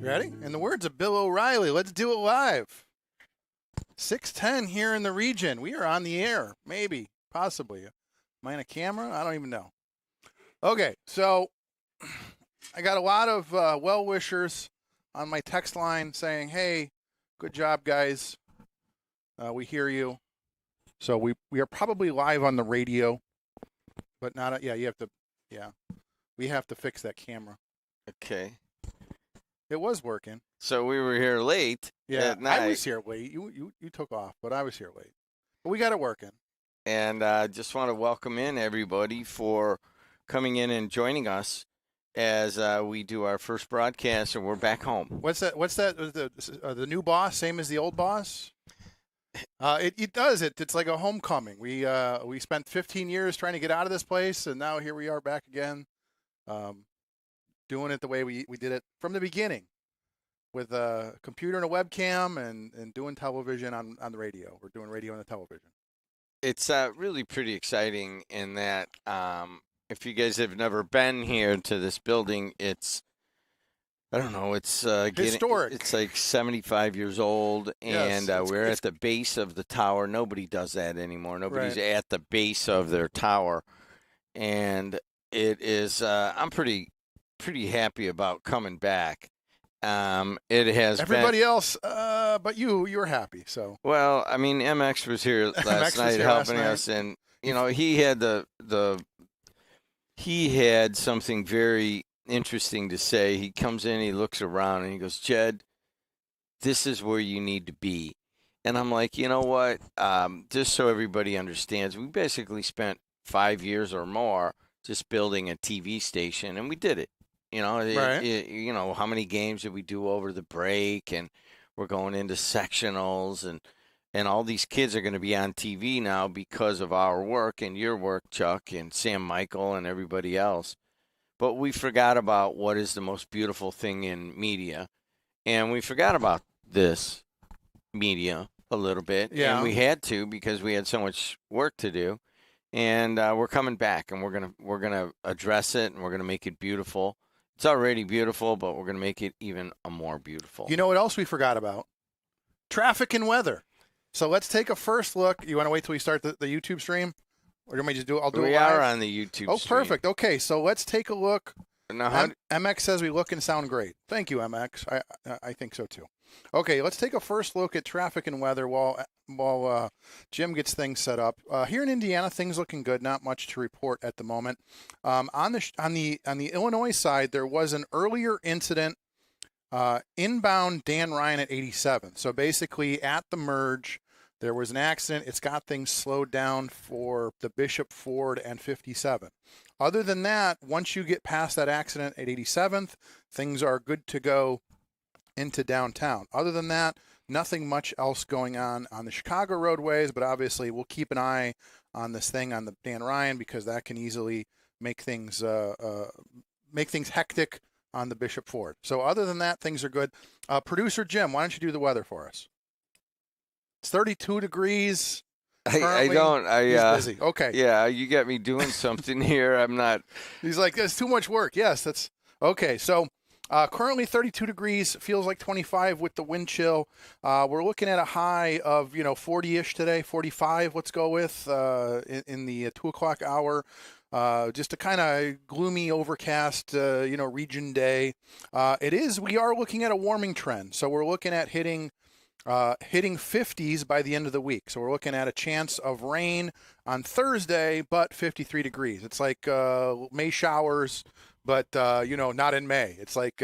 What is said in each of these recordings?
Ready? In the words of Bill O'Reilly, let's do it live. 6:10 here in the region. We are on the air. Maybe. Possibly. Am I on a camera? I don't even know. Okay, so I got a lot of well-wishers on my text line saying, hey, good job, guys. We hear you. So we are probably live on the radio, but not, we have to fix that camera. Okay. It was working. So we were here late at night. I was here late. You took off, but I was here late. But we got it working. And just want to welcome in everybody for coming in and joining us as we do our first broadcast, and we're back home. What's that? The new boss, same as the old boss? It does. It's like a homecoming. We spent 15 years trying to get out of this place, and now here we are back again, doing it the way we did it from the beginning, with a computer and a webcam, and doing television on the radio. We're doing radio and the television. It's really pretty exciting in that if you guys have never been here to this building, it's historic. It's like 75 years old, and we're at the base of the tower. Nobody does that anymore. Nobody's at the base of their tower, and it is. I'm pretty happy about coming back. It has everybody else, but you're happy. So well, I mean, MX was here last night helping us, and he had something very interesting to say. He comes in, he looks around, and he goes, "Jed, this is where you need to be." And I'm like, you know what? Just so everybody understands, we basically spent 5 years or more just building a TV station, and we did it. How many games did we do over the break? And we're going into sectionals, and all these kids are going to be on TV now because of our work and your work, Chuck, and Sam Michael and everybody else. But we forgot about what is the most beautiful thing in media, and we forgot about this media a little bit. Yeah. And we had to because we had so much work to do. And we're coming back, and we're gonna address it, and we're gonna make it beautiful. It's already beautiful, but we're going to make it even more beautiful. You know what else we forgot about? Traffic and weather. So let's take a first look. You want to wait till we start the YouTube stream? Or do you want me to just do it? I'll do it live. We are on the YouTube stream. Oh, perfect. Okay, so let's take a look. Now, MX says we look and sound great. Thank you, MX. I think so, too. Okay, let's take a first look at traffic and weather while Jim gets things set up. Here in Indiana, things looking good. Not much to report at the moment. On the Illinois side, there was an earlier incident inbound Dan Ryan at 87. So basically, at the merge, there was an accident. It's got things slowed down for the Bishop Ford and 57. Other than that, once you get past that accident at 87th, things are good to go into downtown. Other than that, nothing much else going on the Chicago roadways, but obviously we'll keep an eye on this thing on the Dan Ryan because that can easily make things hectic on the Bishop Ford. So other than that, things are good. Producer Jim, why don't you do the weather for us? It's 32 degrees. He's busy. Okay. Yeah, you got me doing something here. I'm not. He's like, that's too much work. Yes, that's okay. So currently 32 degrees, feels like 25 with the wind chill. We're looking at a high of 40-ish today, 45. Let's go with in the 2 o'clock hour. Just a kind of gloomy, overcast, region day. We are looking at a warming trend. So we're looking at hitting 50s by the end of the week. So we're looking at a chance of rain on Thursday, but 53 degrees. It's like May showers, but, not in May. It's like,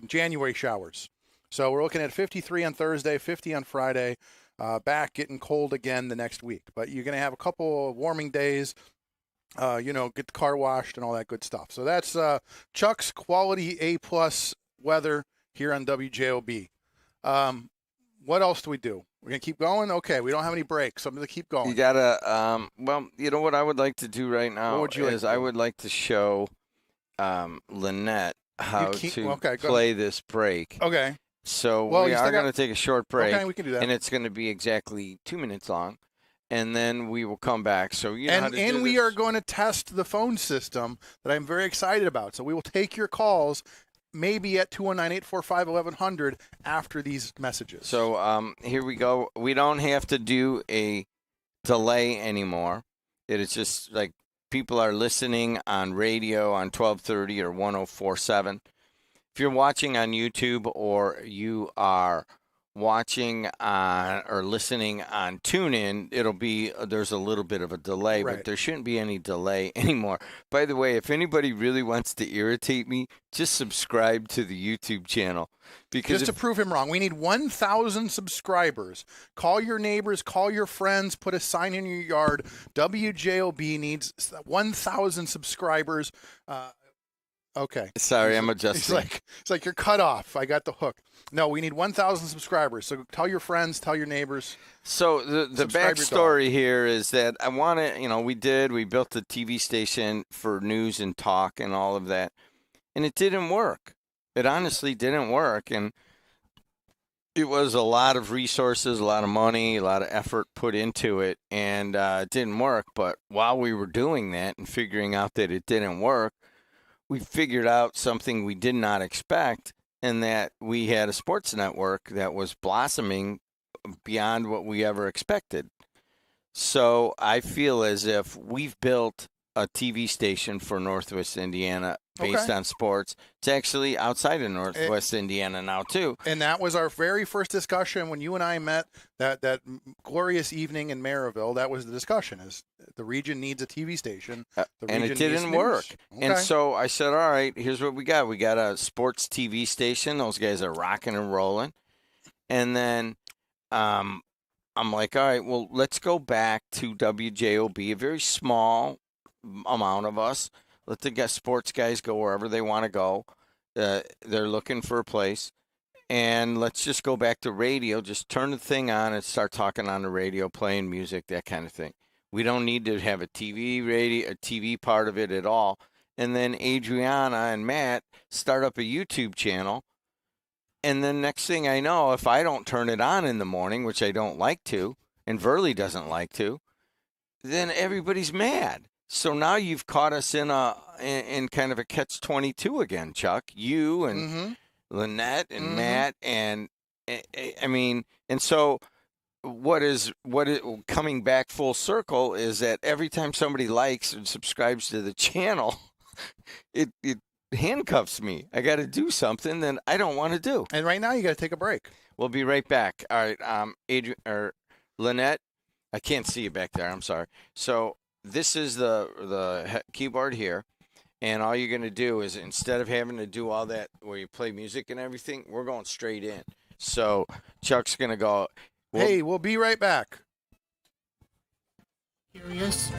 January showers. So we're looking at 53 on Thursday, 50 on Friday, back getting cold again the next week. But you're going to have a couple of warming days, get the car washed and all that good stuff. So that's Chuck's quality A+ weather here on WJOB. What else do we do? We're going to keep going? Okay, we don't have any breaks, so I'm going to keep going. You got to, what I would like to do right now is I would like to show Lynette how to play this break. Okay. So we are going to take a short break. Okay, we can do that. And it's going to be exactly 2 minutes long. And then we will come back. So we are going to test the phone system that I'm very excited about. So we will take your calls maybe at 219-845-1100 after these messages. So here we go. We don't have to do a delay anymore. It is just like people are listening on radio on 1230 or 104.7. If you're watching on YouTube or you are watching on or listening on TuneIn, there's a little bit of a delay, Right. but there shouldn't be any delay anymore. By the way, if anybody really wants to irritate me, just subscribe to the YouTube channel. Because just to prove him wrong, we need 1,000 subscribers. Call your neighbors, call your friends, put a sign in your yard. WJOB needs 1,000 subscribers. Okay. Sorry, I'm adjusting. It's like you're cut off. I got the hook. No, we need 1,000 subscribers. So tell your friends, tell your neighbors. So the backstory here is that I want to, we built a TV station for news and talk and all of that, and it didn't work. It honestly didn't work, and it was a lot of resources, a lot of money, a lot of effort put into it, and it didn't work. But while we were doing that and figuring out that it didn't work, we figured out something we did not expect, and that we had a sports network that was blossoming beyond what we ever expected. So I feel as if we've built a TV station for Northwest Indiana based on sports. It's actually outside of Northwest Indiana now, too. And that was our very first discussion when you and I met that glorious evening in Maryville. That was the discussion, is the region needs a TV station. And it didn't work. Okay. And so I said, all right, here's what we got. We got a sports TV station. Those guys are rocking and rolling. And then I'm like, all right, well, let's go back to WJOB, a very small amount of us. Let the sports guys go wherever they want to go. They're looking for a place. And let's just go back to radio. Just turn the thing on and start talking on the radio, playing music, that kind of thing. We don't need to have a TV part of it at all. And then Adriana and Matt start up a YouTube channel. And then next thing I know, if I don't turn it on in the morning, which I don't like to, and Verley doesn't like to, then everybody's mad. So now you've caught us in kind of a catch-22 again, Chuck. You and Lynette and Matt, and I mean, and so what is coming back full circle is that every time somebody likes and subscribes to the channel, it handcuffs me. I got to do something that I don't want to do. And right now you got to take a break. We'll be right back. All right, Lynette, I can't see you back there. I'm sorry. So this is the keyboard here, and all you're going to do is, instead of having to do all that where you play music and everything, we're going straight in. So Chuck's going to go. Hey, we'll be right back. Curious?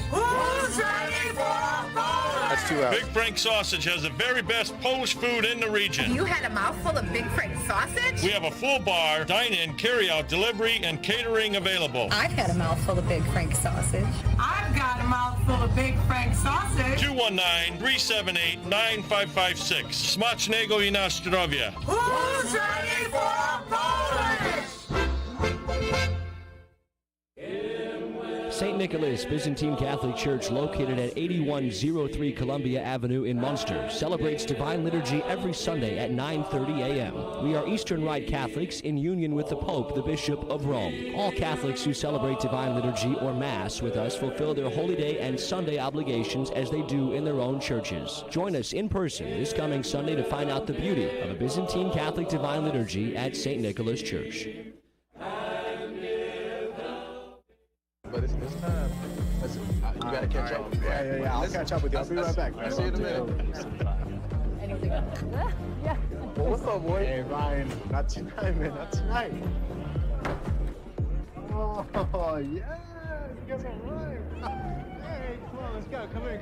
That's 2 hours. Big Frank Sausage has the very best Polish food in the region. You had a mouthful of Big Frank sausage? We have a full bar, dine-in, carry-out, delivery, and catering available. I've had a mouthful of Big Frank sausage. I've got a mouthful of Big Frank sausage. 219-378-9556. Smacznego i na zdrowie. Who's ready for Polish? St. Nicholas Byzantine Catholic Church, located at 8103 Columbia Avenue in Munster, celebrates Divine Liturgy every Sunday at 9:30 a.m. We are Eastern Rite Catholics in union with the Pope, the Bishop of Rome. All Catholics who celebrate Divine Liturgy or Mass with us fulfill their Holy Day and Sunday obligations as they do in their own churches. Join us in person this coming Sunday to find out the beauty of a Byzantine Catholic Divine Liturgy at St. Nicholas Church. But it's time. You gotta catch up. Yeah. I'll catch up with you. I'll be right back. I'll see you in a minute. Yeah. Well, what's up, boy? Hey, Ryan. Not tonight, man. Not tonight. Oh, yeah. You guys are right. Hey, come on. Let's go. Come in.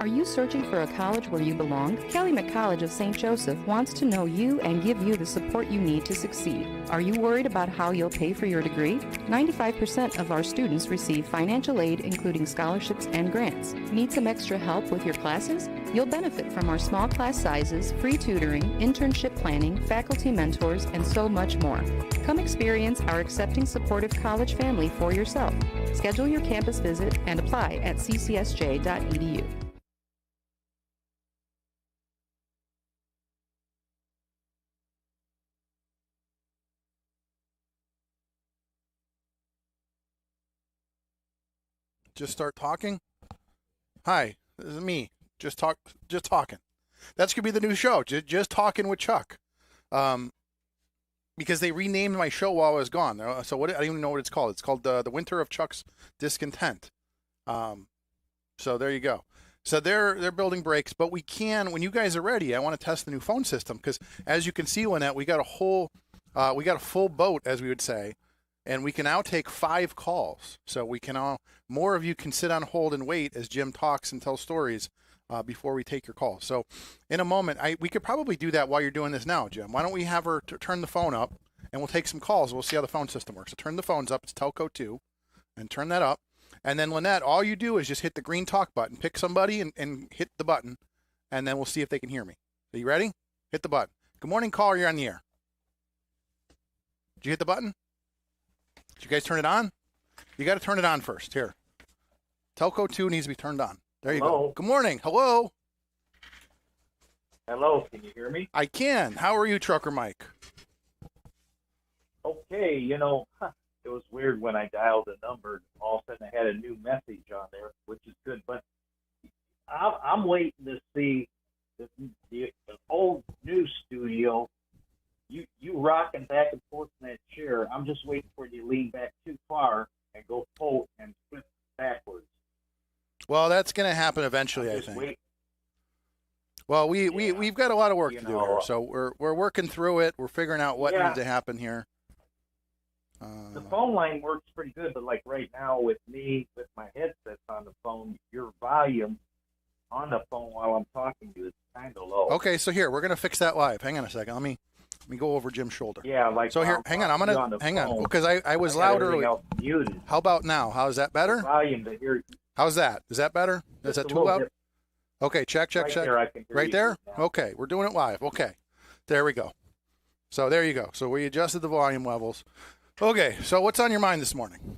Are you searching for a college where you belong? Calumet College of St. Joseph wants to know you and give you the support you need to succeed. Are you worried about how you'll pay for your degree? 95% of our students receive financial aid, including scholarships and grants. Need some extra help with your classes? You'll benefit from our small class sizes, free tutoring, internship planning, faculty mentors, and so much more. Come experience our accepting, supportive college family for yourself. Schedule your campus visit and apply at ccsj.edu. Just start talking. Hi, this is me. Just talking. That's gonna be the new show. Just talking with Chuck. Because they renamed my show while I was gone. So what? I don't even know what it's called. It's called the Winter of Chuck's Discontent. So there you go. So they're building brakes, but we can, when you guys are ready, I want to test the new phone system because as you can see, Lynette, we got a full boat, as we would say. And we can now take 5 calls. So we can more of you can sit on hold and wait as Jim talks and tells stories before we take your calls. So in a moment, we could probably do that while you're doing this now, Jim. Why don't we have her turn the phone up and we'll take some calls. We'll see how the phone system works. So turn the phones up. It's Telco 2 and turn that up. And then Lynette, all you do is just hit the green talk button, pick somebody and hit the button. And then we'll see if they can hear me. Are you ready? Hit the button. Good morning, caller. You're on the air. Did you hit the button? Did you guys turn it on? You got to turn it on first. Here. Telco 2 needs to be turned on. There you go. Good morning. Hello. Hello. Can you hear me? I can. How are you, Trucker Mike? Okay. It was weird when I dialed the number. All of a sudden, I had a new message on there, which is good. But I'm waiting to see the old news studio. You rocking back and forth in that chair. I'm just waiting for you to lean back too far and go forward and flip backwards. Well, that's going to happen eventually, I think. Wait. Well, we've got a lot of work to do here, so we're working through it. We're figuring out what needs to happen here. The phone line works pretty good, but like right now with me, with my headsets on the phone, your volume on the phone while I'm talking to you is kind of low. Okay, so here, we're going to fix that live. Hang on a second. Let me go over Jim's shoulder. Yeah, like so here, hang on. I'm gonna hang on because I was loud earlier. How about now? How is that better? The volume to hear. How's that? Is that better? Is that too loud? Okay, check. Right there? Okay, we're doing it live. Okay, there we go. So there you go. So we adjusted the volume levels. Okay, so what's on your mind this morning?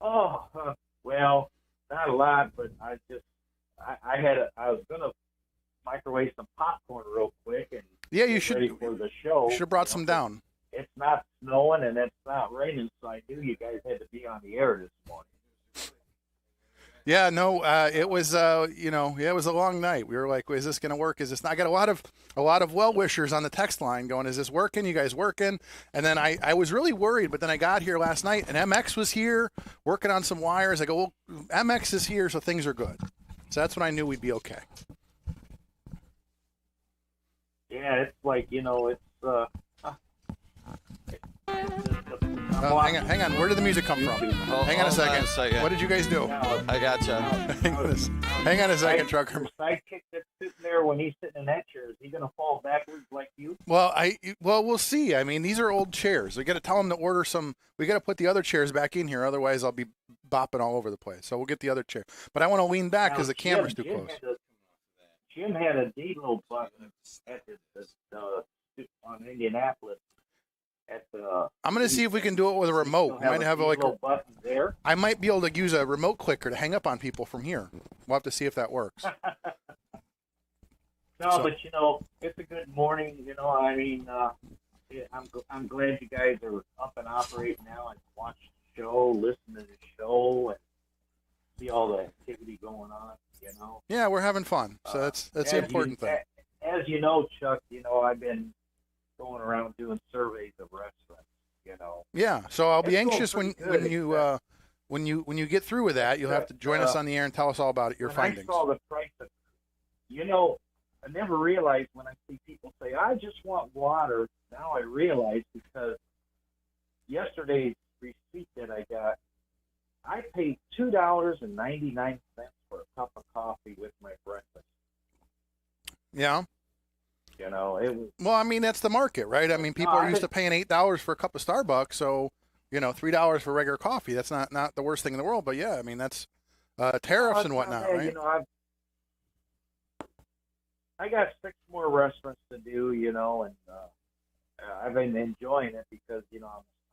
Oh, well, not a lot, but I was gonna microwave some popcorn real quick and you should ready for the show. You should have brought some down. It's not snowing and it's not raining, so I knew you guys had to be on the air this morning. Yeah, no, it was it was a long night. We were like, is this going to work? Is this not? I got a lot of well-wishers on the text line going, is this working? You guys working? And then I was really worried, but then I got here last night and MX was here working on some wires. I go, well, MX is here, so things are good. So that's when I knew we'd be okay. Yeah, it's like, it's hang on. Where did the music come from? Hang on a second. What did you guys do? I gotcha. Hang on a second, Trucker. The sidekick that's sitting there when he's sitting in that chair, is he going to fall backwards like you? Well, we'll see. I mean, these are old chairs. We got to tell him to order some. We got to put the other chairs back in here, otherwise I'll be bopping all over the place. So we'll get the other chair. But I want to lean back because the camera's too close. Jim had a neat little button at on Indianapolis. I'm going to see if we can do it with a remote. We might have like a button there. I might be able to use a remote clicker to hang up on people from here. We'll have to see if that works. But it's a good morning. I mean, I'm glad you guys are up and operating now and watch the show, listen to the show, and see all the activity going on. Yeah, we're having fun. So that's the important thing. As you know, Chuck, I've been going around doing surveys of restaurants. Yeah, so I'll be anxious when you get through with that. You'll have to join us on the air and tell us all about it. Your findings. I saw the price of, I never realized when I see people say, "I just want water." Now I realize because yesterday's receipt that I got, I paid $2.99 for a cup of coffee with my breakfast. Yeah. You know, it was. Well, I mean, that's the market, right? I mean, people are used to paying $8 for a cup of Starbucks, so $3 for regular coffee. That's not the worst thing in the world. But yeah, I mean, that's tariffs and whatnot, right? You know, I got 6 more restaurants to do, and I've been enjoying it because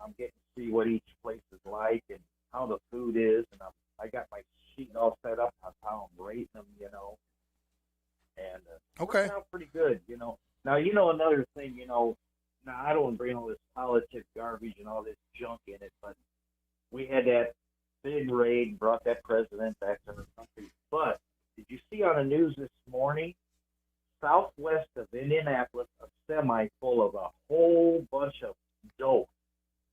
I'm getting to see what each place is like and how the food is, and I got my sheet all set up on how I'm rating them, and okay, working out pretty good, Now another thing, now I don't bring all this politics garbage and all this junk in it, but we had that big raid, brought that president back to the country. But did you see on the news this morning? Southwest of Indianapolis, a semi full of a whole bunch of dope.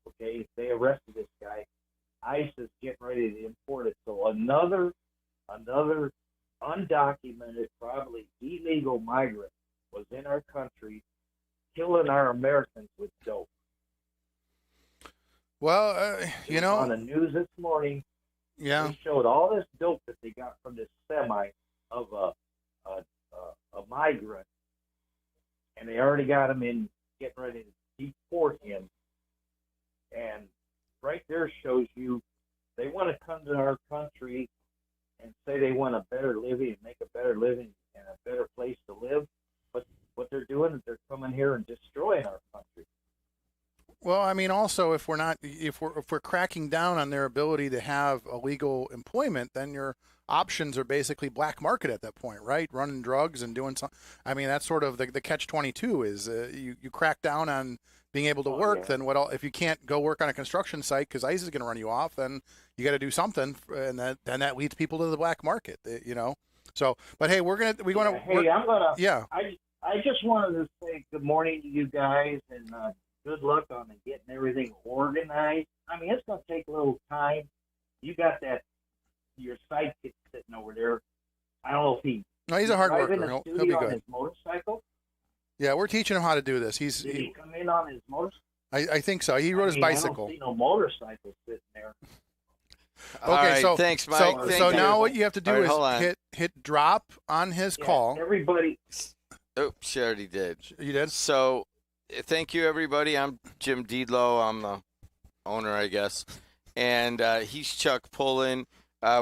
Okay, they arrested this guy. ICE is getting ready to import it. So another undocumented, probably illegal migrant was in our country, killing our Americans with dope. Well, on the news this morning, yeah, they showed all this dope that they got from this semi of a migrant, and they already got him in, getting ready to deport him. And right there shows you they want to come to our country and say they want a better living and make a better living and a better place to live. But what they're doing is they're coming here and destroying our country. Well, I mean, also if we're cracking down on their ability to have illegal employment, then your options are basically black market at that point, right? Running drugs and doing something. I mean, that's sort of the catch-22 is you crack down on being able to work. Yeah. Then if you can't go work on a construction site because ICE is going to run you off, then you got to do something, and then that leads people to the black market. So, but hey, I just wanted to say good morning to you guys and good luck on getting everything organized. I mean, it's going to take a little time. You got your sidekick sitting over there. I don't know if No, he's a hard worker. He'll be good. On his motorcycle. Yeah, we're teaching him how to do this. Did he come in on his motorcycle? I think so. He rode his bicycle. I don't see no motorcycle sitting there. Okay, right, so thanks, Mike. So now what you have to do is hit drop on his call. Everybody. Oh, she already did. You did? So, thank you, everybody. I'm Jim Deedlow. I'm the owner, I guess. And he's Chuck Pullen.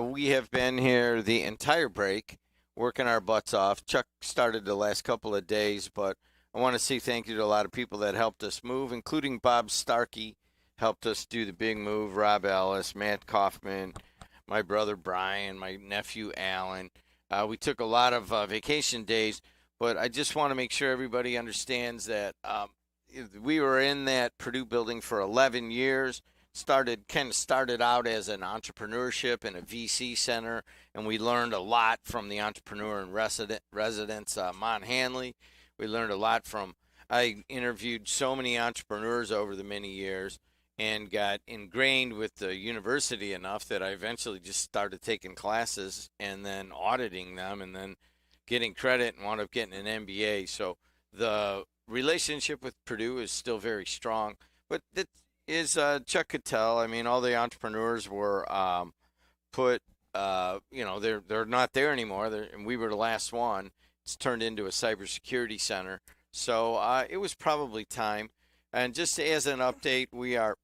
We have been here the entire break, working our butts off. Chuck started the last couple of days, but I want to say thank you to a lot of people that helped us move, including Bob Starkey, helped us do the big move, Rob Ellis, Matt Kaufman, my brother Brian, my nephew Alan. We took a lot of vacation days, but I just want to make sure everybody understands that we were in that Purdue building for 11 years. Started out as an entrepreneurship and a VC center, and we learned a lot from the entrepreneur and residents, Mon Hanley. We learned a lot from. I interviewed so many entrepreneurs over the many years and got ingrained with the university enough that I eventually just started taking classes and then auditing them and then getting credit and wound up getting an MBA. So the relationship with Purdue is still very strong, but that is Chuck could tell. I mean, all the entrepreneurs were they're not there anymore. And we were the last one. It's turned into a cybersecurity center. So it was probably time. And just as an update, we are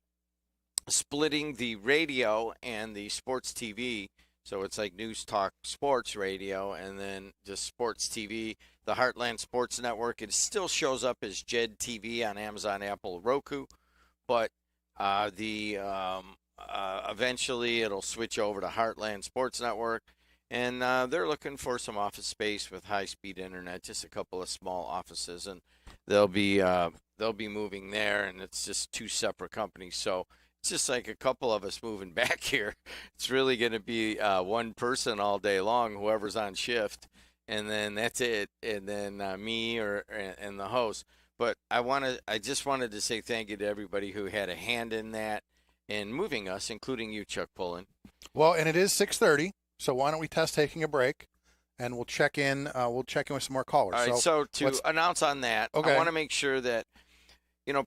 splitting the radio and the sports TV. So it's like News Talk Sports Radio and then just Sports TV. The Heartland Sports Network, it still shows up as Jed TV on Amazon, Apple, Roku. But eventually it'll switch over to Heartland Sports Network, and they're looking for some office space with high-speed internet, just a couple of small offices, and they'll be moving there, and it's just 2 separate companies. So it's just like a couple of us moving back here. It's really going to be one person all day long, whoever's on shift, and then that's it, and then me and the host. But I just wanted to say thank you to everybody who had a hand in that and moving us, including you, Chuck Pullen. Well, and it is 6:30, so why don't we test taking a break, and we'll check in. We'll check in with some more callers. All right. So to announce on that, okay. I want to make sure that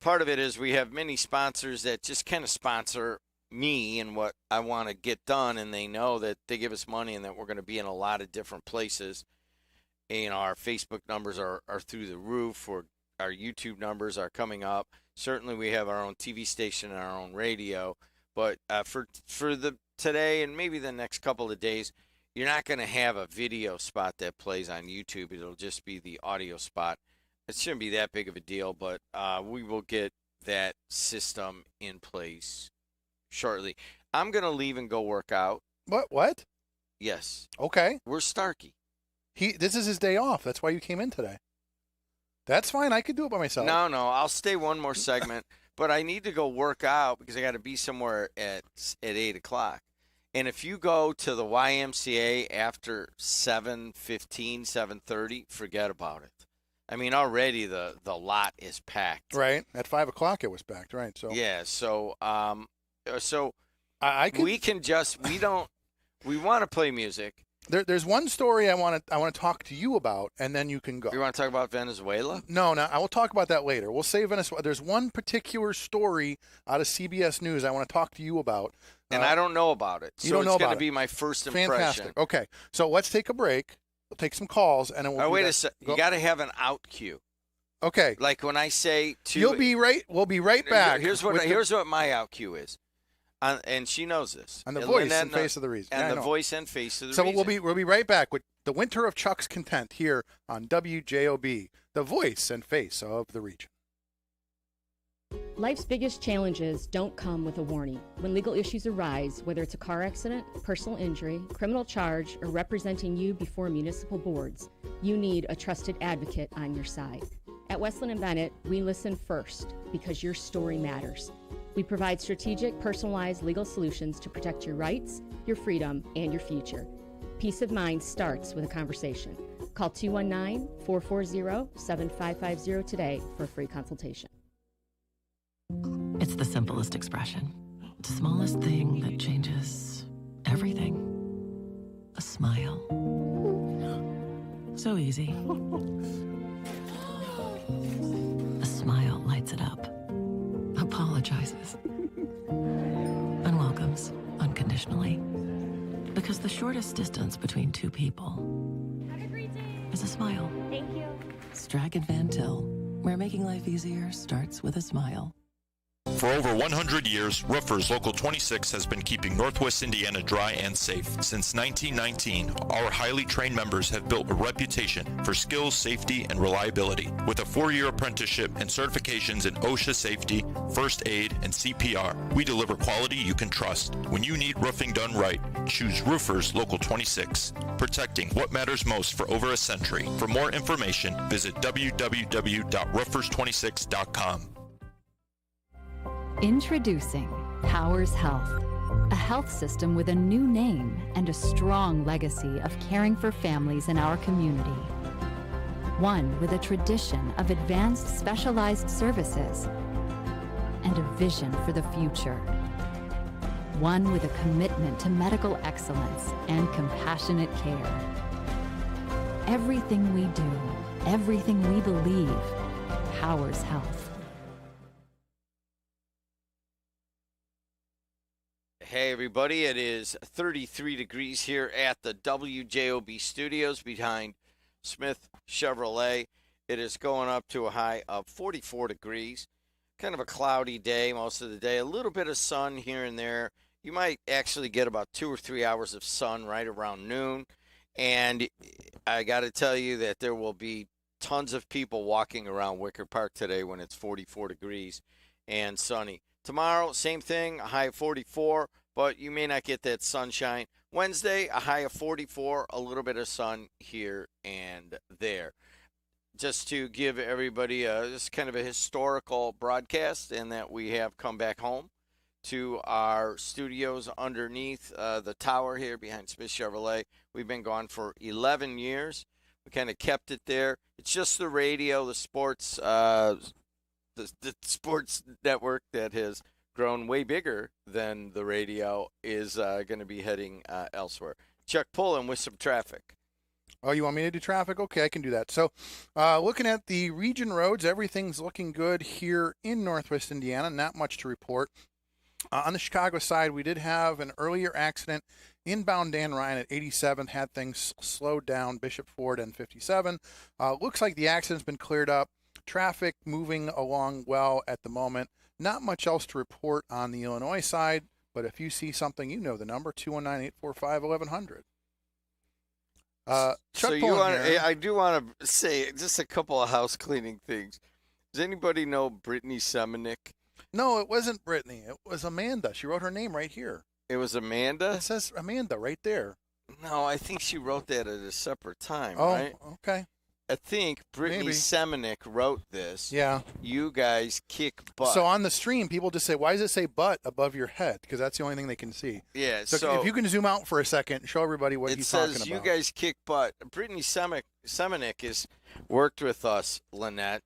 part of it is we have many sponsors that just kind of sponsor me and what I want to get done, and they know that they give us money and that we're going to be in a lot of different places. And our Facebook numbers are through the roof, or our YouTube numbers are coming up. Certainly we have our own TV station and our own radio. But for the today and maybe the next couple of days, you're not going to have a video spot that plays on YouTube. It'll just be the audio spot. It shouldn't be that big of a deal, but we will get that system in place shortly. I'm going to leave and go work out. What? Yes. Okay. Where's Starkey? This is his day off. That's why you came in today. That's fine. I could do it by myself. No, I'll stay one more segment, but I need to go work out because I got to be somewhere at 8 o'clock. And if you go to the YMCA after 7:15, 7:30, forget about it. I mean, already the lot is packed. Right. At 5 o'clock it was packed. Right. So yeah. So I could, we want to play music. There's one story I want to talk to you about, and then you can go. You want to talk about Venezuela? No, I will talk about that later. We'll save Venezuela. There's one particular story out of CBS News I want to talk to you about. And I don't know about it. So you don't know it's going about to be my first impression. Fantastic. Okay. So let's take a break. We'll take some calls, and then we'll wait a second. You got to have an out cue. Okay. Like when I say to You'll be right. We'll be right back. Here's what my out cue is. And she knows this. And the voice and face of the reason. And the voice and face of the reason. So we'll be right back with the Winter of Chuck's Content here on WJOB, the voice and face of the region. Life's biggest challenges don't come with a warning. When legal issues arise, whether it's a car accident, personal injury, criminal charge, or representing you before municipal boards, you need a trusted advocate on your side. At Westland & Bennett, we listen first because your story matters. We provide strategic, personalized legal solutions to protect your rights, your freedom, and your future. Peace of mind starts with a conversation. Call 219-440-7550 today for a free consultation. It's the simplest expression. The smallest thing that changes everything. A smile. So easy. A smile lights it up. Apologizes. And welcomes unconditionally. Because the shortest distance between two people is a smile. Thank you. Strachan Van Til, where making life easier starts with a smile. For over 100 years, Roofers Local 26 has been keeping Northwest Indiana dry and safe. Since 1919, our highly trained members have built a reputation for skills, safety, and reliability. With a 4-year apprenticeship and certifications in OSHA safety, first aid, and CPR, we deliver quality you can trust. When you need roofing done right, choose Roofers Local 26, protecting what matters most for over a century. For more information, visit www.roofers26.com. Introducing Powers Health, a health system with a new name and a strong legacy of caring for families in our community. One with a tradition of advanced specialized services and a vision for the future. One with a commitment to medical excellence and compassionate care. Everything we do, everything we believe, Powers Health. Hey everybody, it is 33 degrees here at the WJOB studios behind Smith Chevrolet. It is going up to a high of 44 degrees. Kind of a cloudy day most of the day. A little bit of sun here and there. You might actually get about 2 or 3 hours of sun right around noon. And I got to tell you that there will be tons of people walking around Wicker Park today when it's 44 degrees and sunny. Tomorrow, same thing, a high of 44. But you may not get that sunshine. Wednesday, a high of 44, a little bit of sun here and there. Just to give everybody this kind of a historical broadcast, and that we have come back home to our studios underneath the tower here behind Smith Chevrolet. We've been gone for 11 years. We kind of kept it there. It's just the radio, the sports, the sports network that has grown way bigger than the radio is going to be heading elsewhere. Chuck Pullen with some traffic. Oh, you want me to do traffic? Okay, I can do that. So looking at the region roads, everything's looking good here in Northwest Indiana. Not much to report. On the Chicago side, we did have an earlier accident inbound Dan Ryan at 87, had things slowed down. Bishop Ford and 57. Looks like the accident's been cleared up. Traffic moving along well at the moment. Not much else to report on the Illinois side, but if you see something, you know the number, 219-845-1100. Chuck So Pullen here. I do want to say just a couple of house cleaning things. Does anybody know Brittany Semenik? No, it wasn't Brittany. It was Amanda. She wrote her name right here. It was Amanda? It says Amanda right there. No, I think she wrote that at a separate time, Oh, right? okay. I think Brittany Maybe. Semenik wrote this. Yeah. You guys kick butt. So on the stream, people just say, why does it say butt above your head? Because that's the only thing they can see. Yeah, So if you can zoom out for a second and show everybody what he's talking about. It says you guys kick butt. Brittany Semenik has worked with us, Lynette.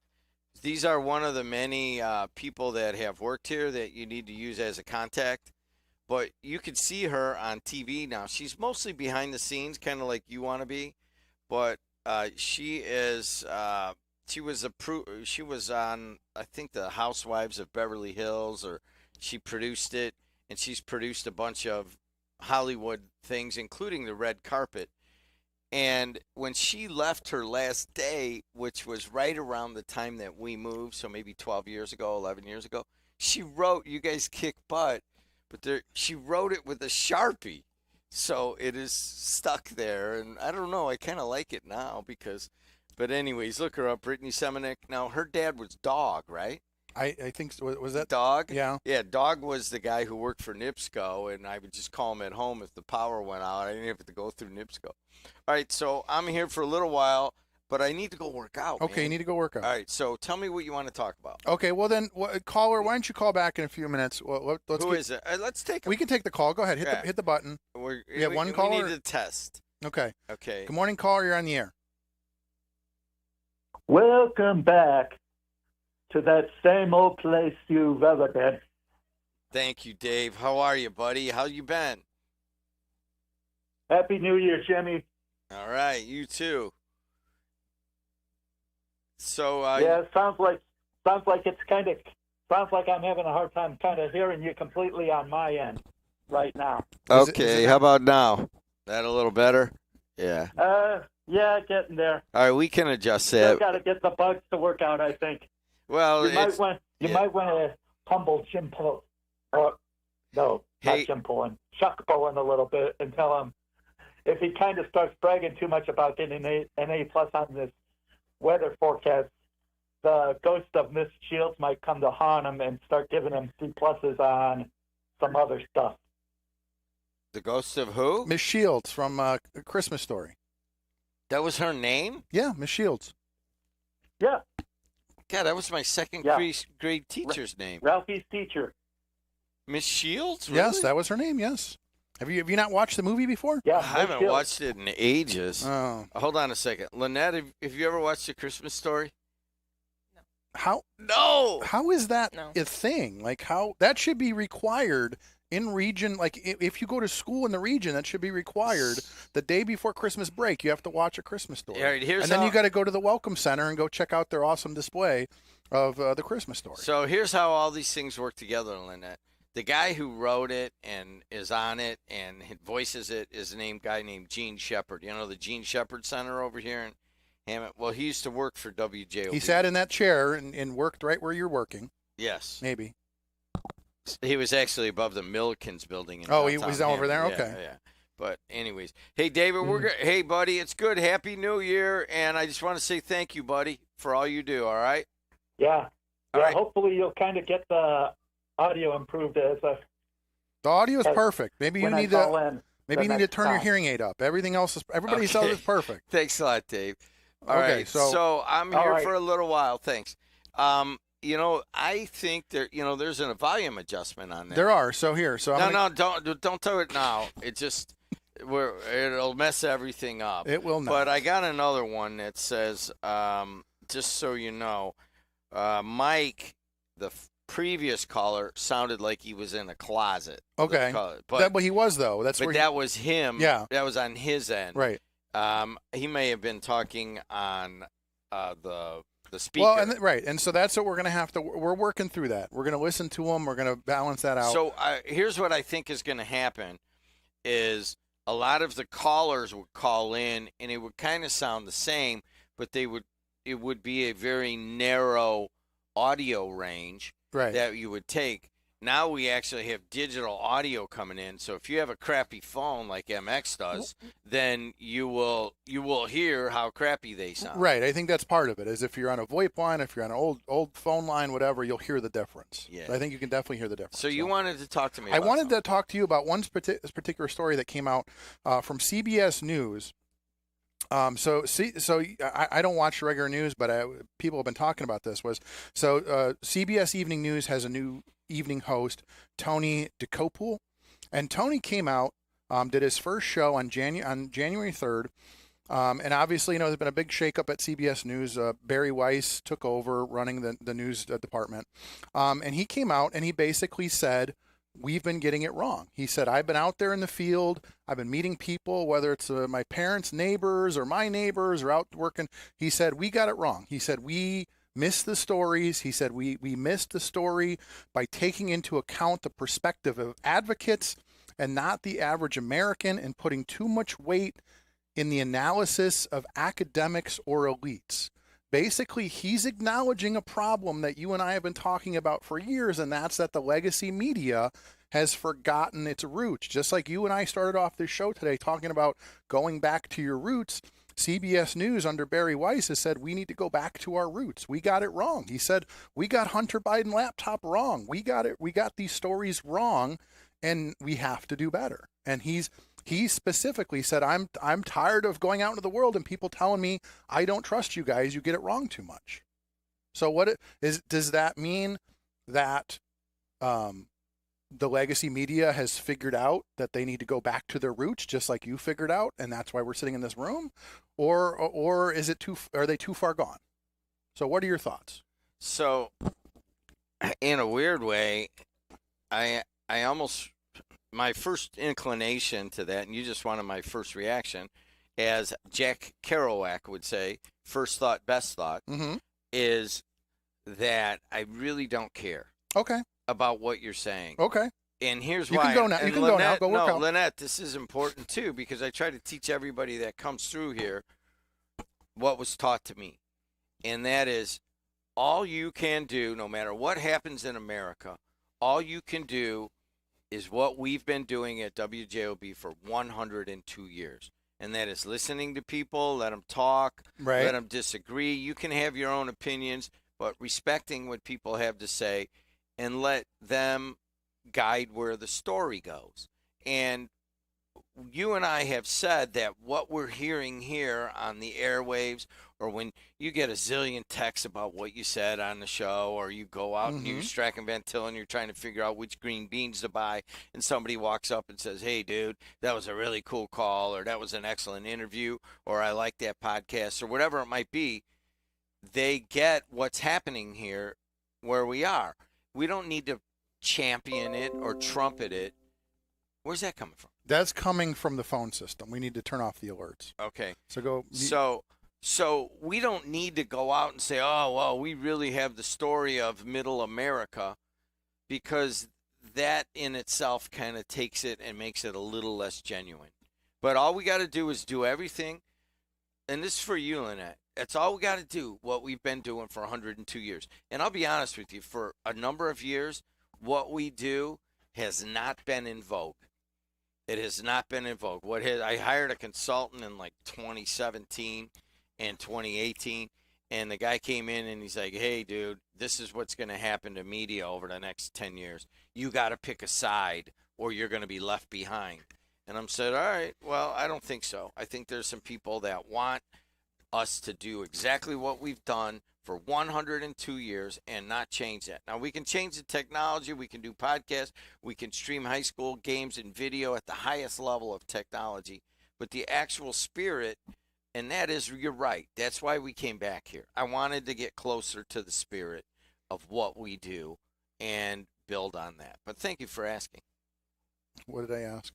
These are one of the many people that have worked here that you need to use as a contact. But you can see her on TV now. She's mostly behind the scenes, kind of like you want to be. But she is. She was on, I think, the Housewives of Beverly Hills, or she produced it, and she's produced a bunch of Hollywood things, including the red carpet. And when she left her last day, which was right around the time that we moved, so maybe 12 years ago, 11 years ago, she wrote, "You guys kick butt," but she wrote it with a Sharpie. So it is stuck there, and I don't know. I kind of like it now but anyways, look her up, Brittany Semenik. Now, her dad was Dog, right? I think so. Was that Dog? Yeah. Yeah, Dog was the guy who worked for NIPSCO, and I would just call him at home if the power went out. I didn't have to go through NIPSCO. All right, so I'm here for a little while, but I need to go work out. Okay, man. you need to go work out. All right, so tell me what you want to talk about. Okay, well then, caller, why don't you call back in a few minutes? Who is it? Let's take We can take the call. Go ahead, hit the button. We have one caller? We need to test. Okay. Okay. Good morning, caller. You're on the air. Welcome back to that same old place you've ever been. Thank you, Dave. How are you, buddy? How you been? Happy New Year, Jimmy. All right, you too. So yeah, it sounds like I'm having a hard time kind of hearing you completely on my end right now. Okay, how about now? That a little better? Yeah. Yeah, getting there. All right, we can adjust Still that. got to get the bugs to work out, I think. Well, you might want to humble Jim Pull. No, not Jim Pullen. Chuck Pullen a little bit and tell him if he kind of starts bragging too much about getting an A+ on this weather forecast, the ghost of Miss Shields might come to haunt him and start giving him C+ on some other stuff. The ghost of who? Miss Shields from A Christmas Story. That was her name? Yeah, Miss Shields. Yeah. God, that was my second grade teacher's name. Ralphie's teacher. Miss Shields? Really? Yes, that was her name. Yes. Have you not watched the movie before? Yeah, I haven't watched it in ages. Oh. Hold on a second. Lynette, have you ever watched A Christmas Story? How? No. How is that a thing? Like how that should be required in region. Like if you go to school in the region, that should be required. The day before Christmas break, you have to watch A Christmas Story. All right, and then you got to go to the Welcome Center and go check out their awesome display of the Christmas Story. So here's how all these things work together, Lynette. The guy who wrote it and is on it and voices it is a guy named Gene Shepard. You know the Gene Shepard Center over here in Hammond? Well, he used to work for WJOB. He sat in that chair and worked right where you're working. Yes. Maybe. He was actually above the Milkins building. In he was down over there? Hammond. Okay. Yeah. But anyways, hey, David, hey, buddy, it's good. Happy New Year. And I just want to say thank you, buddy, for all you do, all right? Yeah. All right. Hopefully you'll kind of get the audio improved The audio is perfect. Maybe you need to turn your hearing aid up. Everything else everybody else is perfect. Thanks a lot, Dave. All okay, right. So I'm here for a little while. Thanks. I think there's a volume adjustment on there. There are. So here. So don't do it now. It just it'll mess everything up. It will not. But I got another one that says, just so you know, Mike, the previous caller, sounded like he was in a closet. Okay. But he was though. That was him. Yeah. That was on his end. Right. He may have been talking on the the speaker. Well, right, and so that's what we're going to have to. We're working through that. We're going to listen to them. We're going to balance that out. So here's what I think is going to happen: is a lot of the callers would call in, and it would kind of sound the same, but it would be a very narrow audio range that you would take. Now we actually have digital audio coming in, so if you have a crappy phone like MX does, then you will hear how crappy they sound. Right, I think that's part of it. Is if you're on a VoIP line, if you're on an old phone line, whatever, you'll hear the difference. Yeah, I think you can definitely hear the difference. So you wanted to talk to me. I wanted to talk to you about one particular story that came out from CBS News. So I don't watch regular news, but people have been talking about this. CBS Evening News has a new evening host, Tony DeCopool, and Tony came out, did his first show on January 3rd, and obviously, there's been a big shakeup at CBS News. Barry Weiss took over running the news department, and he came out and he basically said, we've been getting it wrong. He said, I've been out there in the field. I've been meeting people, whether it's my parents' neighbors or my neighbors or out working. He said, we got it wrong. He said, we missed the stories. He said, we missed the story by taking into account the perspective of advocates and not the average American, and putting too much weight in the analysis of academics or elites. Basically, he's acknowledging a problem that you and I have been talking about for years, and that's that the legacy media has forgotten its roots. Just like you and I started off this show today talking about going back to your roots, CBS News under Barry Weiss has said we need to go back to our roots. We got it wrong. He said we got Hunter Biden laptop wrong. We got these stories wrong, and we have to do better. And he specifically said, I'm tired of going out into the world and people telling me I don't trust you guys. You get it wrong too much. So does that mean that the legacy media has figured out that they need to go back to their roots, just like you figured out, and that's why we're sitting in this room, or are they too far gone? So what are your thoughts? So, in a weird way, I almost, my first inclination to that, and you just wanted my first reaction, as Jack Kerouac would say, first thought, best thought, is that I really don't care. Okay. About what you're saying. Okay. And here's you why. Can go now. You can go now. Go work out. Lynette, this is important too, because I try to teach everybody that comes through here what was taught to me. And that is, all you can do, no matter what happens in America, all you can do is what we've been doing at WJOB for 102 years. And that is listening to people, let them talk, let them disagree. You can have your own opinions, but respecting what people have to say and let them guide where the story goes. And you and I have said that what we're hearing here on the airwaves, or when you get a zillion texts about what you said on the show, or you go out and you Strack and Van Til and you're trying to figure out which green beans to buy, and somebody walks up and says, hey, dude, that was a really cool call, or that was an excellent interview, or I like that podcast, or whatever it might be, they get what's happening here where we are. We don't need to champion it or trumpet it. Where's that coming from? That's coming from the phone system. We need to turn off the alerts. Okay. So go. So we don't need to go out and say, oh, well, we really have the story of middle America, because that in itself kind of takes it and makes it a little less genuine. But all we got to do is do everything. And this is for you, Lynette. That's all we got to do, what we've been doing for 102 years. And I'll be honest with you, for a number of years, what we do has not been in vogue. It has not been in vogue. I hired a consultant in like 2017 and 2018, and the guy came in and he's like, hey, dude, this is what's going to happen to media over the next 10 years. You got to pick a side or you're going to be left behind. And I'm said, all right, well, I don't think so. I think there's some people that want us to do exactly what we've done for 102 years and not change that. Now, we can change the technology. We can do podcasts. We can stream high school games and video at the highest level of technology. But the actual spirit, and that is, you're right, that's why we came back here. I wanted to get closer to the spirit of what we do and build on that. But thank you for asking. What did I ask?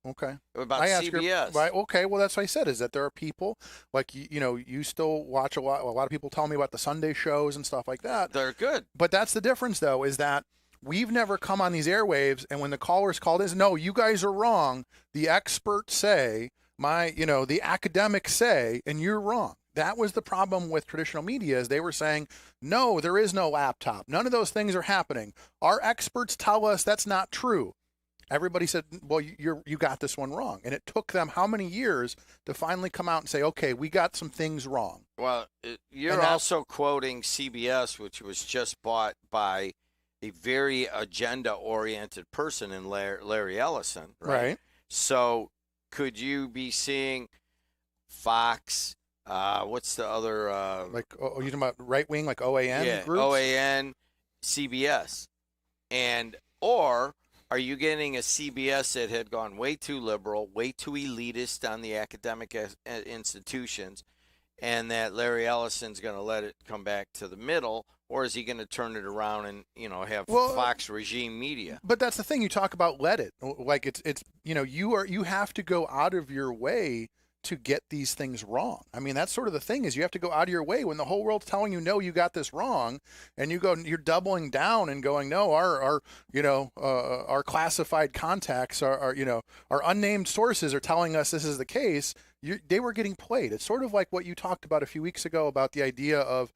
Okay. About I asked CBS. Right. Okay. Well, that's what I said. Is that there are people like you still watch a lot. A lot of people tell me about the Sunday shows and stuff like that. They're good. But that's the difference, though, is that we've never come on these airwaves, and when the callers called in, no, you guys are wrong. The experts say, the academics say, and you're wrong. That was the problem with traditional media, is they were saying, no, there is no laptop. None of those things are happening. Our experts tell us that's not true. Everybody said, well, you got this one wrong. And it took them how many years to finally come out and say, okay, we got some things wrong. Well, you're also quoting CBS, which was just bought by a very agenda-oriented person in Larry Ellison. Right. So could you be seeing Fox? What's the other? You're talking about right wing, like OAN? Yeah, groups? OAN, CBS, or are you getting a CBS that had gone way too liberal, way too elitist on the academic institutions, and that Larry Ellison's going to let it come back to the middle, or is he going to turn it around and have Fox regime media? But that's the thing. You talk about let it, like it's you have to go out of your way to get these things wrong. I mean, that's sort of the thing, is you have to go out of your way when the whole world's telling you, no, you got this wrong, and you're doubling down and going, no, our classified contacts, our unnamed sources are telling us this is the case. They were getting played. It's sort of like what you talked about a few weeks ago about the idea of,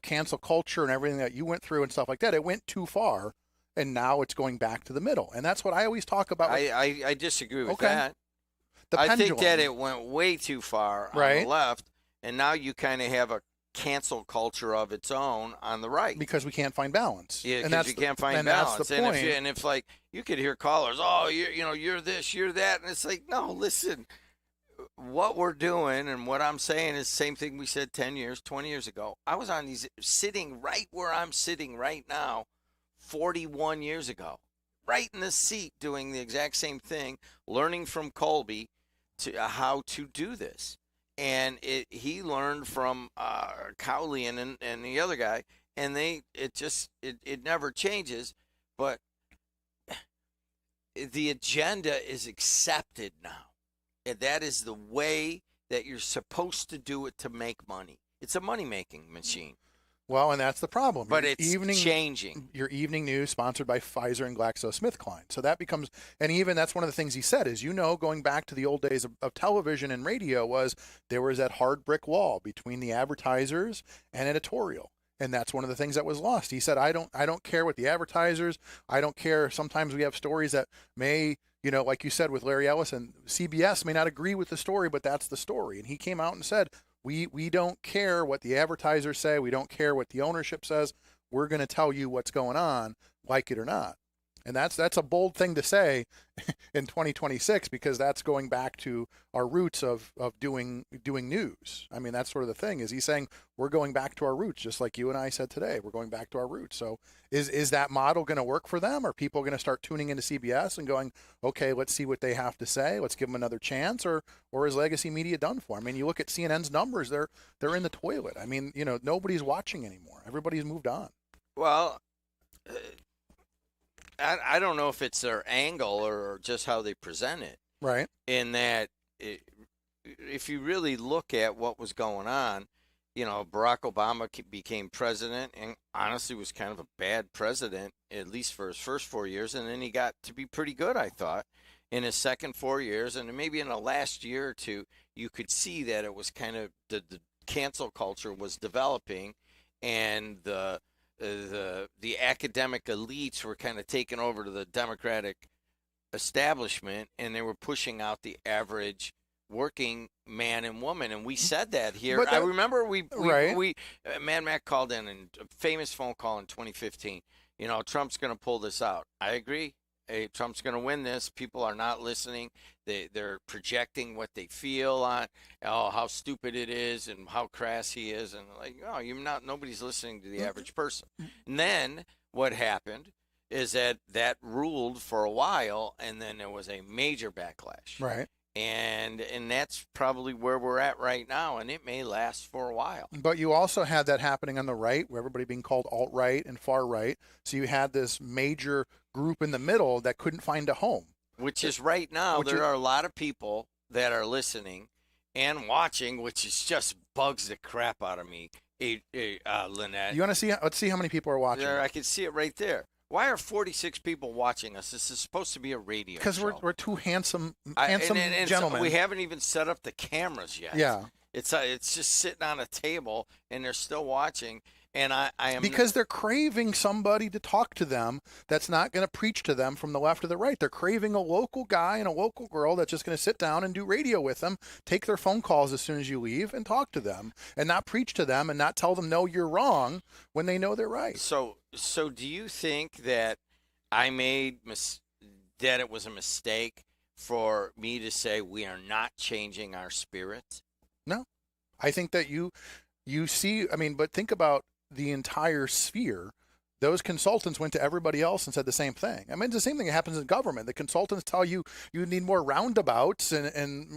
cancel culture and everything that you went through and stuff like that. It went too far, and now it's going back to the middle. And that's what I always talk about. I disagree with that. I think that it went way too far on the left, and now you kind of have a cancel culture of its own on the right. Because we can't find balance. Yeah, because you can't find balance. That's the point. And if like, you could hear callers, oh, you're this, you're that, and it's like, no, listen, what we're doing and what I'm saying is the same thing we said 10 years, 20 years ago. I was on these, sitting right where I'm sitting right now, 41 years ago, right in the seat, doing the exact same thing, learning from Colby to how to do this. And he learned from Cowley and the other guy, and it never changes. But the agenda is accepted now, and that is the way that you're supposed to do it to make money. It's a money-making machine. Well, and that's the problem. But it's changing. Your evening news sponsored by Pfizer and GlaxoSmithKline. So that becomes, and even that's one of the things he said is, going back to the old days of television and radio, was there was that hard brick wall between the advertisers and editorial. And that's one of the things that was lost. He said, I don't care what the advertisers, I don't care. Sometimes we have stories that may, like you said with Larry Ellison, CBS may not agree with the story, but that's the story. And he came out and said, we don't care what the advertisers say. We don't care what the ownership says. We're going to tell you what's going on, like it or not. And that's a bold thing to say in 2026, because that's going back to our roots of doing news. I mean, that's sort of the thing, is he's saying we're going back to our roots, just like you and I said today. We're going back to our roots. So is that model going to work for them? Are people going to start tuning into CBS and going, okay, let's see what they have to say. Let's give them another chance. Or is legacy media done for? I mean, you look at CNN's numbers, they're in the toilet. I mean, nobody's watching anymore. Everybody's moved on. Well, I don't know if it's their angle or just how they present it. Right. In that, if you really look at what was going on, Barack Obama became president and honestly was kind of a bad president, at least for his first 4 years. And then he got to be pretty good, I thought, in his second 4 years. And maybe in the last year or two, you could see that it was kind of the cancel culture was developing, and the academic elites were kind of taking over to the Democratic establishment, and they were pushing out the average working man and woman. And we said that here. I remember we Mad Mac called in a famous phone call in 2015. Trump's going to pull this out. I agree. Hey, Trump's going to win this. People are not listening. They're projecting what they feel on, how stupid it is and how crass he is, and nobody's listening to the average person. And then what happened is that ruled for a while, and then there was a major backlash. Right. And that's probably where we're at right now, and it may last for a while. But you also had that happening on the right, where everybody being called alt-right and far-right. So you had this major group in the middle that couldn't find a home. Which is right now, there are a lot of people that are listening and watching, which is just bugs the crap out of me, Lynette. You want to see? Let's see how many people are watching. There, I can see it right there. Why are 46 people watching us? This is supposed to be a radio show. Because we're two handsome and gentlemen. So we haven't even set up the cameras yet. Yeah. It's just sitting on a table, and they're still watching. And I am because they're craving somebody to talk to them that's not going to preach to them from the left or the right. They're craving a local guy and a local girl that's just going to sit down and do radio with them, take their phone calls as soon as you leave, and talk to them, and not preach to them and not tell them no, you're wrong when they know they're right. So do you think that I made that it was a mistake for me to say we are not changing our spirit? No, I think that you see. I mean, but think about the entire sphere. Those consultants went to everybody else and said the same thing. I mean, it's the same thing that happens in government. The consultants tell you need more roundabouts and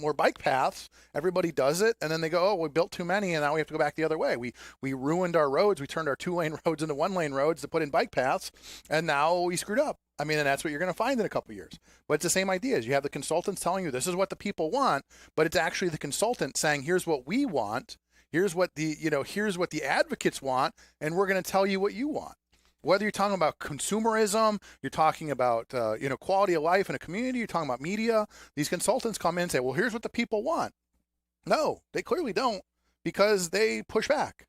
more bike paths. Everybody does it, and then they go, oh, we built too many, and now we have to go back the other way. We ruined our roads. We turned our 2-lane roads into 1-lane roads to put in bike paths, and now we screwed up. I mean, and that's what you're going to find in a couple of years. But it's the same idea. You have the consultants telling you this is what the people want, but it's actually the consultant saying, here's what we want. Here's what the advocates want, and we're going to tell you what you want. Whether you're talking about consumerism, you're talking about quality of life in a community, you're talking about media, these consultants come in and say, well, here's what the people want. No, they clearly don't, because they push back.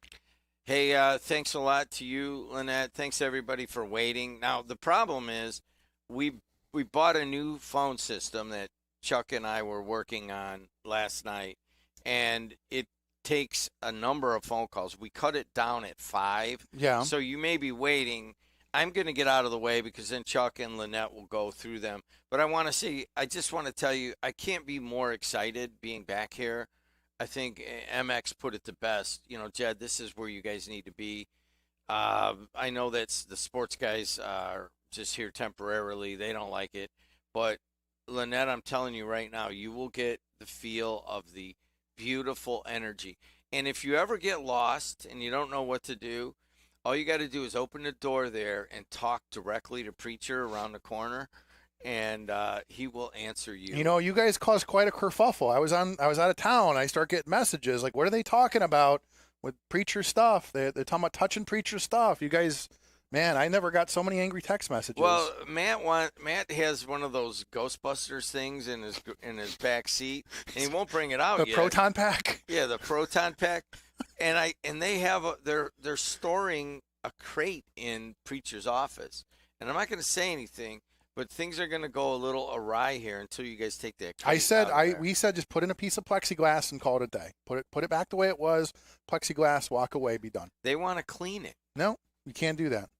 Hey, thanks a lot to you, Lynette. Thanks everybody for waiting. Now the problem is we bought a new phone system that Chuck and I were working on last night, and it takes a number of phone calls. We cut it down at 5. Yeah. So you may be waiting. I'm going to get out of the way because then Chuck and Lynette will go through them. But I just want to tell you, I can't be more excited being back here. I think MX put it the best. Jed, this is where you guys need to be. I know that the sports guys are just here temporarily. They don't like it. But Lynette, I'm telling you right now, you will get the feel of the beautiful energy. And if you ever get lost and you don't know what to do, all you got to do is open the door there and talk directly to Preacher around the corner, and he will answer you. You guys caused quite a kerfuffle. I was out of town. I start getting messages like, what are they talking about with Preacher stuff? They're talking about touching Preacher stuff. You guys, man, I never got so many angry text messages. Well, Matt has one of those Ghostbusters things in his back seat, and he won't bring it out the yet. proton pack. Yeah, the proton pack, and they have they're storing a crate in Preacher's office, and I'm not going to say anything, but things are going to go a little awry here until you guys take that crate We said just put in a piece of plexiglass and call it a day. Put it back the way it was. Plexiglass, walk away, be done. They want to clean it. No, you can't do that.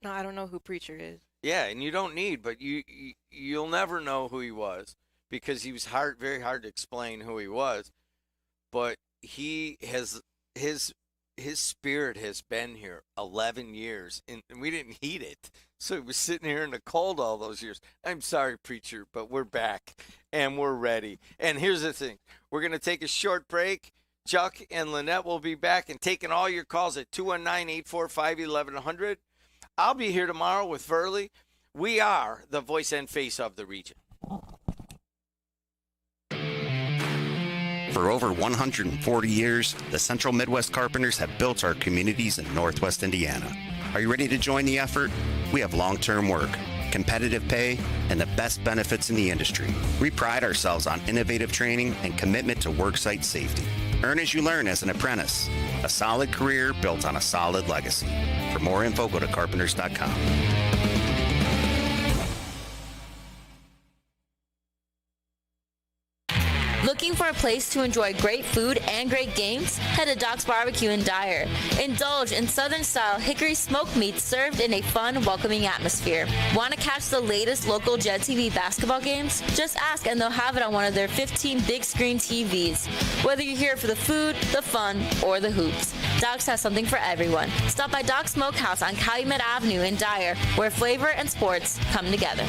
No, I don't know who Preacher is. Yeah, and you don't need, but you'll never know who he was because he was very hard to explain who he was. But he has his spirit has been here 11 years, and we didn't heat it, so he was sitting here in the cold all those years. I'm sorry, Preacher, but we're back and we're ready. And here's the thing: we're gonna take a short break. Chuck and Lynette will be back and taking all your calls at 219-845-1100. I'll be here tomorrow with Verley. We are the voice and face of the region. For over 140 years, the Central Midwest Carpenters have built our communities in Northwest Indiana. Are you ready to join the effort? We have long-term work, competitive pay, and the best benefits in the industry. We pride ourselves on innovative training and commitment to worksite safety. Earn as you learn as an apprentice. A solid career built on a solid legacy. For more info, go to carpenters.com. Looking for a place to enjoy great food and great games? Head to Doc's Barbecue in Dyer. Indulge in Southern-style hickory smoked meats served in a fun, welcoming atmosphere. Want to catch the latest local Jet TV basketball games? Just ask and they'll have it on one of their 15 big-screen TVs. Whether you're here for the food, the fun, or the hoops, Doc's has something for everyone. Stop by Doc's Smokehouse on Calumet Avenue in Dyer, where flavor and sports come together.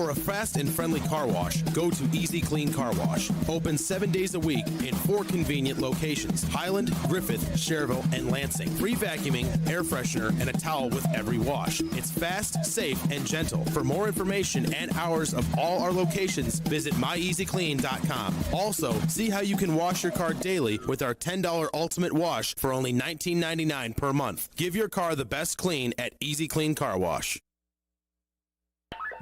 For a fast and friendly car wash, go to Easy Clean Car Wash. Open 7 days a week in 4 convenient locations: Highland, Griffith, Cherville, and Lansing. Free vacuuming, air freshener, and a towel with every wash. It's fast, safe, and gentle. For more information and hours of all our locations, visit myeasyclean.com. Also, see how you can wash your car daily with our $10 Ultimate Wash for only $19.99 per month. Give your car the best clean at Easy Clean Car Wash.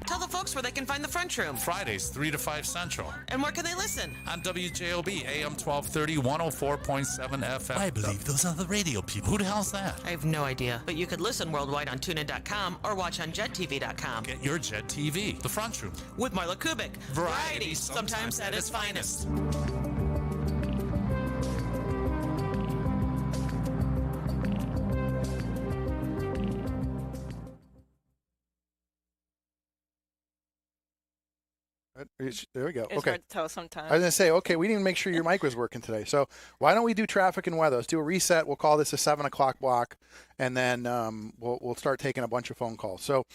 Tell the folks where they can find the French Room. Fridays, 3 to 5 Central. And where can they listen? On WJOB, AM 1230, 104.7 FM. I believe those are the radio people. Who the hell's that? I have no idea. But you could listen worldwide on TuneIn.com or watch on JetTV.com. Get your Jet TV. The Front Room. With Marla Kubik. Variety, sometimes at its finest. There we go. It's okay. hard to tell sometimes. I was going to say, okay, we didn't make sure your mic was working today. So why don't we do traffic and weather? Let's do a reset. We'll call this a 7 o'clock block, and then we'll start taking a bunch of phone calls. So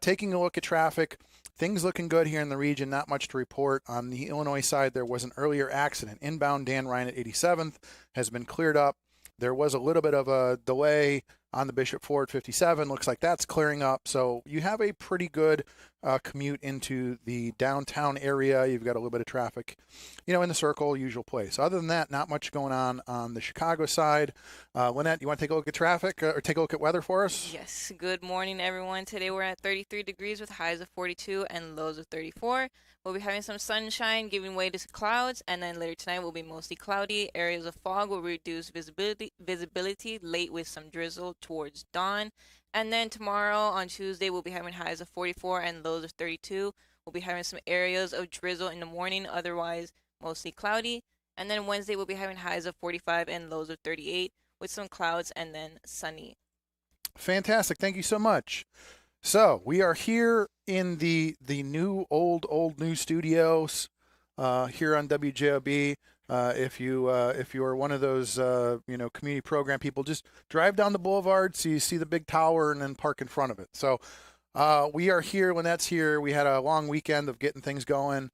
taking a look at traffic, things looking good here in the region. Not much to report. On the Illinois side, there was an earlier accident. Inbound Dan Ryan at 87th has been cleared up. There was a little bit of a delay on the Bishop Ford 57. Looks like that's clearing up. So you have a pretty good commute into the downtown area. You've got a little bit of traffic, in the circle, usual place. Other than that, not much going on the Chicago side. Lynette, you want to take a look at traffic or take a look at weather for us? Yes. Good morning, everyone. Today we're at 33 degrees with highs of 42 and lows of 34. We'll be having some sunshine giving way to clouds, and then later tonight will be mostly cloudy. Areas of fog will reduce visibility late with some drizzle towards dawn. And then tomorrow on Tuesday, we'll be having highs of 44 and lows of 32. We'll be having some areas of drizzle in the morning, otherwise mostly cloudy. And then Wednesday, we'll be having highs of 45 and lows of 38 with some clouds and then sunny. Fantastic. Thank you so much. So we are here in the new old new studios here on WJOB. If you are one of those community program people, just drive down the boulevard so you see the big tower and then park in front of it. So we are here. When that's here, we had a long weekend of getting things going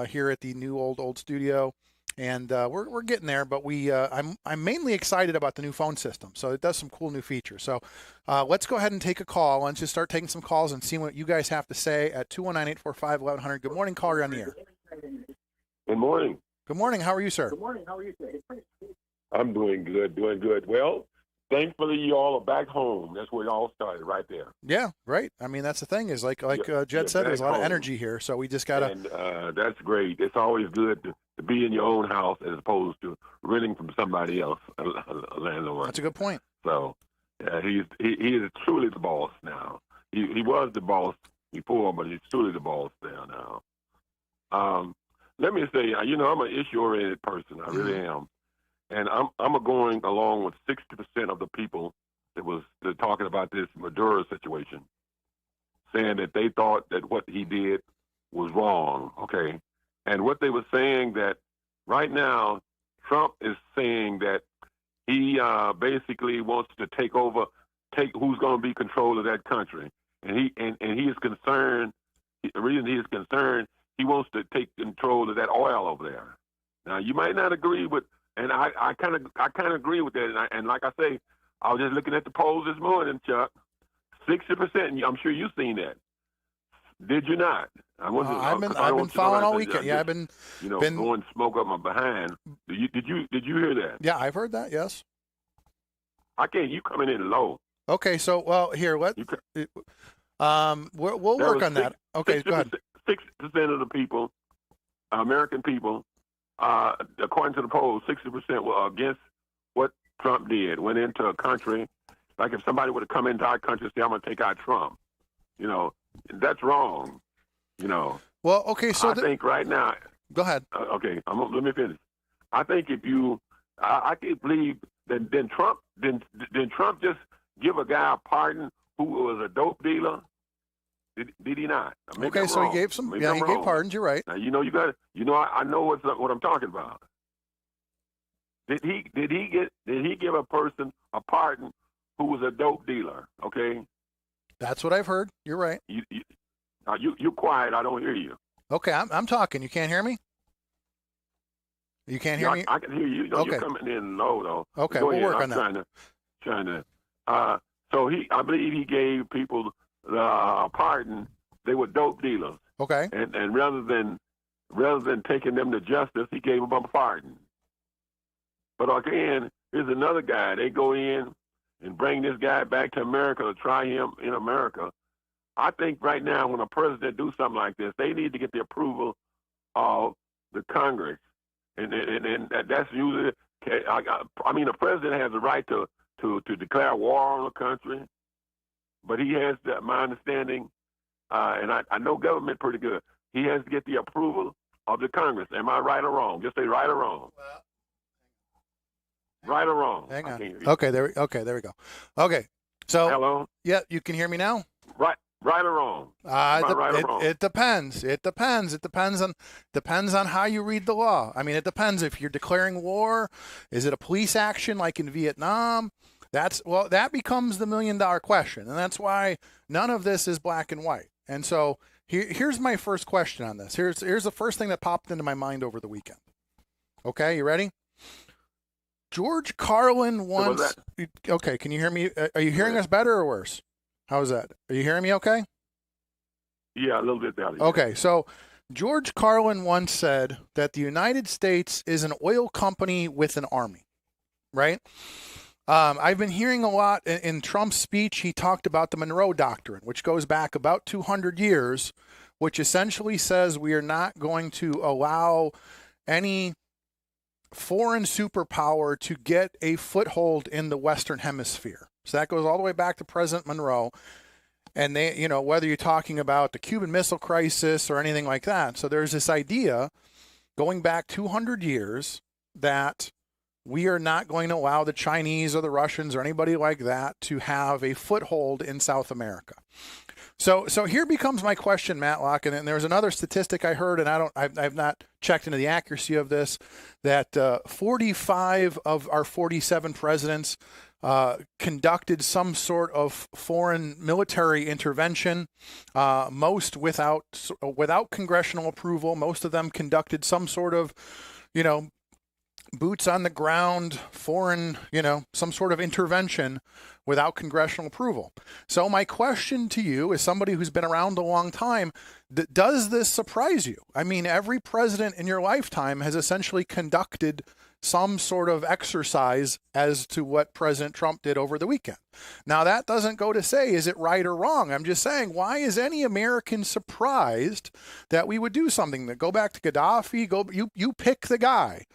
here at the new old studio. And we're getting there, but I'm mainly excited about the new phone system. So it does some cool new features. So let's go ahead and take a call. Let's just start taking some calls and see what you guys have to say at 219-845-1100. Good morning, caller on the air. Good morning. Good morning. How are you, sir? Good morning. How are you, sir? I'm doing good. Well, thankfully you all are back home. That's where it all started, right there. Yeah, right. I mean, that's the thing is like Jed said, there's a lot of energy here. So we just got to. And that's great. It's always good to be in your own house as opposed to renting from somebody else, a landlord. That's a good point. So he is truly the boss now. He was the boss before, but he's truly the boss there now. Let me say, I'm an issue-oriented person. I really am. And I'm going along with 60% of the people that talking about this Maduro situation, saying that they thought that what he did was wrong, okay? And what they were saying that right now, Trump is saying that he basically wants to take who's going to be control of that country. And he is concerned, the reason he is concerned, he wants to take control of that oil over there. Now, you might not agree with, and I kind of agree with that. And like I say, I was just looking at the polls this morning, Chuck. 60%. I'm sure you've seen that. Did you not? I've been following all weekend. Yeah, I've been blowing smoke up my behind. Did you hear that? Yeah, I've heard that. Yes. You coming in low. Okay, so here we'll work on that. Okay, go ahead. 60% of the people, American people, according to the polls, 60% were against what Trump did. Went into a country, like if somebody would have come into our country and say, I'm going to take out Trump, that's wrong, Well, okay, so I think right now. Go ahead. Okay, let me finish. I think if I can't believe that then Trump just give a guy a pardon who was a dope dealer. Did he not? Okay, so he gave some. He gave pardons. You're right. Now, I know what I'm talking about. Did he give a person a pardon who was a dope dealer? Okay. That's what I've heard. You're right. You quiet. I don't hear you. Okay, I'm talking. You can't hear me? You can't hear me? I can hear you. No, Okay. You're coming in low though. Okay, Go we'll ahead. work I'm on that. Trying to. So I believe he gave people a pardon. They were dope dealers. Okay. And rather than taking them to justice, he gave them a pardon. But again, here's another guy. They go in and bring this guy back to America to try him in America. I think right now, when a president do something like this, they need to get the approval of the Congress, and that's usually. I mean, the president has the right to declare war on the country, but he has, my understanding, and I know government pretty good. He has to get the approval of the Congress. Am I right or wrong? Just say right or wrong. Right or wrong? Hang on. Okay, there we go. Okay, so hello. Yeah, you can hear me now. Right or wrong? Right or wrong? It depends. It depends. It depends on how you read the law. I mean, it depends if you're declaring war. Is it a police action like in Vietnam? That becomes the $1 million question, and that's why none of this is black and white. And so here's my first question on this. Here's the first thing that popped into my mind over the weekend. Okay, you ready? George Carlin once. Okay, can you hear me? Are you hearing us better or worse? How's that? Are you hearing me okay? Yeah, a little bit better. Okay, so George Carlin once said that the United States is an oil company with an army, right? I've been hearing a lot in Trump's speech. He talked about the Monroe Doctrine, which goes back about 200 years, which essentially says we are not going to allow any foreign superpower to get a foothold in the Western Hemisphere. So that goes all the way back to President Monroe. And they, whether you're talking about the Cuban Missile Crisis or anything like that. So there's this idea going back 200 years that we are not going to allow the Chinese or the Russians or anybody like that to have a foothold in South America. So here becomes my question, Matlock, and there's another statistic I heard, and I've not checked into the accuracy of this, that 45 of our 47 presidents conducted some sort of foreign military intervention, most without congressional approval. Most of them conducted some sort of, boots on the ground, foreign, some sort of intervention without congressional approval. So my question to you, as somebody who's been around a long time, does this surprise you? I mean, every president in your lifetime has essentially conducted some sort of exercise as to what President Trump did over the weekend. Now, that doesn't go to say, is it right or wrong? I'm just saying, why is any American surprised that we would do something? That go back to Gaddafi, you pick the guy.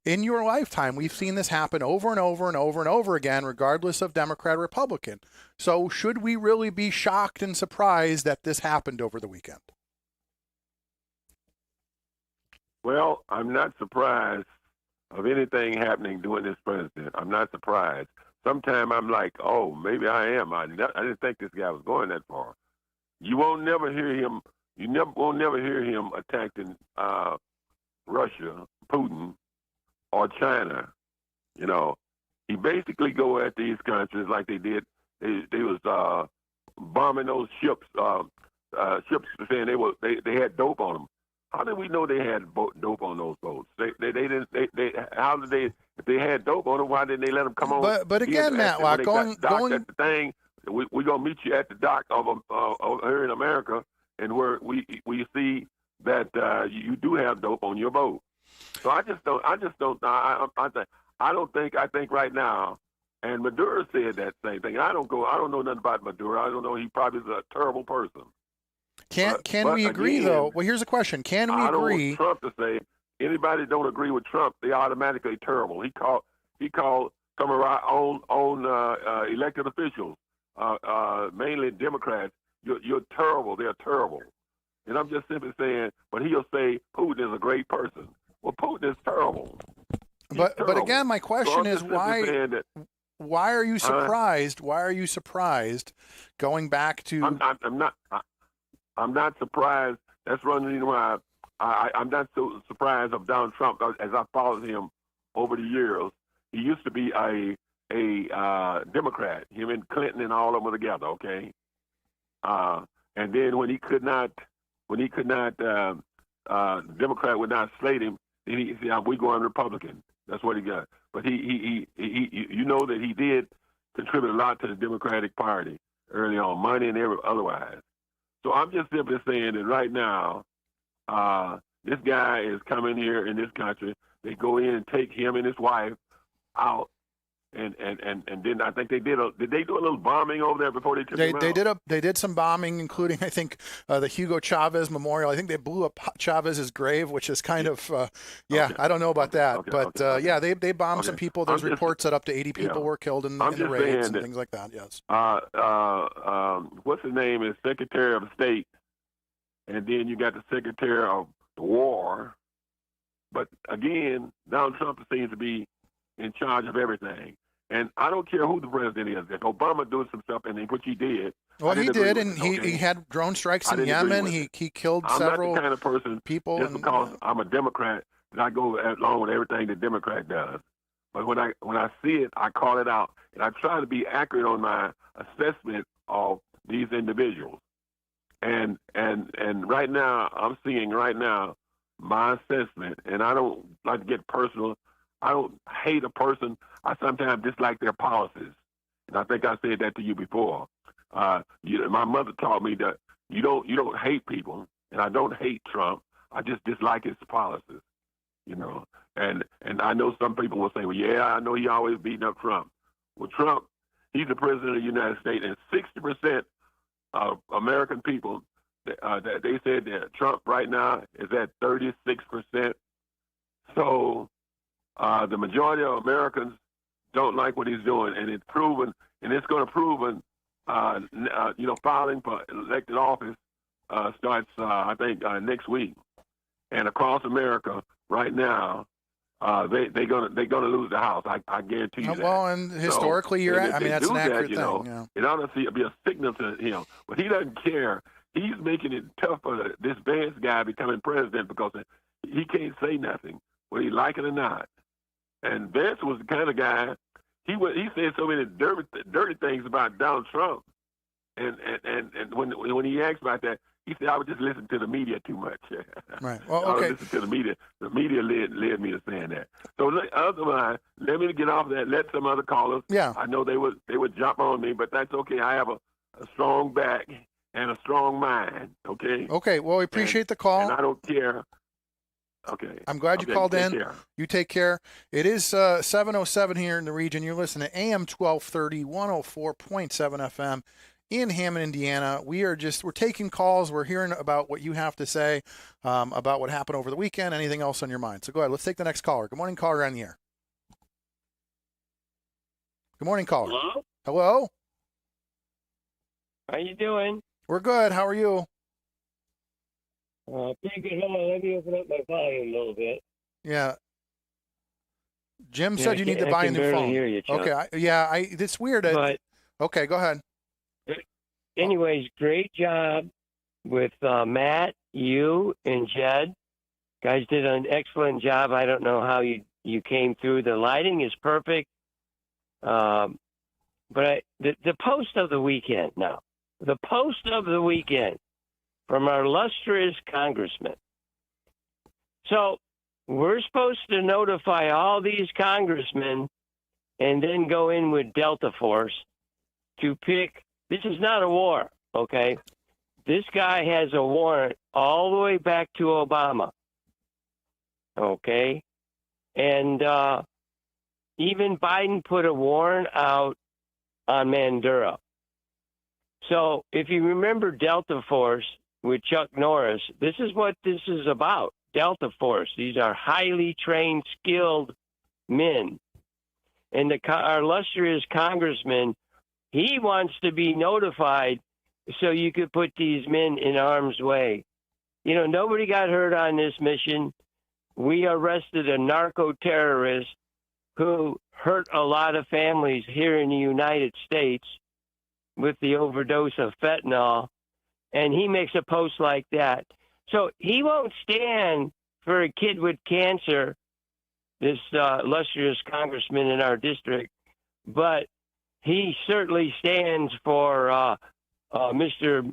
In your lifetime, we've seen this happen over and over and over and over again, regardless of Democrat or Republican. So should we really be shocked and surprised that this happened over the weekend? Well, I'm not surprised of anything happening during this president. I'm not surprised. Sometimes I'm like, oh, maybe I am. I didn't think this guy was going that far. You won't never hear him. Won't never hear him attacking Russia, Putin, or China. He basically go at these countries like they did. They was bombing those ships. Ships saying they had dope on them. How did we know they had dope on those boats? They didn't. How did they? If they had dope on them, why didn't they let them come on? But again, Matlock, going at the thing. We're gonna meet you at the dock of here in America, and where we see that you do have dope on your boat. So I think right now, and Maduro said that same thing. I don't know nothing about Maduro. I don't know. He probably is a terrible person. Can we agree, though? Well, here's a question. Can we agree? I don't want Trump to say anybody don't agree with Trump, they automatically terrible. He called some of our own elected officials, mainly Democrats, you're terrible. They're terrible. And I'm just simply saying, but he'll say Putin is a great person. Well, Putin is terrible. But again, my question is why are you surprised? Why are you surprised? Going back to I'm not surprised. That's one reason why I'm not so surprised of Donald Trump as I followed him over the years. He used to be a Democrat. Him and Clinton and all of them were together. Okay. And then when he could not, the Democrat would not slate him. Then he said, "We going Republican." That's what he got. But he you know that he did contribute a lot to the Democratic Party early on, money and otherwise. So I'm just simply saying that right now, this guy is coming here in this country. They go in and take him and his wife out. And then I think did they do a little bombing over there before they took him out? They did some bombing, including I think the Hugo Chavez Memorial. I think they blew up Chavez's grave, which is kind of Okay. I don't know about that, but yeah, they bombed some Okay. people. There's I'm just- reports that up to 80 people were killed in the raids and things like that. Yes. What's his name is Secretary of State, and then you got the Secretary of the War. But again, Donald Trump seems to be in charge of everything. And I don't care who the president is. If Obama does some stuff, which he did. Well, he did, and okay? he had drone strikes I in didn't agree Yemen. with He killed I'm several not the kind of person, people. just because I'm a Democrat, that I go along with everything the Democrat does. But when I see it, I call it out. And I try to be accurate on my assessment of these individuals. And right now, I'm seeing my assessment, and I don't like to get personal. I don't hate a person. I sometimes dislike their policies. And I think I said that to you before. My mother taught me that you don't hate people, and I don't hate Trump. I just dislike his policies, And I know some people will say, well, yeah, I know he always beating up Trump. Well, Trump, he's the president of the United States, and 60% of American people, that they said that Trump right now is at 36%. So the majority of Americans don't like what he's doing, and it's proven, and it's going to prove, filing for elected office starts, I think, next week. And across America right now, they're gonna lose the House. I guarantee you that. Well, and historically, that's an accurate thing. Yeah. It ought to be a signal to him, but he doesn't care. He's making it tough for this Vance guy becoming president because he can't say nothing, whether he like it or not. And Vance was the kind of guy, he said so many dirty things about Donald Trump. And when he asked about that, he said, I would just listen to the media too much. Right. Well, I okay. would listen to the media. The media led me to saying that. So otherwise, let me get off that. Let some other callers. Yeah. I know they would jump on me, but that's okay. I have a strong back and a strong mind. Okay. Okay. Well, we appreciate the call. And I don't care. Okay. I'm glad you called in. Care. You take care. It is 7:07 here in the region. You're listening to AM 1230, 104.7 FM in Hammond, Indiana. We're taking calls. We're hearing about what you have to say about what happened over the weekend. Anything else on your mind? So go ahead. Let's take the next caller. Good morning, caller on the air. Good morning, caller. Hello? Hello? How you doing? We're good. How are you? Pretty good. Hold on. Let me open up my volume a little bit. Yeah. Jim said you need to I buy a can new barely phone. hear you, Chuck. Okay. It's weird. Okay, go ahead. Anyways, great job with Matt, you, and Jed. Guys did an excellent job. I don't know how you came through. The lighting is perfect. But the post of the weekend now. The post of the weekend from our illustrious congressman. So we're supposed to notify all these congressmen and then go in with Delta Force to pick. This is not a war, okay? This guy has a warrant all the way back to Obama, okay? And even Biden put a warrant out on Mandura. So if you remember Delta Force with Chuck Norris, this is what this is about, Delta Force. These are highly trained, skilled men. And our illustrious congressman, he wants to be notified so you could put these men in harm's way. Nobody got hurt on this mission. We arrested a narco-terrorist who hurt a lot of families here in the United States with the overdose of fentanyl, and he makes a post like that. So he won't stand for a kid with cancer, this illustrious congressman in our district, but he certainly stands for Mr.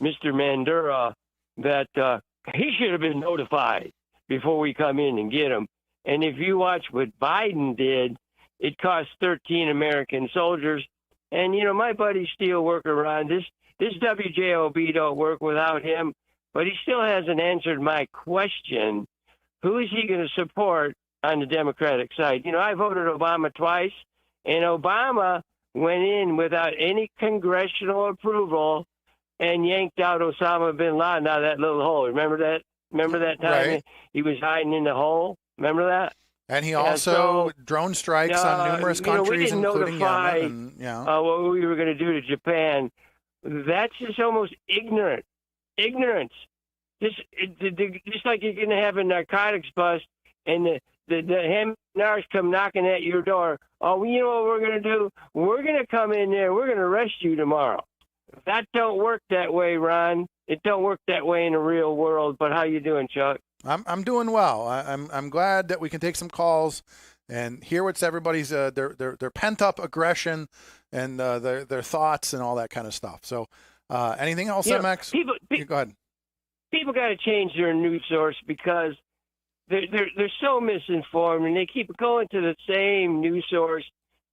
Mr. Mandura that he should have been notified before we come in and get him. And if you watch what Biden did, it cost 13 American soldiers. And, my buddy Steele workaround, this WJOB don't work without him, but he still hasn't answered my question. Who is he going to support on the Democratic side? I voted Obama twice, and Obama went in without any congressional approval and yanked out Osama bin Laden out of that little hole. Remember that? Remember that time Right. he was hiding in the hole? Remember that? And he also drone strikes on numerous we countries, didn't including notify, Yemen. And, what we were going to do to Japan. That's just almost ignorance. Just like you're going to have a narcotics bust, and the narcs come knocking at your door. Oh, you know what we're going to do? We're going to come in there. We're going to arrest you tomorrow. That don't work that way, Ron. It don't work that way in the real world. But how you doing, Chuck? I'm doing well. I'm glad that we can take some calls and hear what's everybody's their pent up aggression and their thoughts and all that kind of stuff. So anything else, MX? Go ahead. People got to change their news source because they're so misinformed and they keep going to the same news source.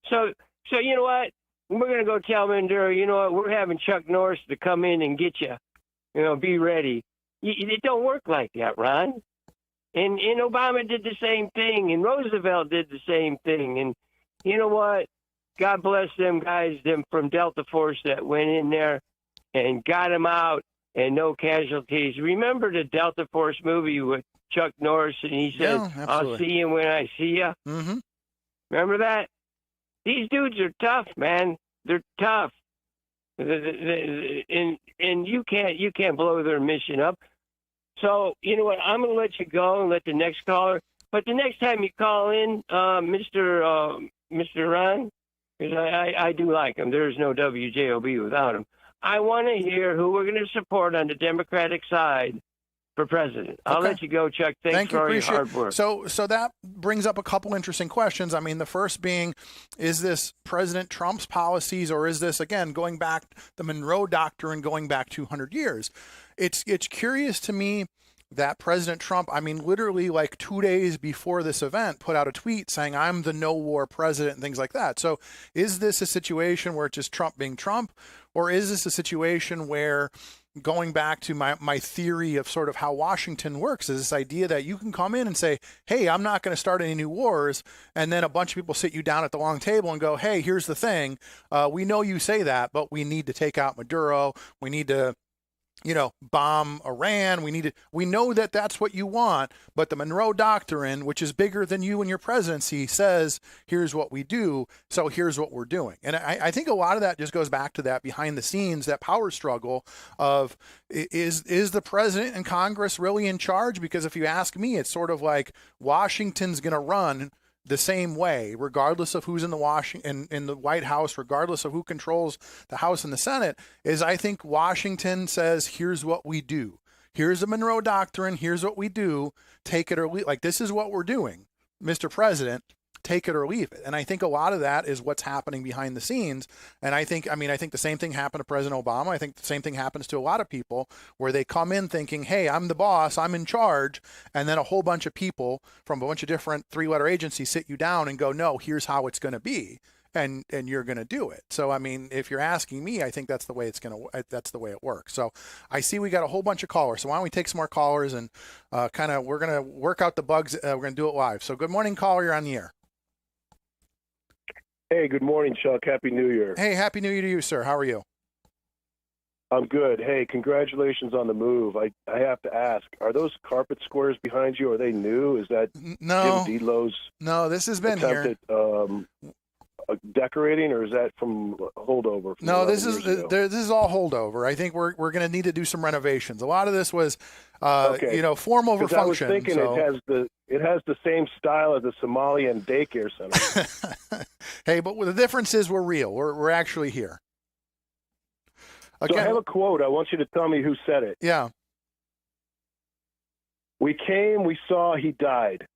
So you know what? We're going to go tell Mandura, you know what? We're having Chuck Norris to come in and get you. Be ready. It don't work like that, Ron. And Obama did the same thing, and Roosevelt did the same thing. And you know what? God bless them guys, them from Delta Force that went in there and got him out and no casualties. Remember the Delta Force movie with Chuck Norris, and he said, I'll see you when I see you? Mm-hmm. Remember that? These dudes are tough, man. They're tough. And you can't blow their mission up. So, you know what? I'm going to let you go and let the next caller. But the next time you call in, Mr. Ron, because I do like him. There's no WJOB without him. I want to hear who we're going to support on the Democratic side for president. I'll let you go, Chuck. Thanks for all your hard work. So that brings up a couple interesting questions. I mean, the first being, is this President Trump's policies, or is this, again, going back the Monroe Doctrine, going back 200 years? It's curious to me that President Trump, I mean, literally like 2 days before this event, put out a tweet saying, I'm the no war president and things like that. So is this a situation where it's just Trump being Trump, or is this a situation where, going back to my theory of sort of how Washington works, is this idea that you can come in and say, hey, I'm not going to start any new wars. And then a bunch of people sit you down at the long table and go, hey, here's the thing. We know you say that, but we need to take out Maduro. We need to, bomb Iran. We know that that's what you want, but the Monroe Doctrine, which is bigger than you and your presidency, says, here's what we do. So here's what we're doing. And I think a lot of that just goes back to that behind the scenes, that power struggle of, is the president and Congress really in charge? Because if you ask me, it's sort of like Washington's going to run the same way, regardless of who's in the White House, regardless of who controls the House and the Senate. Is I think Washington says, here's what we do. Here's the Monroe Doctrine. Here's what we do. Take it or leave. Like, this is what we're doing, Mr. President. Take it or leave it. And I think a lot of that is what's happening behind the scenes. And I think the same thing happened to President Obama. I think the same thing happens to a lot of people, where they come in thinking, hey, I'm the boss, I'm in charge. And then a whole bunch of people from a bunch of different 3-letter agencies sit you down and go, no, here's how it's going to be. And you're going to do it. So, I mean, if you're asking me, I think that's the way that's the way it works. So I see we got a whole bunch of callers. So why don't we take some more callers and we're going to work out the bugs. We're going to do it live. So good morning, caller. You're on the air. Hey, good morning, Chuck. Happy New Year. Hey, Happy New Year to you, sir. How are you? I'm good. Hey, congratulations on the move. I have to ask, are those carpet squares behind you, are they new? Is that no, Jim Delo's No, this has been here. Decorating, or is that from holdover? From no, this is all holdover. I think we're going to need to do some renovations. A lot of this was, form over function. I was thinking so. it has the same style as the Somalian daycare center. Hey, but the difference is we're real. We're actually here. Again, so I have a quote. I want you to tell me who said it. Yeah. We came, we saw, he died.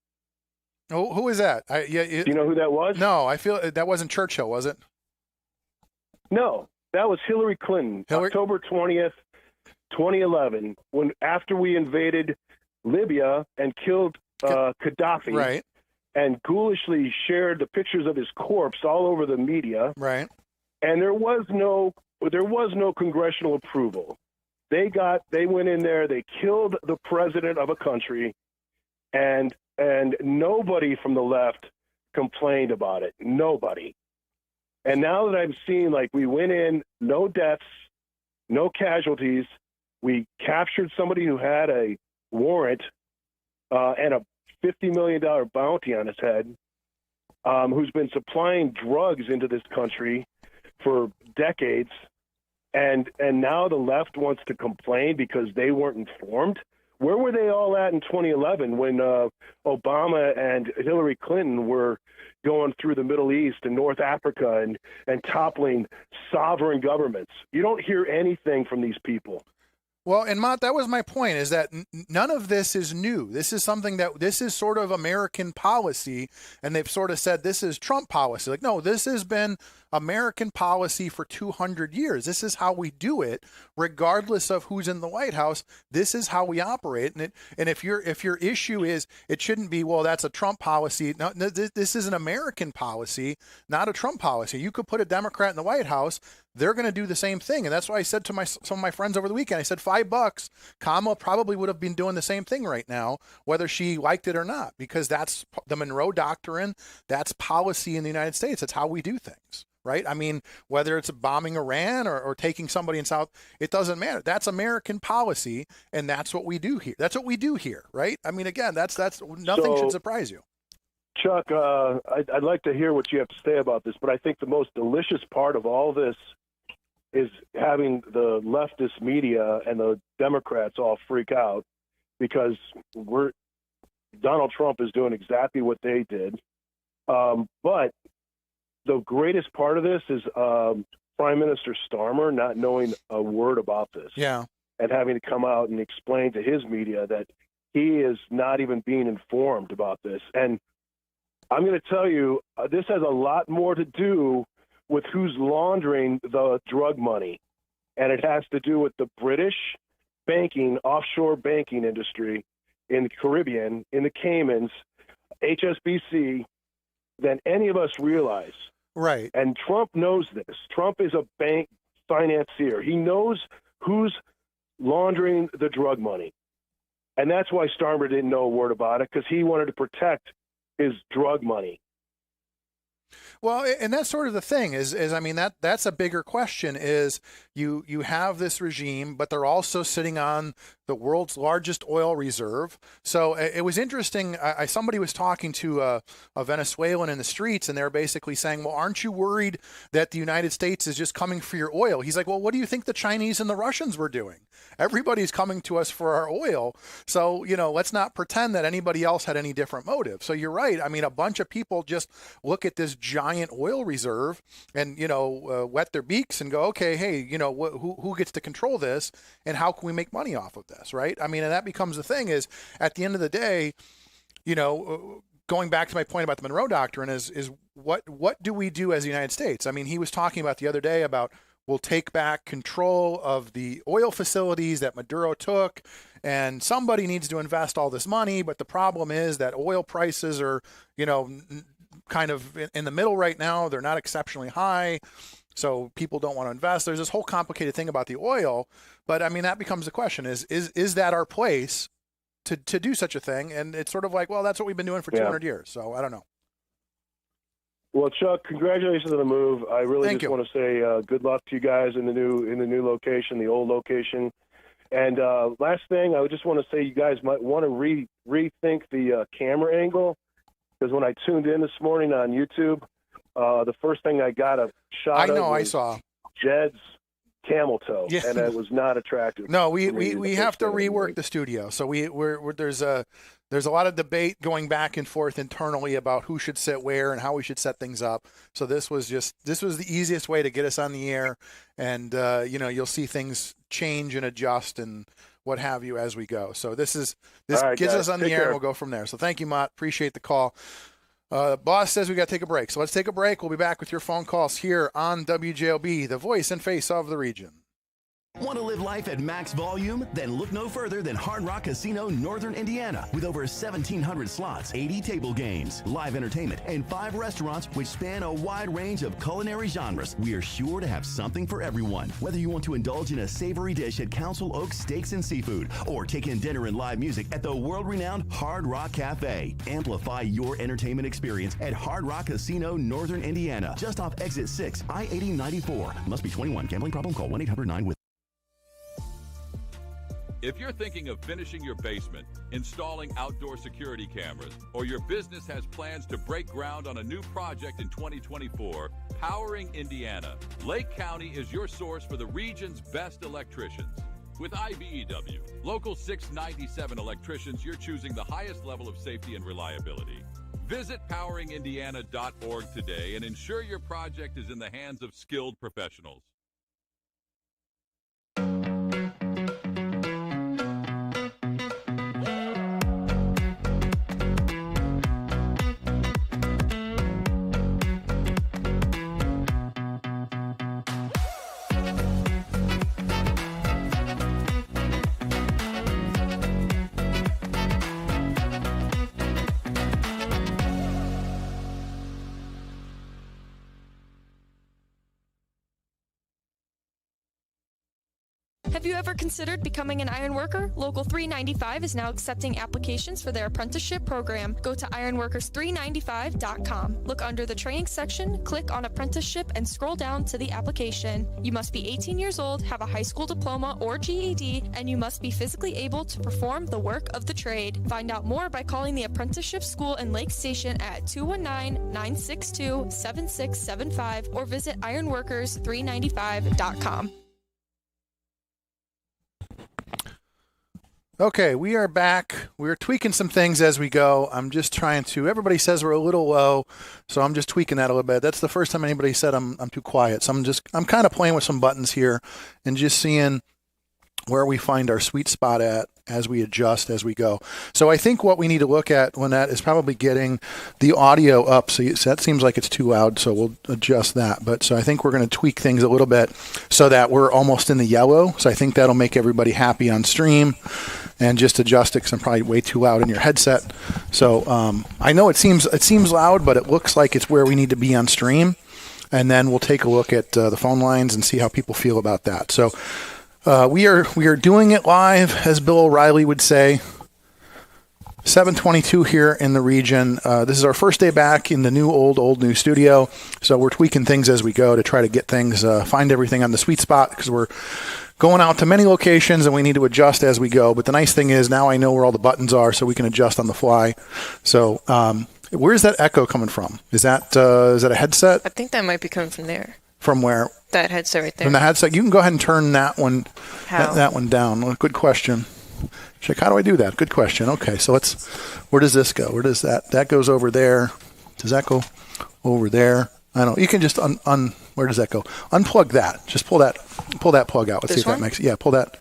Oh, who is that? Do you know who that was? No, I feel that wasn't Churchill, was it? No, that was Hillary Clinton. October 20th, 2011, after we invaded Libya and killed Gaddafi, right, and ghoulishly shared the pictures of his corpse all over the media, right, and there was no congressional approval. They went in there, they killed the president of a country, and nobody from the left complained about it. Nobody. And now that I've seen, like, we went in, no deaths, no casualties, we captured somebody who had a warrant and a $50 million bounty on his head, who's been supplying drugs into this country for decades, and now the left wants to complain because they weren't informed. Where were they all at in 2011 when Obama and Hillary Clinton were going through the Middle East and North Africa and toppling sovereign governments? You don't hear anything from these people. Well, and Mott, that was my point, is that none of this is new. This is something this is sort of American policy, and they've sort of said this is Trump policy. Like, no, this has been American policy for 200 years. This is how we do it, regardless of who's in the White House. This is how we operate. And if your issue is it shouldn't be, well, that's a Trump policy. No, this is an American policy, not a Trump policy. You could put a Democrat in the White House, they're going to do the same thing. And that's why I said to some of my friends over the weekend, I said $5, Kamala probably would have been doing the same thing right now, whether she liked it or not, because that's the Monroe Doctrine. That's policy in the United States. That's how we do things. Right? I mean, whether it's bombing Iran or taking somebody in South, it doesn't matter. That's American policy, and that's what we do here. That's what we do here, right? I mean, again, that's nothing should surprise you. Chuck, I'd like to hear what you have to say about this, but I think the most delicious part of all this is having the leftist media and the Democrats all freak out because Donald Trump is doing exactly what they did. But the greatest part of this is Prime Minister Starmer not knowing a word about this. Yeah. And having to come out and explain to his media that he is not even being informed about this. And I'm going to tell you, this has a lot more to do with who's laundering the drug money. And it has to do with the British offshore banking industry in the Caribbean, in the Caymans, HSBC, than any of us realize. Right. And Trump knows this. Trump is a bank financier. He knows who's laundering the drug money. And that's why Starmer didn't know a word about it, because he wanted to protect his drug money. Well, and that's sort of the thing is I mean, that's a bigger question is you have this regime, but they're also sitting on the world's largest oil reserve. So it was interesting. Somebody was talking to a Venezuelan in the streets, and they're basically saying, well, aren't you worried that the United States is just coming for your oil? He's like, well, what do you think the Chinese and the Russians were doing? Everybody's coming to us for our oil. So, let's not pretend that anybody else had any different motive. So you're right. I mean, a bunch of people just look at this giant oil reserve and, wet their beaks and go, okay, hey, who gets to control this and how can we make money off of this? Right. I mean, and that becomes the thing is at the end of the day, going back to my point about the Monroe Doctrine is what do we do as the United States? I mean, he was talking about the other day about we'll take back control of the oil facilities that Maduro took, and somebody needs to invest all this money. But the problem is that oil prices are, kind of in the middle right now. They're not exceptionally high. So people don't want to invest. There's this whole complicated thing about the oil. But I mean, that becomes the question is that our place to do such a thing? And it's sort of like, well, that's what we've been doing for 200 years. So I don't know. Well, Chuck, congratulations on the move. I really want to say good luck to you guys in the new location, the old location. And last thing, I would just want to say you guys might want to rethink the camera angle, because when I tuned in this morning on YouTube, the first thing I got a shot of I saw Jed's camel toe, and it was not attractive. No, we have to rework the studio. So there's a lot of debate going back and forth internally about who should sit where and how we should set things up. So this was the easiest way to get us on the air, and you'll see things change and adjust and what have you as we go. So this right, gets guys, us on the air, and we'll go from there. So thank you, Mott. Appreciate the call. Boss says we got to take a break. So let's take a break. We'll be back with your phone calls here on WJLB, the voice and face of the region. Want to live life at max volume? Then look no further than Hard Rock Casino Northern Indiana. With over 1,700 slots, 80 table games, live entertainment, and 5 restaurants which span a wide range of culinary genres, we are sure to have something for everyone. Whether you want to indulge in a savory dish at Council Oaks Steaks and Seafood, or take in dinner and live music at the world-renowned Hard Rock Cafe. Amplify your entertainment experience at Hard Rock Casino Northern Indiana, just off Exit 6, I-8094. Must be 21. Gambling problem? Call 1-800-9 with. If you're thinking of finishing your basement, installing outdoor security cameras, or your business has plans to break ground on a new project in 2024, Powering Indiana, Lake County is your source for the region's best electricians. With IBEW, Local 697 electricians, you're choosing the highest level of safety and reliability. Visit poweringindiana.org today and ensure your project is in the hands of skilled professionals. Have you ever considered becoming an iron worker? Local 395 is now accepting applications for their apprenticeship program. Go to ironworkers395.com. Look under the training section, click on apprenticeship, and scroll down to the application. You must be 18 years old, have a high school diploma or GED, and you must be physically able to perform the work of the trade. Find out more by calling the apprenticeship school in Lake Station at 219-962-7675 or visit ironworkers395.com. Okay, we are back. We're tweaking some things as we go. I'm just trying to, everybody says we're a little low, so I'm just tweaking that a little bit. That's the first time anybody said I'm too quiet. So I'm kind of playing with some buttons here and just seeing where we find our sweet spot at as we adjust as we go. So I think what we need to look at, Lynette, is probably getting the audio up. So that seems like it's too loud, so we'll adjust that. But so I think we're going to tweak things a little bit so that we're almost in the yellow. So I think that'll make everybody happy on stream. And just adjust it because I'm probably way too loud in your headset. So I know it seems loud, but it looks like it's where we need to be on stream. And then we'll take a look at the phone lines and see how people feel about that. So we are doing it live, as Bill O'Reilly would say. 7:22 here in the region. This is our first day back in the new new studio. So we're tweaking things as we go to try to get things, find everything on the sweet spot because we're going out to many locations and we need to adjust as we go. But the nice thing is now I know where all the buttons are so we can adjust on the fly. So where's that echo coming from? Is that a headset? I think that might be coming from there. From where? That headset right there. From the headset. You can go ahead and turn that one that one down. Well, good question. Check, how do I do that? Good question. Okay, so where does this go? Where does that goes over there? Does that go over there? I don't know. You can just where does that go? Unplug that. Just pull that plug out. Let's see if that makes. Yeah, pull that.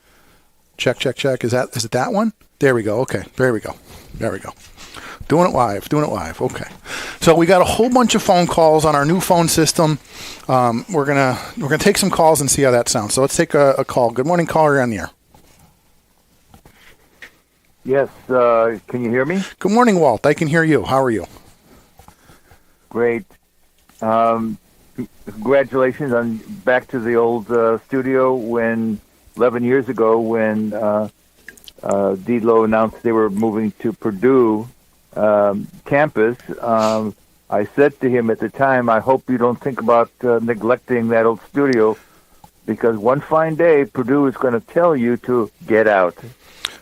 Check. Is it that one? There we go. Okay. There we go. Doing it live. Okay. So we got a whole bunch of phone calls on our new phone system. We're gonna take some calls and see how that sounds. So let's take a call. Good morning, caller. You're on the air. Yes. Can you hear me? Good morning, Walt. I can hear you. How are you? Great. Congratulations on back to the old studio 11 years ago when Delo announced they were moving to Purdue campus. I said to him at the time, I hope you don't think about neglecting that old studio because one fine day Purdue is going to tell you to get out.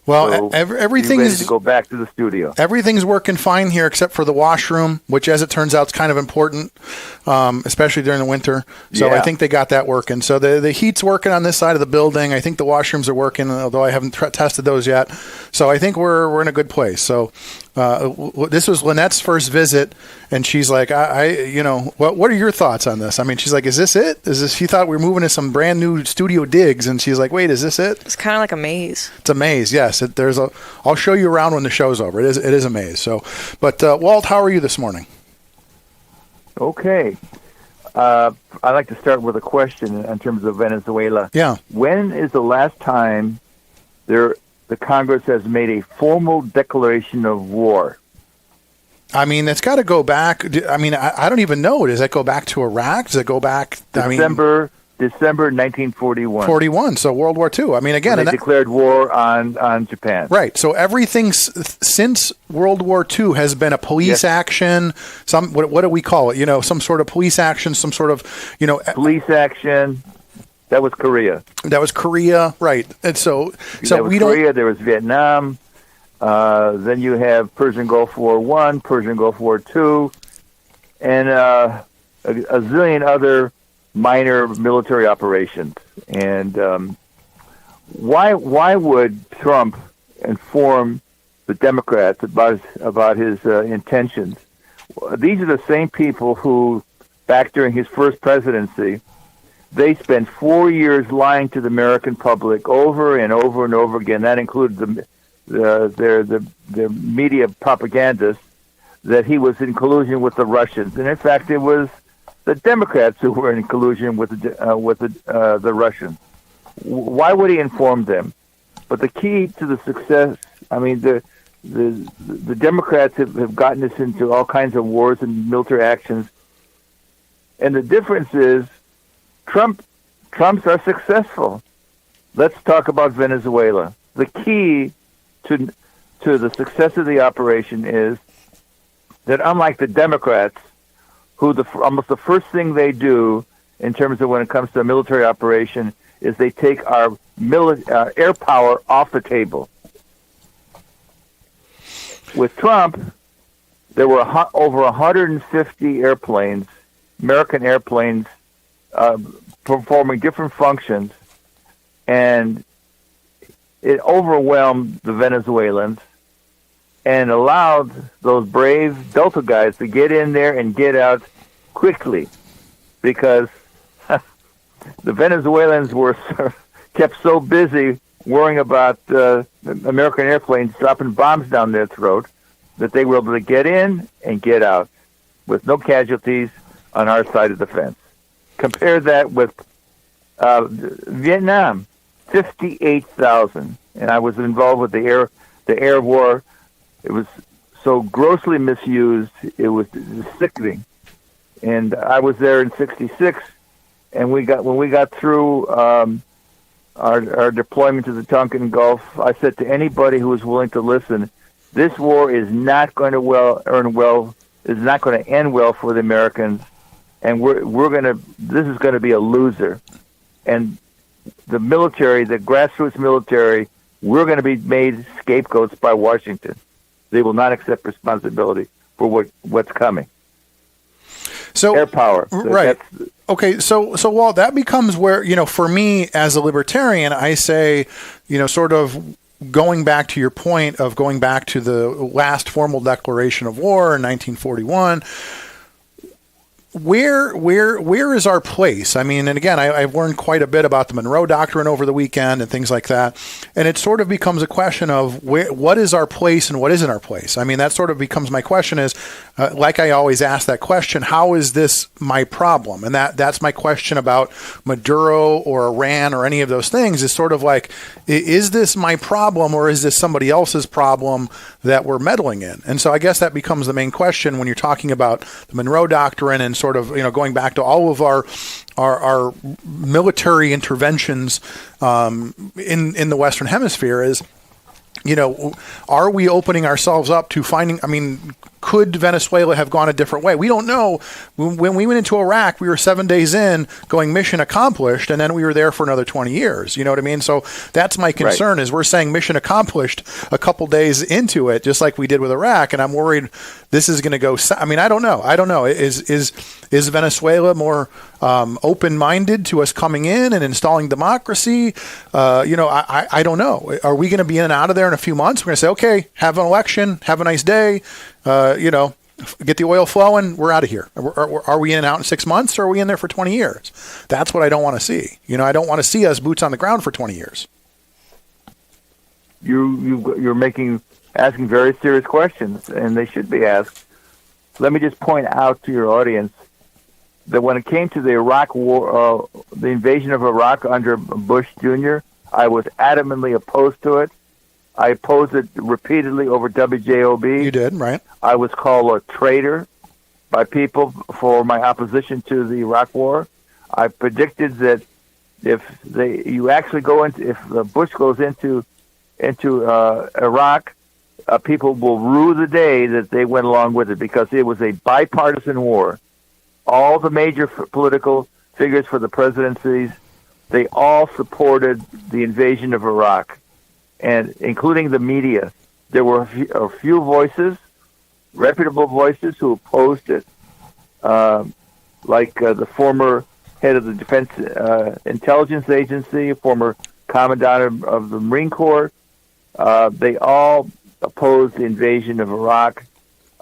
Well, so everything ready is to go back to the studio. Everything's working fine here except for the washroom, which, as it turns out, is kind of important, especially during the winter. So I think they got that working. So the heat's working on this side of the building. I think the washrooms are working, although I haven't tested those yet. So I think we're in a good place. So this was Lynette's first visit, and she's like, what are your thoughts on this? I mean, she's like, is this it? She thought we were moving to some brand new studio digs, and she's like, wait, is this it? It's kind of like a maze. It's a maze, yes. I'll show you around when the show's over. It is a maze. So, but Walt, how are you this morning? Okay. I'd like to start with a question in terms of Venezuela. Yeah. When is the last time the Congress has made a formal declaration of war? I mean, that's got to go back. I mean, I don't even know. Does that go back to Iraq? Does it go back? December 1941. 41. So World War II. I mean, again, when they declared war on Japan. Right. So everything since World War II has been a police action. Some what do we call it? You know, some sort of police action. Some sort of police action. That was Korea. That was Korea. Right. And so that was Korea. There was Vietnam. Then you have Persian Gulf War I, Persian Gulf War II, and a zillion other minor military operations. And why would Trump inform the Democrats about his intentions? These are the same people who, back during his first presidency, they spent 4 years lying to the American public over and over and over again. That included the media propagandists, that he was in collusion with the Russians, and in fact, it was the Democrats who were in collusion with the Russians. Why would he inform them? But the key to the success, I mean, the Democrats have gotten us into all kinds of wars and military actions, and the difference is Trumps are successful. Let's talk about Venezuela. The key to the success of the operation is that, unlike the Democrats, who almost the first thing they do in terms of when it comes to a military operation is they take our air power off the table. With Trump, there were over 150 airplanes, American airplanes, performing different functions, and it overwhelmed the Venezuelans and allowed those brave Delta guys to get in there and get out quickly, because the Venezuelans were kept so busy worrying about American airplanes dropping bombs down their throat that they were able to get in and get out with no casualties on our side of the fence. Compare that with Vietnam, 58,000, and I was involved with the air war. It was so grossly misused, it was sickening. And I was there in '66, and when we got through our deployment to the Tonkin Gulf, I said to anybody who was willing to listen, this war is not going to end well for the Americans, and this is going to be a loser. And the military, the grassroots military, we're going to be made scapegoats by Washington. They will not accept responsibility for what's coming. So air power, right? Okay, so Walt, that becomes where, for me as a libertarian, I say, sort of going back to your point of going back to the last formal declaration of war in 1941. Where is our place? I mean, and again, I've learned quite a bit about the Monroe Doctrine over the weekend and things like that. And it sort of becomes a question of what is our place and what isn't our place? I mean, that sort of becomes my question is, like I always ask that question, how is this my problem? And that's my question about Maduro or Iran or any of those things is sort of like, is this my problem or is this somebody else's problem that we're meddling in? And so I guess that becomes the main question when you're talking about the Monroe Doctrine and sort of, going back to all of our military interventions in the Western Hemisphere is, are we opening ourselves up to finding, could Venezuela have gone a different way? We don't know. When we went into Iraq, we were 7 days in going mission accomplished, and then we were there for another 20 years. You know what I mean? So that's my concern is we're saying mission accomplished a couple days into it, just like we did with Iraq, and I'm worried this is going to go. I don't know. Is Venezuela more open-minded to us coming in and installing democracy? I don't know. Are we going to be in and out of there in a few months? We're going to say, okay, have an election, have a nice day, get the oil flowing, we're out of here. Are we in and out in 6 months, or are we in there for 20 years? That's what I don't want to see. I don't want to see us boots on the ground for 20 years. You're asking very serious questions, and they should be asked. Let me just point out to your audience that when it came to the Iraq war, the invasion of Iraq under Bush Jr., I was adamantly opposed to it. I opposed it repeatedly over WJOB. You did, right? I was called a traitor by people for my opposition to the Iraq war. I predicted that if Bush goes into Iraq, people will rue the day that they went along with it, because it was a bipartisan war. All the major political figures for the presidencies, they all supported the invasion of Iraq, and including the media. There were a few voices, reputable voices, who opposed it, like the former head of the Defense Intelligence Agency, former commandant of the Marine Corps. They all opposed the invasion of Iraq,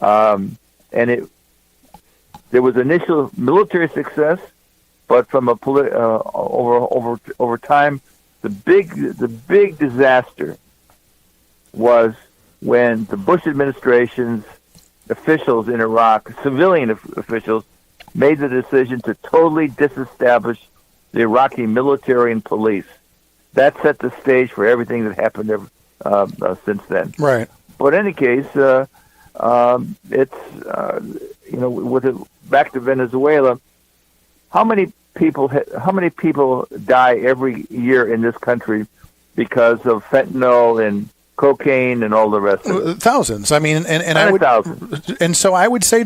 and there was initial military success, but from over time, the big disaster was when the Bush administration's officials in Iraq, civilian officials, made the decision to totally disestablish the Iraqi military and police. That set the stage for everything that happened since then. Right. But in any case, it's with it back to Venezuela. How many people die every year in this country because of fentanyl and cocaine and all the rest of it? Thousands. I mean, and I would, and so I would say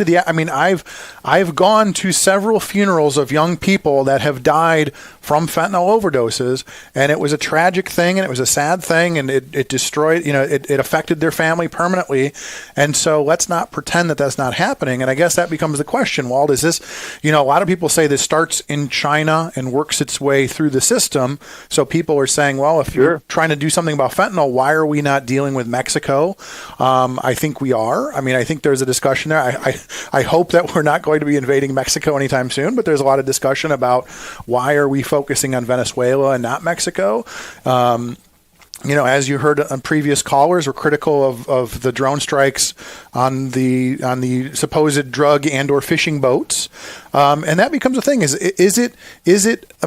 I've gone to several funerals of young people that have died from fentanyl overdoses, and it was a tragic thing, and it was a sad thing, and it destroyed, it affected their family permanently. And so let's not pretend that that's not happening. And I guess that becomes the question, Walt, is this, a lot of people say this starts in China and works its way through the system. So people are saying, well, if you're trying to do something about fentanyl, why are we not dealing with Mexico? I think we are. I mean, I think there's a discussion there. I hope that we're not going to be invading Mexico anytime soon, but there's a lot of discussion about why are we focusing on Venezuela and not Mexico. As you heard on previous callers, were critical of the drone strikes on the supposed drug and/or fishing boats, and that becomes a thing. Is it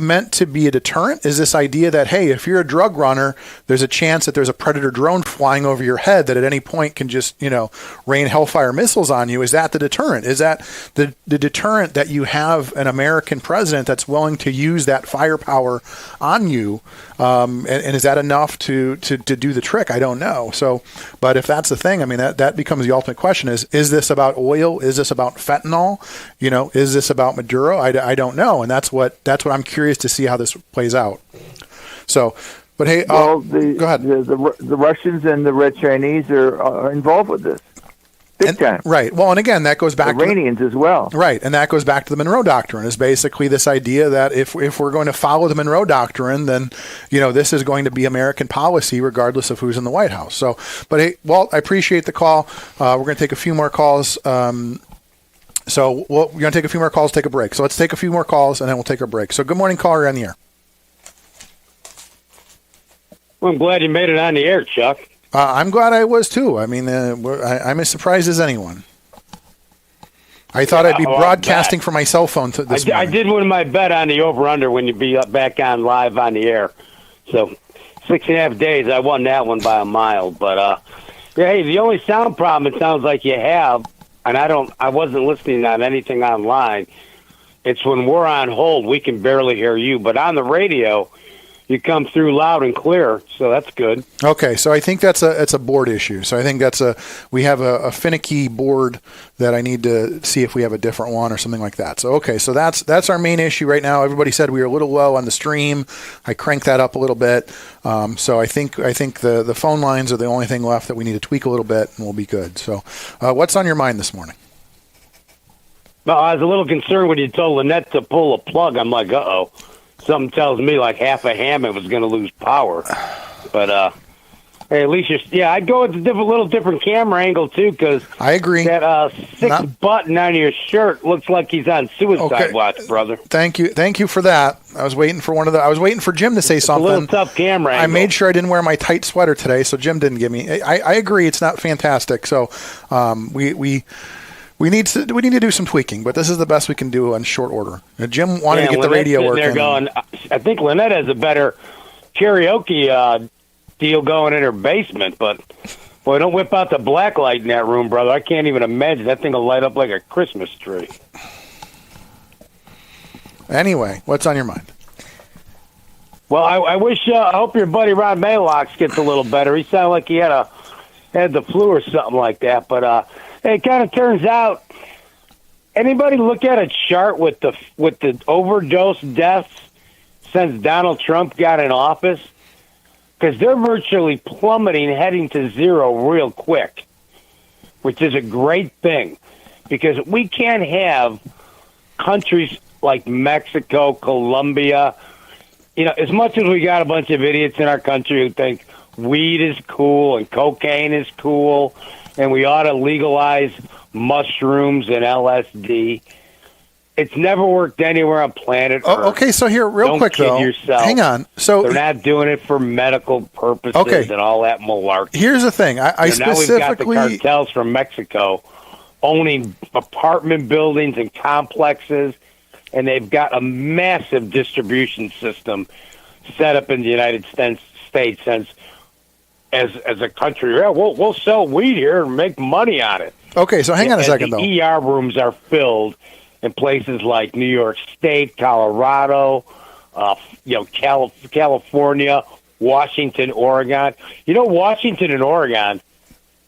meant to be a deterrent? Is this idea that, hey, if you're a drug runner, there's a chance that there's a predator drone flying over your head that at any point can just rain hellfire missiles on you? Is that the deterrent? Is that the deterrent that you have an American president that's willing to use that firepower on you? And is that enough to do the trick? I don't know. So, but if that's the thing, I mean, that becomes the ultimate question: is this about oil? Is this about fentanyl? Is this about Maduro? I don't know, and that's what I'm curious to see how this plays out. So, but hey, go ahead. The Russians and the Red Chinese are involved with this. Big time. Right. Well, and again, that goes back to Iranians as well. Right. And that goes back to the Monroe Doctrine, is basically this idea that if we're going to follow the Monroe Doctrine, then, this is going to be American policy regardless of who's in the White House. So, but hey, Walt, I appreciate the call. We're going to take a few more calls. We're going to take a few more calls, take a break. So let's take a few more calls, and then we'll take a break. So good morning, caller, on the air. Well, I'm glad you made it on the air, Chuck. I'm glad I was too. I mean, I'm as surprised as anyone. I thought I'd be broadcasting from my cell phone this morning. I did win my bet on the over-under when you be back on live on the air. So 6.5 days, I won that one by a mile. But, hey, the only sound problem it sounds like you have, and I wasn't listening on anything online, it's when we're on hold, we can barely hear you. But on the radio, you come through loud and clear, so that's good. Okay, so I think it's a board issue. So I think we have a finicky board that I need to see if we have a different one or something like that. So okay, so that's our main issue right now. Everybody said we were a little low on the stream. I cranked that up a little bit. So I think the phone lines are the only thing left that we need to tweak a little bit, and we'll be good. So what's on your mind this morning? Well, I was a little concerned when you told Lynette to pull a plug. I'm like, uh-oh. Something tells me like half of Hammond was going to lose power. But, hey, at least I'd go with a little different camera angle, too, because I agree. That button on your shirt looks like he's on suicide watch, brother. Thank you for that. I was waiting for Jim to say something. A little tough camera angle. I made sure I didn't wear my tight sweater today, so Jim didn't give me. I agree, it's not fantastic. So we We need to do some tweaking, but this is the best we can do on short order. Jim wanted to get the radio working. They're going. I think Lynette has a better karaoke deal going in her basement, but boy, don't whip out the black light in that room, brother. I can't even imagine that thing will light up like a Christmas tree. Anyway, what's on your mind? Well, I hope your buddy Ron Maylocks gets a little better. He sounded like he had the flu or something like that. But it kind of turns out. Anybody look at a chart with the overdose deaths since Donald Trump got in office? Because they're virtually plummeting, heading to zero real quick, which is a great thing. Because we can't have countries like Mexico, Colombia. As much as we got a bunch of idiots in our country who think weed is cool and cocaine is cool and we ought to legalize mushrooms and LSD, it's never worked anywhere on planet Earth. Okay, so here, real quick, though. Don't kid yourself. Hang on. So they're not doing it for medical purposes and all that malarkey. Here's the thing. I specifically... Now we've got the cartels from Mexico owning apartment buildings and complexes, and they've got a massive distribution system set up in the United States since, as a country, we'll sell weed here and make money on it. Okay, so hang on a second, the though. ER rooms are filled in places like New York State, Colorado, California, Washington, Oregon. Washington and Oregon,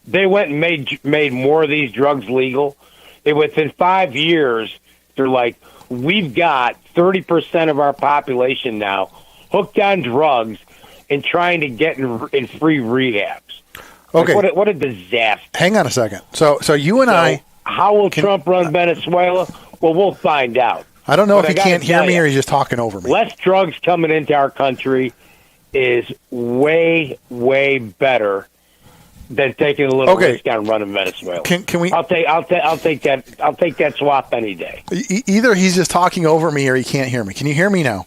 they went and made more of these drugs legal. And within 5 years, they're like, we've got 30% of our population now hooked on drugs and trying to get in free rehabs. Okay. Like, what a disaster. Hang on a second. So you and how will Trump run Venezuela? Well, we'll find out. I don't know But if he can't hear me or he's just talking over me. Less drugs coming into our country is way, way better than taking a little risk on running Venezuela. Can we? I'll take that. I'll take that swap any day. Either he's just talking over me or he can't hear me. Can you hear me now?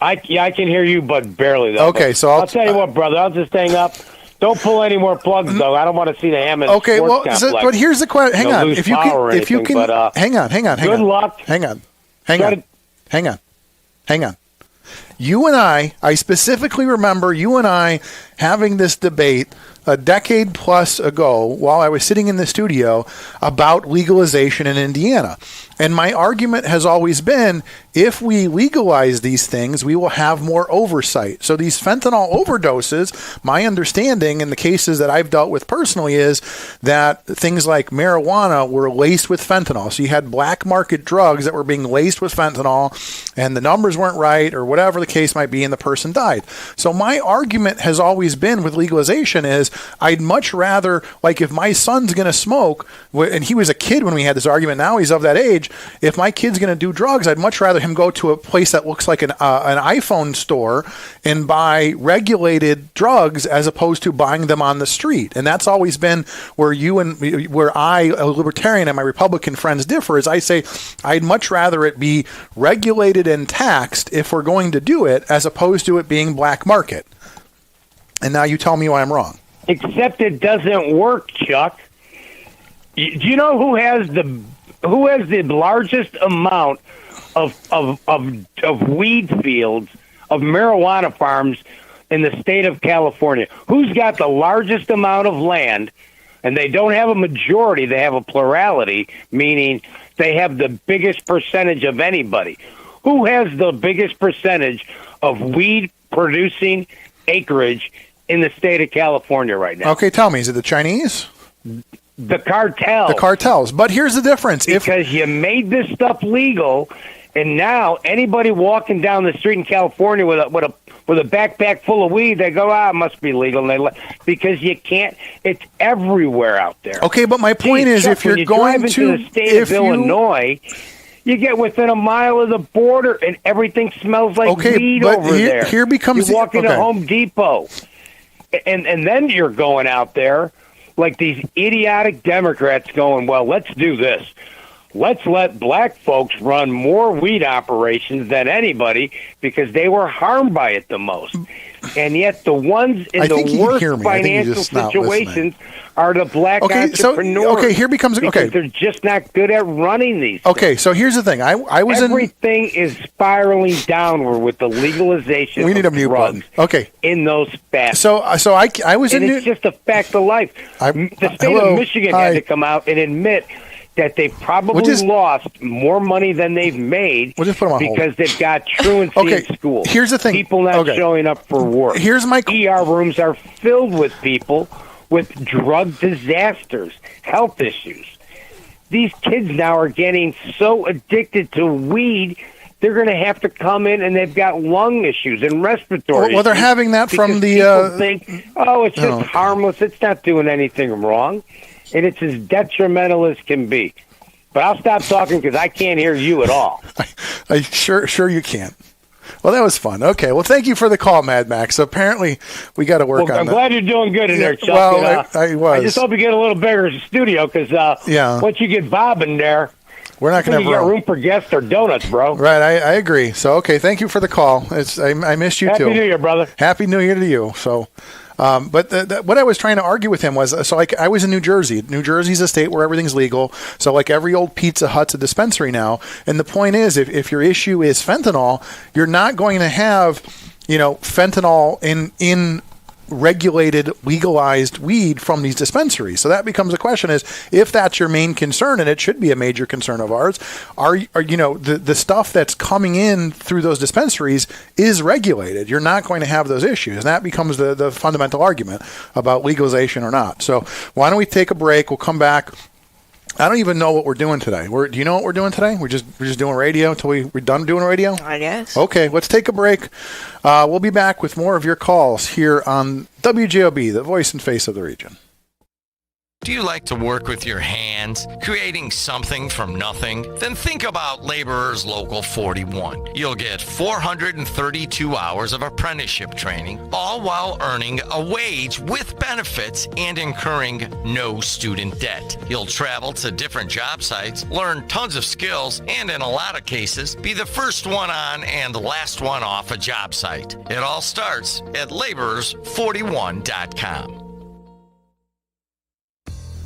I can hear you, but barely though. Okay, so I'll tell you what, brother. I'll just hang up. Don't pull any more plugs, though. I don't want to see the Hammond. Okay, Sports well, complex, but here's the question. Hang on. lose If you power or can, anything, but, hang on. Good luck. Hang on. You and I specifically remember you and I having this debate a decade plus ago while I was sitting in the studio about legalization in Indiana. And my argument has always been, if we legalize these things, we will have more oversight. So these fentanyl overdoses, my understanding in the cases that I've dealt with personally is that things like marijuana were laced with fentanyl. So you had black market drugs that were being laced with fentanyl and the numbers weren't right or whatever the case might be and the person died. So my argument has always been with legalization is I'd much rather, like if my son's going to smoke, and he was a kid when we had this argument, now he's of that age, if my kid's going to do drugs, I'd much rather him go to a place that looks like an iPhone store and buy regulated drugs as opposed to buying them on the street. And that's always been where I, a libertarian, and my Republican friends differ, is I say I'd much rather it be regulated and taxed if we're going to do it as opposed to it being black market. And now you tell me why I'm wrong. Except it doesn't work, Chuck. Do you know who has the largest amount of weed fields, of marijuana farms in the state of California? Who's got the largest amount of land? And they don't have a majority, they have a plurality, meaning they have the biggest percentage of anybody. Who has the biggest percentage of weed producing acreage in the state of California right now? Okay, tell me, is it the Chinese? The cartels. The cartels. But here's the difference. Because you made this stuff legal, and now anybody walking down the street in California with a backpack full of weed, they go, it must be legal. And because you can't, it's everywhere out there. Okay, but my point is, Chuck, if you're when you going drive to into the state of Illinois, you get within a mile of the border, and everything smells like weed but over there. Here becomes you walk into Home Depot, and then you're going out there like these idiotic Democrats going, well, let's do this. Let's let black folks run more weed operations than anybody because they were harmed by it the most. And yet the ones in the worst financial situations are the black entrepreneurs. Here becomes because they're just not good at running these. Okay, so here's the thing. Everything is spiraling downward with the legalization we need of a mute drugs. button. Okay. In those facts. So I was and in. It's just a fact of life. The state of Michigan had to come out and admit that they probably lost more money than they've made because they've got truancy in schools. Here's the thing. People not showing up for work. Here's my ER rooms are filled with people with drug disasters, health issues. These kids now are getting so addicted to weed, they're going to have to come in and they've got lung issues and respiratory Well, they're issues having that from the. People think, it's just harmless. It's not doing anything wrong. And it's as detrimental as can be. But I'll stop talking because I can't hear you at all. Sure you can. Well, that was fun. Okay. Well, thank you for the call, Mad Max. So apparently, we got to work on that. I'm glad you're doing good in there, Chuck. Well, I was. I just hope you get a little bigger studio because once you get Bob in there, we're not going to have room for guests or donuts, bro. Right. I agree. So, okay. Thank you for the call. I missed you too. Happy New Year, brother. Happy New Year to you. So. But what I was trying to argue with him was, I was in New Jersey. New Jersey's a state where everything's legal. So like every old Pizza Hut's a dispensary now. And the point is, if your issue is fentanyl, you're not going to have, fentanyl in regulated, legalized weed from these dispensaries. So that becomes a question: is if that's your main concern, and it should be a major concern of ours, are the stuff that's coming in through those dispensaries is regulated? You're not going to have those issues, and that becomes the fundamental argument about legalization or not. So why don't we take a break? We'll come back. I don't even know what we're doing today. Do you know what we're doing today? We're just doing radio until we're done doing radio? I guess. Okay, let's take a break. We'll be back with more of your calls here on WJOB, the voice and face of the region. Do you like to work with your hands, creating something from nothing? Then think about Laborers Local 41. You'll get 432 hours of apprenticeship training, all while earning a wage with benefits and incurring no student debt. You'll travel to different job sites, learn tons of skills, and in a lot of cases, be the first one on and the last one off a job site. It all starts at laborers41.com.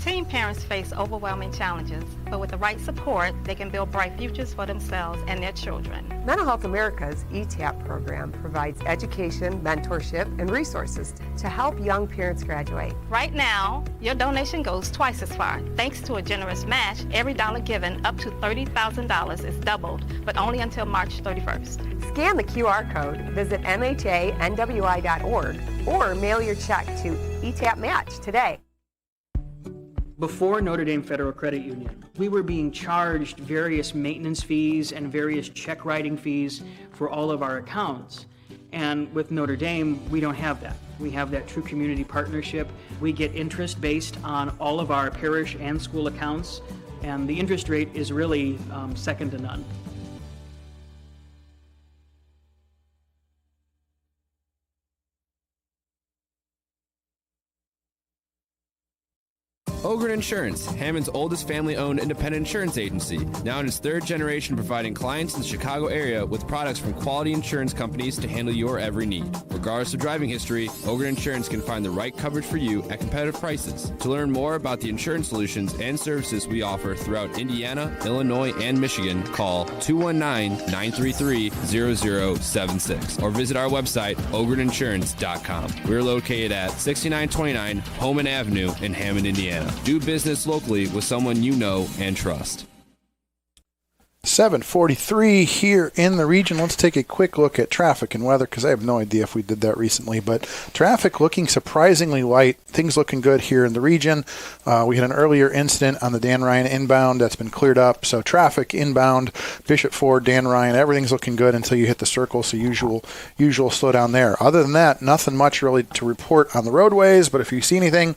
Teen parents face overwhelming challenges, but with the right support, they can build bright futures for themselves and their children. Mental Health America's ETAP program provides education, mentorship, and resources to help young parents graduate. Right now, your donation goes twice as far. Thanks to a generous match, every dollar given up to $30,000 is doubled, but only until March 31st. Scan the QR code, visit mhanwi.org, or mail your check to ETAP Match today. Before Notre Dame Federal Credit Union, we were being charged various maintenance fees and various check writing fees for all of our accounts. And with Notre Dame, we don't have that. We have that true community partnership. We get interest based on all of our parish and school accounts, and the interest rate is really second to none. Ogren Insurance, Hammond's oldest family-owned independent insurance agency, now in its third generation, providing clients in the Chicago area with products from quality insurance companies to handle your every need. Regardless of driving history, Ogren Insurance can find the right coverage for you at competitive prices. To learn more about the insurance solutions and services we offer throughout Indiana, Illinois, and Michigan, call 219-933-0076 or visit our website, ogreninsurance.com. We're located at 6929 Holman Avenue in Hammond, Indiana. Do business locally with someone you know and trust. 7:43 here in the region. Let's take a quick look at traffic and weather because I have no idea if we did that recently. But traffic looking surprisingly light. Things looking good here in the region. We had an earlier incident on the Dan Ryan inbound that's been cleared up. So traffic inbound, Bishop Ford, Dan Ryan, everything's looking good until you hit the circle. So usual slowdown there. Other than that, nothing much really to report on the roadways. But if you see anything,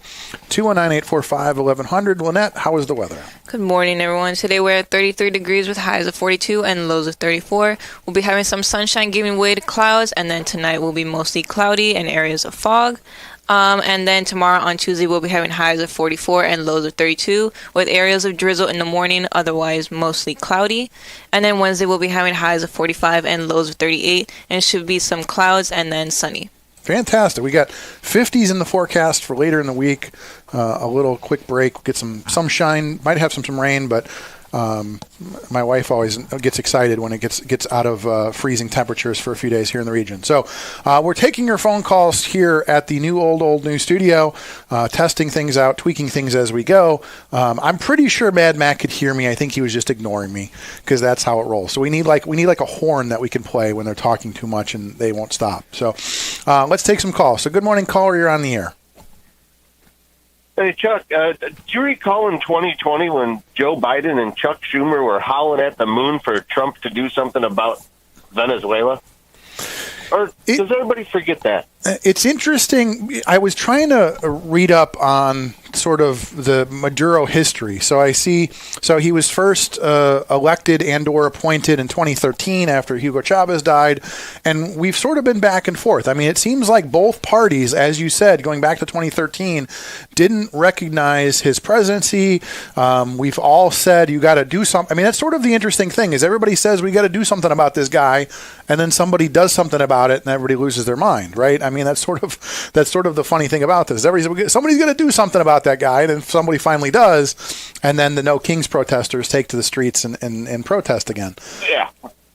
219-845-1100. Lynette, how is the weather? Good morning, everyone. Today we're at 33 degrees with highs of 42 and lows of 34. We'll be having some sunshine giving way to clouds, and then tonight will be mostly cloudy and areas of fog. And then tomorrow on Tuesday we'll be having highs of 44 and lows of 32 with areas of drizzle in the morning, otherwise mostly cloudy. And then Wednesday we'll be having highs of 45 and lows of 38, and should be some clouds and then sunny. Fantastic. We got 50s in the forecast for later in the week. A little quick break. Get some sunshine. Might have some rain, but my wife always gets excited when it gets out of freezing temperatures for a few days here in the region. So we're taking your phone calls here at the new old new studio, testing things out, tweaking things as we go. I'm pretty sure Mad Matt could hear me. I think he was just ignoring me because that's how it rolls. So we need like a horn that we can play when they're talking too much and they won't stop. So let's take some calls. So good morning, caller. You're on the air. Hey, Chuck, do you recall in 2020 when Joe Biden and Chuck Schumer were howling at the moon for Trump to do something about Venezuela? Or does everybody forget that? It's interesting. I was trying to read up on sort of the Maduro history. So he was first elected and or appointed in 2013 after Hugo Chavez died. And we've sort of been back and forth. I mean, it seems like both parties, as you said, going back to 2013, didn't recognize his presidency. We've all said you got to do something. I mean, that's sort of the interesting thing is everybody says we got to do something about this guy. And then somebody does something about it and everybody loses their mind, right? I mean, that's sort of the funny thing about this. Somebody's going to do something about that guy, and then somebody finally does, and then the No Kings protesters take to the streets and protest again. Yeah.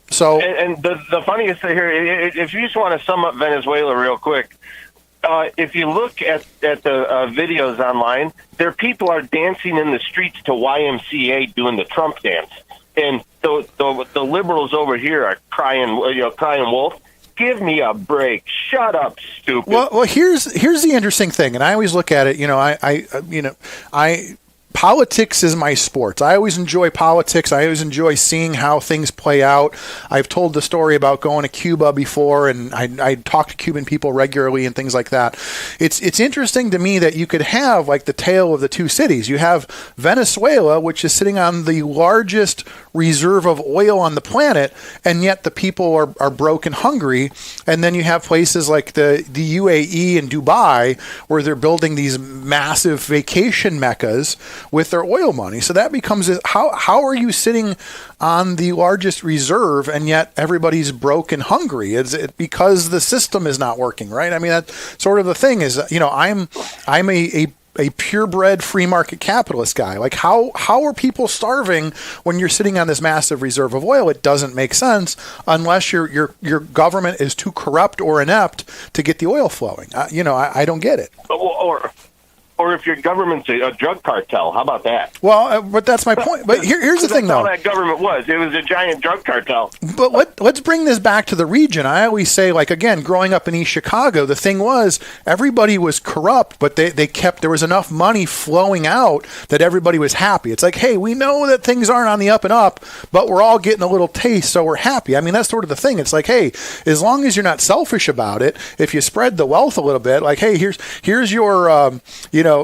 So, and the funniest thing here, if you just want to sum up Venezuela real quick, if you look at the videos online, people are dancing in the streets to YMCA doing the Trump dance, and the liberals over here are crying wolf. Give me a break. Shut up, stupid. Well, here's the interesting thing, and I always look at it. Politics is my sport. I always enjoy politics. I always enjoy seeing how things play out. I've told the story about going to Cuba before, and I talk to Cuban people regularly and things like that. It's interesting to me that you could have like the tale of the two cities. You have Venezuela, which is sitting on the largest reserve of oil on the planet, and yet the people are broke and hungry. And then you have places like the UAE and Dubai, where they're building these massive vacation meccas with their oil money. So that becomes how are you sitting on the largest reserve and yet everybody's broke and hungry? Is it because the system is not working, right? I mean, that's sort of the thing is, I'm a purebred free market capitalist guy. Like how are people starving when you're sitting on this massive reserve of oil? It doesn't make sense unless your government is too corrupt or inept to get the oil flowing. I don't get it. Or if your government's a drug cartel, how about that? Well, but that's my point. But here's the thing, though. That's all that government was. It was a giant drug cartel. But let's bring this back to the region. I always say, like, again, growing up in East Chicago, the thing was everybody was corrupt, but there was enough money flowing out that everybody was happy. It's like, hey, we know that things aren't on the up and up, but we're all getting a little taste, so we're happy. I mean, that's sort of the thing. It's like, hey, as long as you're not selfish about it, if you spread the wealth a little bit, like, hey, here's your,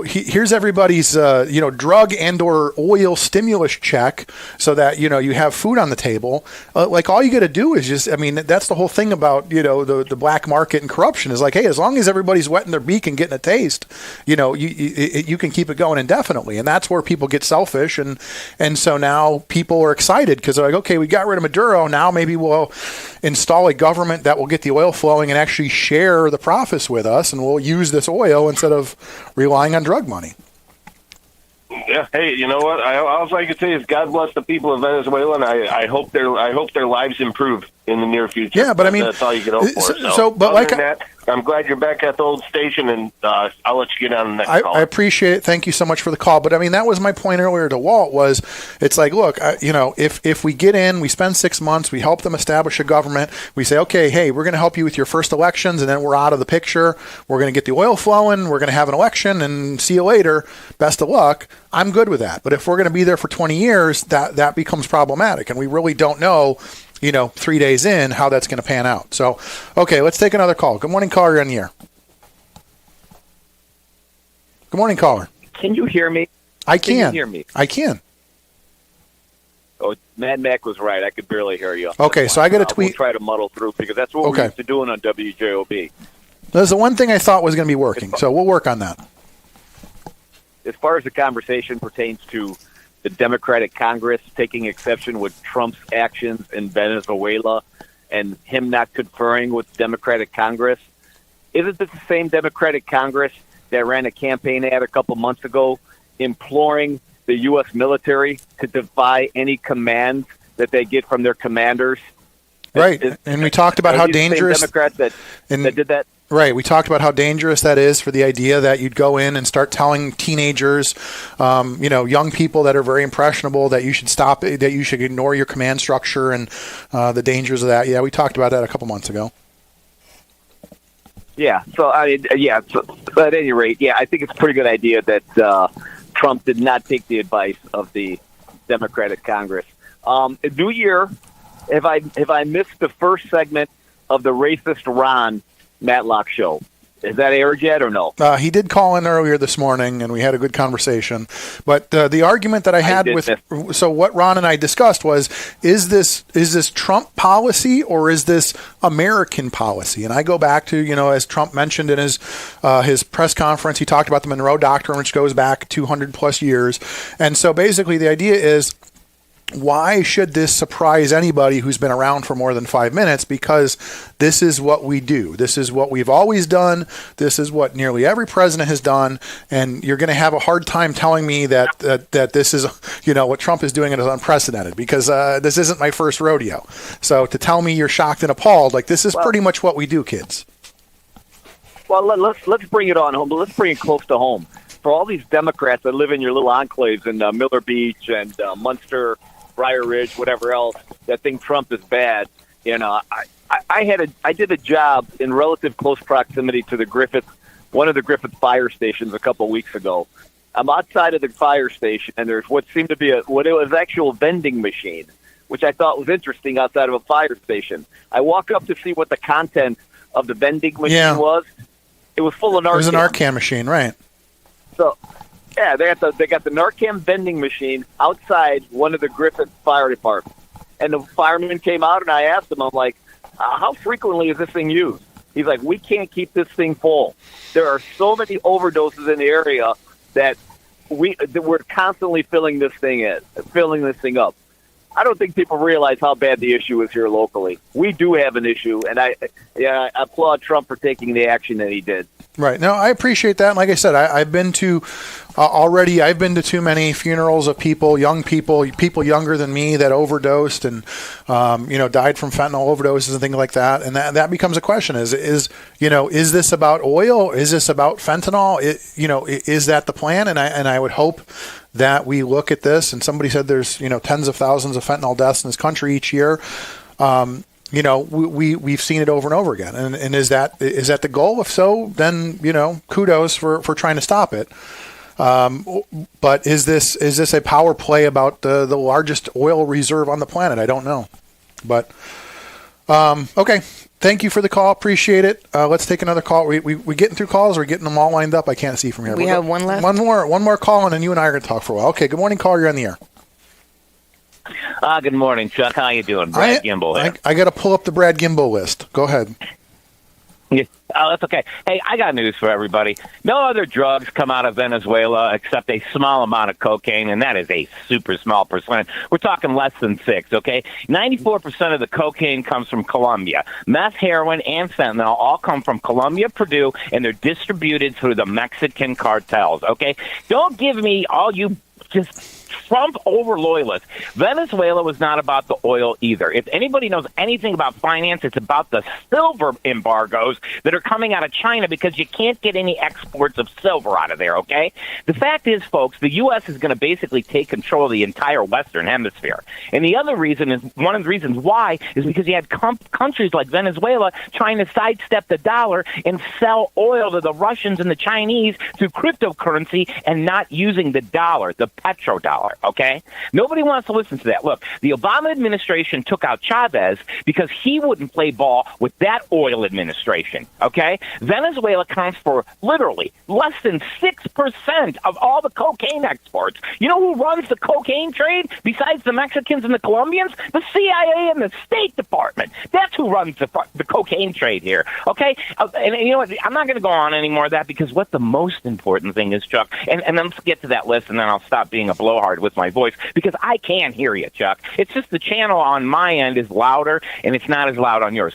here's everybody's, drug and or oil stimulus check so that, you have food on the table. Like all you got to do is just, I mean, that's the whole thing about, the black market and corruption is like, hey, as long as everybody's wetting their beak and getting a taste, you can keep it going indefinitely. And that's where people get selfish. And so now people are excited because they're like, okay, we got rid of Maduro. Now maybe we'll install a government that will get the oil flowing and actually share the profits with us. And we'll use this oil instead of relying on drug money. Yeah. Hey, you know what? All I can say is God bless the people of Venezuela, and I hope their lives improve in the near future. Yeah, but I mean, that's all you can hope for. I'm glad you're back at the old station, and I'll let you get on the next call. I appreciate it. Thank you so much for the call. But I mean, that was my point earlier to Walt was it's like, look, if we get in, we spend 6 months, we help them establish a government, we say, okay, hey, we're going to help you with your first elections, and then we're out of the picture. We're going to get the oil flowing. We're going to have an election, and see you later. Best of luck. I'm good with that. But if we're going to be there for 20 years, that becomes problematic, and we really don't know 3 days in, how that's going to pan out. So, okay, let's take another call. Good morning, caller. You're on the air. Good morning, caller. Can you hear me? I can. Can you hear me? I can. Oh, Mad Mac was right. I could barely hear you. Okay, so I got a tweet. We'll try to muddle through because that's what we're used to doing on WJOB. There's the one thing I thought was going to be working, so we'll work on that. As far as the conversation pertains to the Democratic Congress taking exception with Trump's actions in Venezuela and him not conferring with Democratic Congress, isn't this the same Democratic Congress that ran a campaign ad a couple months ago imploring the U.S. military to defy any commands that they get from their commanders? Right, and we talked about how dangerous. Democrats that did that. Right, we talked about how dangerous that is for the idea that you'd go in and start telling teenagers, young people that are very impressionable, that you should stop, that you should ignore your command structure, and the dangers of that. Yeah, we talked about that a couple months ago. Yeah. So but at any rate, yeah, I think it's a pretty good idea that Trump did not take the advice of the Democratic Congress. New Year. Have I missed the first segment of the racist Ron Matlock show? Is that aired yet or no? He did call in earlier this morning, and we had a good conversation. But the argument that I had so what Ron and I discussed was, is this Trump policy or is this American policy? And I go back to, as Trump mentioned in his press conference, he talked about the Monroe Doctrine, which goes back 200 plus years. And so basically the idea is, why should this surprise anybody who's been around for more than 5 minutes? Because this is what we do. This is what we've always done. This is what nearly every president has done. And you're going to have a hard time telling me that this is, what Trump is doing is unprecedented, because this isn't my first rodeo. So to tell me you're shocked and appalled, this is pretty much what we do, kids. Well, let's bring it on home. But let's bring it close to home. For all these Democrats that live in your little enclaves in Miller Beach and Munster, Briar Ridge, whatever else, that think Trump is bad. I did a job in relative close proximity to one of the Griffith fire stations a couple of weeks ago. I'm outside of the fire station, and there's what seemed to be what it was actual vending machine, which I thought was interesting outside of a fire station. I walk up to see what the content of the vending machine was. It was full of Narcan. It was an Narcan machine, right? So. Yeah, they got the Narcan vending machine outside one of the Griffith fire departments. And the fireman came out, and I asked him, I'm like, how frequently is this thing used? He's like, we can't keep this thing full. There are so many overdoses in the area that we're constantly filling this thing up. I don't think people realize how bad the issue is here locally. We do have an issue, and I applaud Trump for taking the action that he did. Right. No, I appreciate that. And like I said, I've been to I've been to too many funerals of young people younger than me that overdosed and, died from fentanyl overdoses and things like that. And that becomes a question: is this about oil? Is this about fentanyl? Is that the plan? And I would hope that we look at this. And somebody said there's tens of thousands of fentanyl deaths in this country each year. We've seen it over and over again. And is that the goal? If so, then, kudos for trying to stop it. But is this a power play about the largest oil reserve on the planet? I don't know. But, okay. Thank you for the call. Appreciate it. Let's take another call. We getting through calls? Or are we getting them all lined up? I can't see from here. We have one left. One more call, and then you and I are going to talk for a while. Okay. Good morning, caller. You're on the air. Good morning, Chuck. How you doing? Brad Gimbel here. I got to pull up the Brad Gimbel list. Go ahead. Yeah. Oh, that's okay. Hey, I got news for everybody. No other drugs come out of Venezuela except a small amount of cocaine, and that is a super small percent. We're talking less than 6, okay? 94% of the cocaine comes from Colombia. Meth, heroin, and fentanyl all come from Colombia, Peru, and they're distributed through the Mexican cartels, okay? Don't give me all you just Trump over loyalists. Venezuela was not about the oil either. If anybody knows anything about finance, it's about the silver embargoes that are coming out of China because you can't get any exports of silver out of there, okay? The fact is, folks, the U.S. is going to basically take control of the entire Western Hemisphere. And the other reason is, one of the reasons why, is because you had countries like Venezuela trying to sidestep the dollar and sell oil to the Russians and the Chinese through cryptocurrency and not using the dollar, the petrodollar. Okay? Nobody wants to listen to that. Look, the Obama administration took out Chavez because he wouldn't play ball with that oil administration. Okay? Venezuela accounts for literally less than 6% of all the cocaine exports. You know who runs the cocaine trade besides the Mexicans and the Colombians? The CIA and the State Department. That's who runs the cocaine trade here. Okay? And you know what? I'm not going to go on anymore of that because what the most important thing is, Chuck, and let's get to that list and then I'll stop being a blowhard. hard with my voice because I can hear you, Chuck. It's just the channel on my end is louder, and it's not as loud on yours.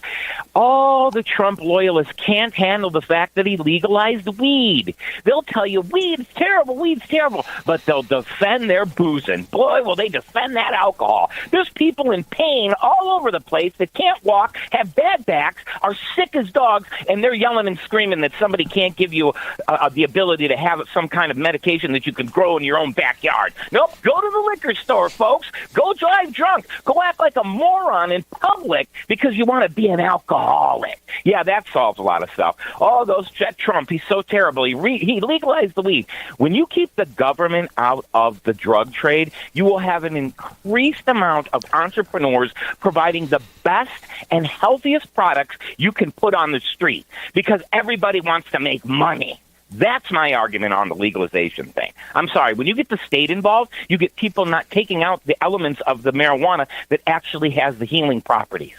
All the Trump loyalists can't handle the fact that he legalized weed. They'll tell you, weed's terrible, but they'll defend their boozing. Boy, will they defend that alcohol. There's people in pain all over the place that can't walk, have bad backs, are sick as dogs, and they're yelling and screaming that somebody can't give you the ability to have some kind of medication that you can grow in your own backyard. Nope, go to the liquor store, folks. Go drive drunk. Go act like a moron in public because you want to be an alcoholic. Yeah, that solves a lot of stuff. Oh, those Trump, he's so terrible. He legalized the weed. When you keep the government out of the drug trade, you will have an increased amount of entrepreneurs providing the best and healthiest products you can put on the street because everybody wants to make money. That's my argument on the legalization thing. I'm sorry, when you get the state involved, you get people not taking out the elements of the marijuana that actually has the healing properties.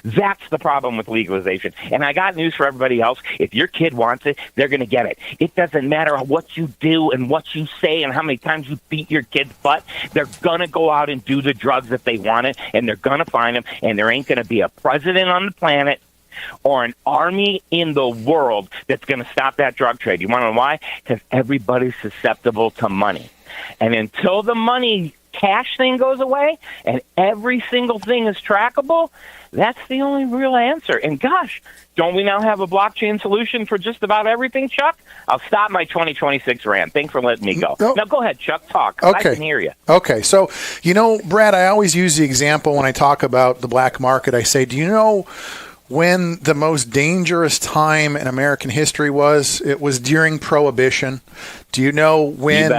That's the problem with legalization. And I got news for everybody else. If your kid wants it, they're going to get it. It doesn't matter what you do and what you say and how many times you beat your kid's butt. They're going to go out and do the drugs if they want it, and they're going to find them, and there ain't going to be a president on the planet or an army in the world that's going to stop that drug trade. You want to know why? Because everybody's susceptible to money. And until the money cash thing goes away and every single thing is trackable, that's the only real answer. And gosh, don't we now have a blockchain solution for just about everything, Chuck? I'll stop my 2026 rant. Thanks for letting me go. No. Now go ahead, Chuck, talk. 'Cause I can hear you. Okay. So, Brad, I always use the example when I talk about the black market. I say, do you know when the most dangerous time in American history was? It was during Prohibition. Do you know when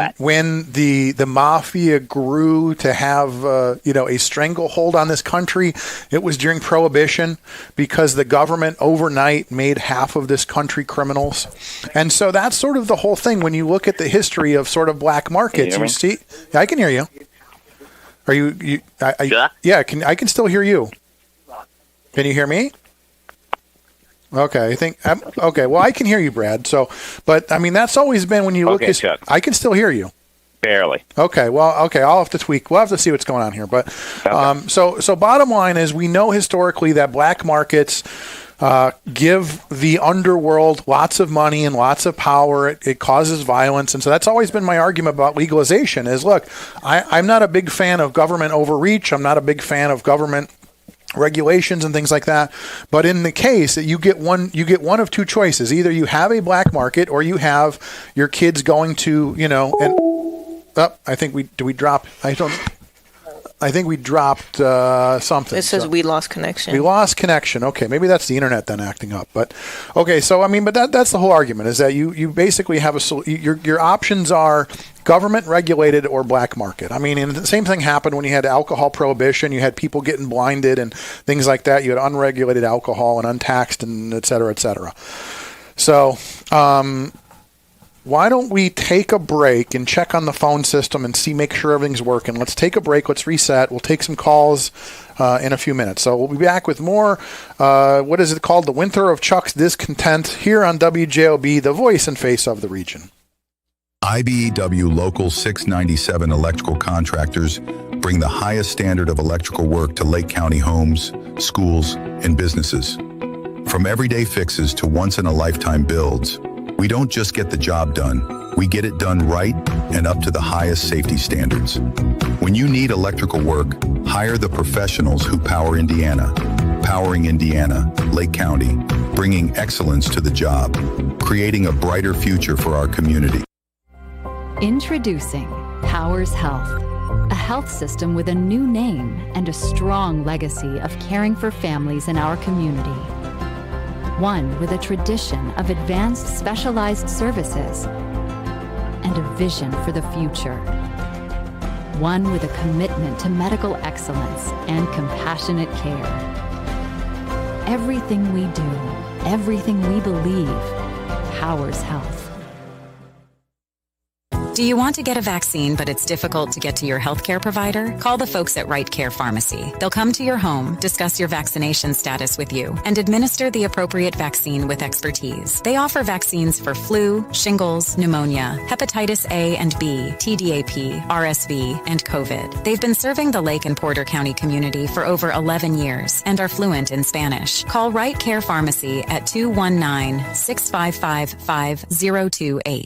the mafia grew to have a stranglehold on this country? It was during Prohibition because the government overnight made half of this country criminals. And so that's sort of the whole thing. When you look at the history of sort of black markets, you see. Yeah, I can hear you. Are you? Yeah, I can still hear you. Can you hear me? Okay, okay. Well, I can hear you, Brad. So, but I mean, that's always been when you look at. Chuck. I can still hear you. Barely. Okay. Well, okay. I'll have to tweak. We'll have to see what's going on here. But so bottom line is, we know historically that black markets give the underworld lots of money and lots of power. It causes violence, and so that's always been my argument about legalization. Is look, I'm not a big fan of government overreach. I'm not a big fan of government regulations and things like that. But in the case that you get one of two choices. Either you have a black market or you have your kids going to, I think we dropped something. It says we lost connection. We lost connection. Okay, maybe that's the internet then acting up. But okay, so I mean, but that's the whole argument, is that you basically have your options are government regulated or black market. I mean, and the same thing happened when you had alcohol prohibition. You had people getting blinded and things like that. You had unregulated alcohol and untaxed and et cetera, et cetera. So, why don't we take a break and check on the phone system and make sure everything's working? Let's take a break. Let's reset. We'll take some calls in a few minutes. So we'll be back with more, what is it called? The Winter of Chuck's Discontent here on WJOB, the voice and face of the region. IBEW Local 697 electrical contractors bring the highest standard of electrical work to Lake County homes, schools, and businesses. From everyday fixes to once-in-a-lifetime builds, we don't just get the job done, we get it done right and up to the highest safety standards. When you need electrical work, hire the professionals who power Indiana. Powering Indiana, Lake County, bringing excellence to the job, creating a brighter future for our community. Introducing Powers Health, a health system with a new name and a strong legacy of caring for families in our community. One with a tradition of advanced specialized services and a vision for the future. One with a commitment to medical excellence and compassionate care. Everything we do, everything we believe, Powers Health. Do you want to get a vaccine, but it's difficult to get to your healthcare provider? Call the folks at Right Care Pharmacy. They'll come to your home, discuss your vaccination status with you, and administer the appropriate vaccine with expertise. They offer vaccines for flu, shingles, pneumonia, hepatitis A and B, TDAP, RSV, and COVID. They've been serving the Lake and Porter County community for over 11 years and are fluent in Spanish. Call Right Care Pharmacy at 219-655-5028.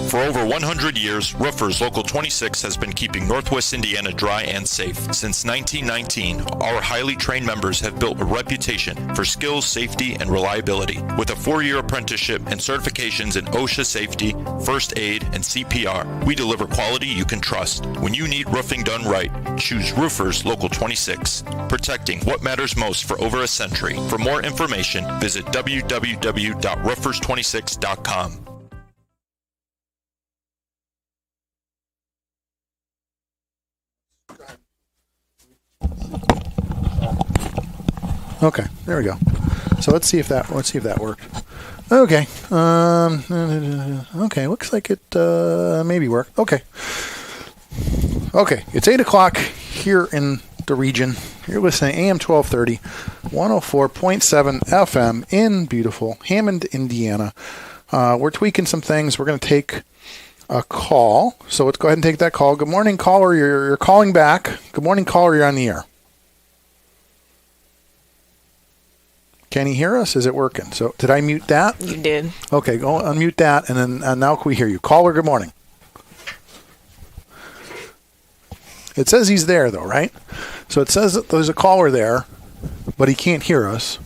For over 100 years, Roofers Local 26 has been keeping Northwest Indiana dry and safe. Since 1919, our highly trained members have built a reputation for skills, safety, and reliability. With a 4-year apprenticeship and certifications in OSHA safety, first aid, and CPR, we deliver quality you can trust. When you need roofing done right, choose Roofers Local 26, protecting what matters most for over a century. For more information, visit www.roofers26.com. Okay, there we go. So let's see if that worked. Okay. Okay, looks like it maybe worked. Okay. Okay, it's 8 o'clock here in the region. You're listening to AM 1230, 104.7 FM in beautiful Hammond, Indiana. We're tweaking some things. We're going to take a call. So let's go ahead and take that call. Good morning, caller. You're calling back. Good morning, caller. You're on the air. Can you hear us? Is it working? So did I mute that? You did. Okay, go unmute that, and then now can we hear you? Caller, good morning. It says he's there, though, right? So it says that there's a caller there, but he can't hear us.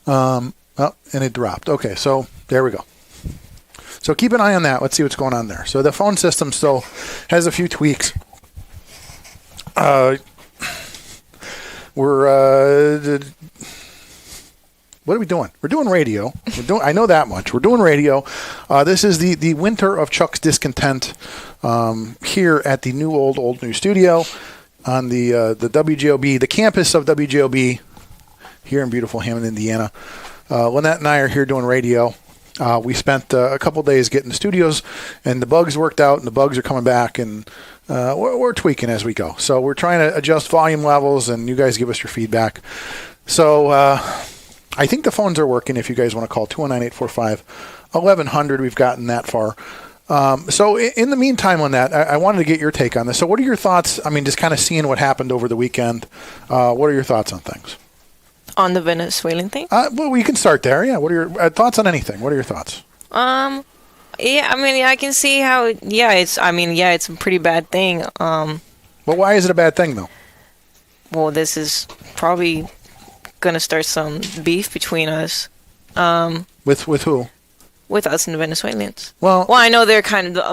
Oh, and it dropped. Okay, so there we go. So keep an eye on that. Let's see what's going on there. So the phone system still has a few tweaks. What are we doing? We're doing radio. I know that much. We're doing radio. This is the winter of Chuck's Discontent here at the new old new studio on the WJOB, the campus of WJOB here in beautiful Hammond, Indiana. Lynette and I are here doing radio. We spent a couple days getting the studios, and the bugs worked out, and the bugs are coming back, and we're tweaking as we go. So we're trying to adjust volume levels, and you guys give us your feedback. So I think the phones are working if you guys want to call 219-845-1100. We've gotten that far. So in the meantime on that, I wanted to get your take on this. So what are your thoughts? I mean, just kind of seeing what happened over the weekend. What are your thoughts on things? On the Venezuelan thing? Well, we can start there. Yeah. What are your thoughts on anything? What are your thoughts? Yeah, I mean, I can see how, it's a pretty bad thing. Well, why is it a bad thing, though? Well, this is probably going to start some beef between us. With who? With us and the Venezuelans. Well, I know they're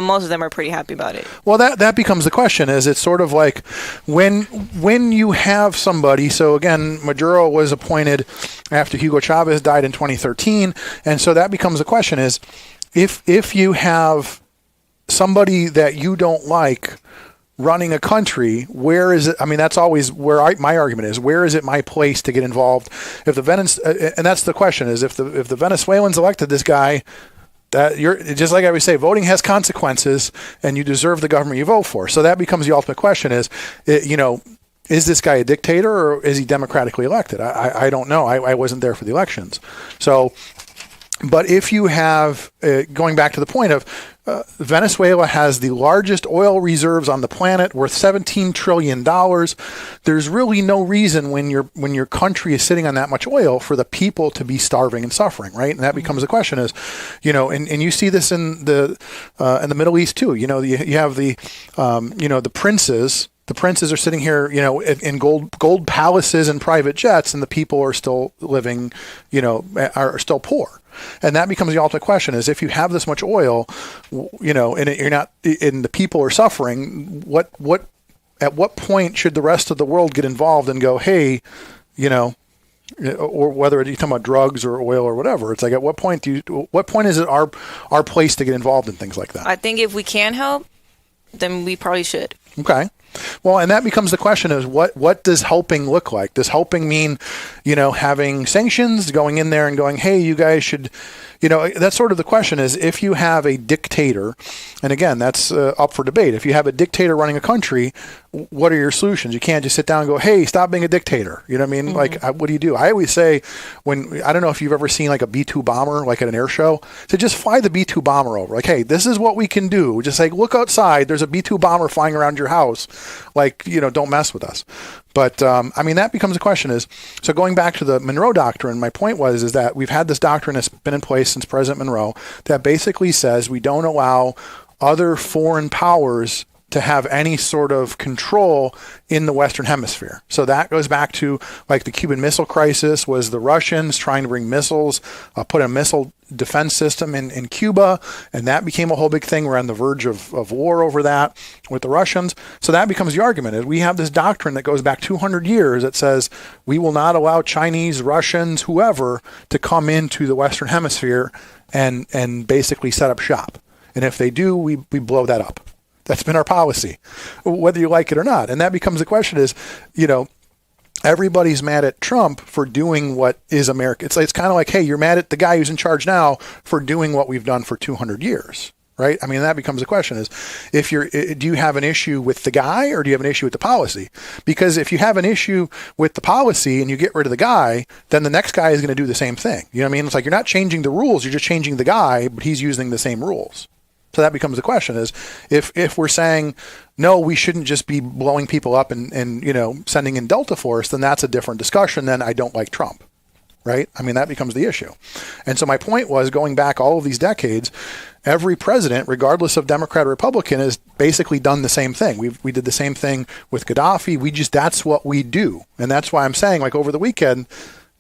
most of them are pretty happy about it. Well, that becomes the question. Is it's sort of like when you have somebody. So again, Maduro was appointed after Hugo Chavez died in 2013, and so that becomes the question: is if you have somebody that you don't like running a country, where is it? I mean, that's always where my argument is. Where is it my place to get involved? If and that's the question: is if the Venezuelans elected this guy, that you're just like I always say, voting has consequences, and you deserve the government you vote for. So that becomes the ultimate question: is is this guy a dictator or is he democratically elected? I don't know. I wasn't there for the elections, so. But if you have, going back to the point of Venezuela has the largest oil reserves on the planet, worth $17 trillion. There's really no reason when your country is sitting on that much oil for the people to be starving and suffering, right? And that becomes the question is, and you see this in the Middle East too. You have the princes. The princes are sitting here, in gold palaces and private jets, and the people are still living, are still poor. And that becomes the ultimate question: is if you have this much oil, and you're not, and the people are suffering, at what point should the rest of the world get involved and go, hey, or whether you're talking about drugs or oil or whatever? It's like, at what point is it our place to get involved in things like that? I think if we can help, then we probably should. Okay. Well, and that becomes the question: is what does helping look like? Does helping mean, having sanctions, going in there and going, hey, you guys should, that's sort of the question is if you have a dictator, and again, that's up for debate. If you have a dictator running a country, what are your solutions? You can't just sit down and go, hey, stop being a dictator. You know what I mean? Like, what do you do? I always say I don't know if you've ever seen like a B-2 bomber, like at an air show, so just fly the B-2 bomber over. Like, hey, this is what we can do. Just like, look outside. There's a B-2 bomber flying around your house. Like, don't mess with us. But, that becomes a question is, so going back to the Monroe Doctrine, my point is that we've had this doctrine that's been in place since President Monroe that basically says we don't allow other foreign powers to have any sort of control in the Western Hemisphere. So that goes back to like the Cuban Missile Crisis was the Russians trying to bring missiles, put a missile defense system in Cuba, and that became a whole big thing. We're on the verge of war over that with the Russians. So that becomes the argument is we have this doctrine that goes back 200 years that says we will not allow Chinese, Russians, whoever to come into the Western Hemisphere and basically set up shop. And if they do, we blow that up. That's been our policy, whether you like it or not. And that becomes the question is, everybody's mad at Trump for doing what is America. It's kind of like, hey, you're mad at the guy who's in charge now for doing what we've done for 200 years, right? I mean, that becomes the question is, do you have an issue with the guy or do you have an issue with the policy? Because if you have an issue with the policy and you get rid of the guy, then the next guy is going to do the same thing. You know what I mean? It's like you're not changing the rules, you're just changing the guy, but he's using the same rules. So that becomes the question is if we're saying, no, we shouldn't just be blowing people up and sending in Delta Force, then that's a different discussion than I don't like Trump, right? I mean, that becomes the issue. And so my point was going back all of these decades, every president, regardless of Democrat or Republican, has basically done the same thing. We did the same thing with Gaddafi. That's what we do. And that's why I'm saying like over the weekend,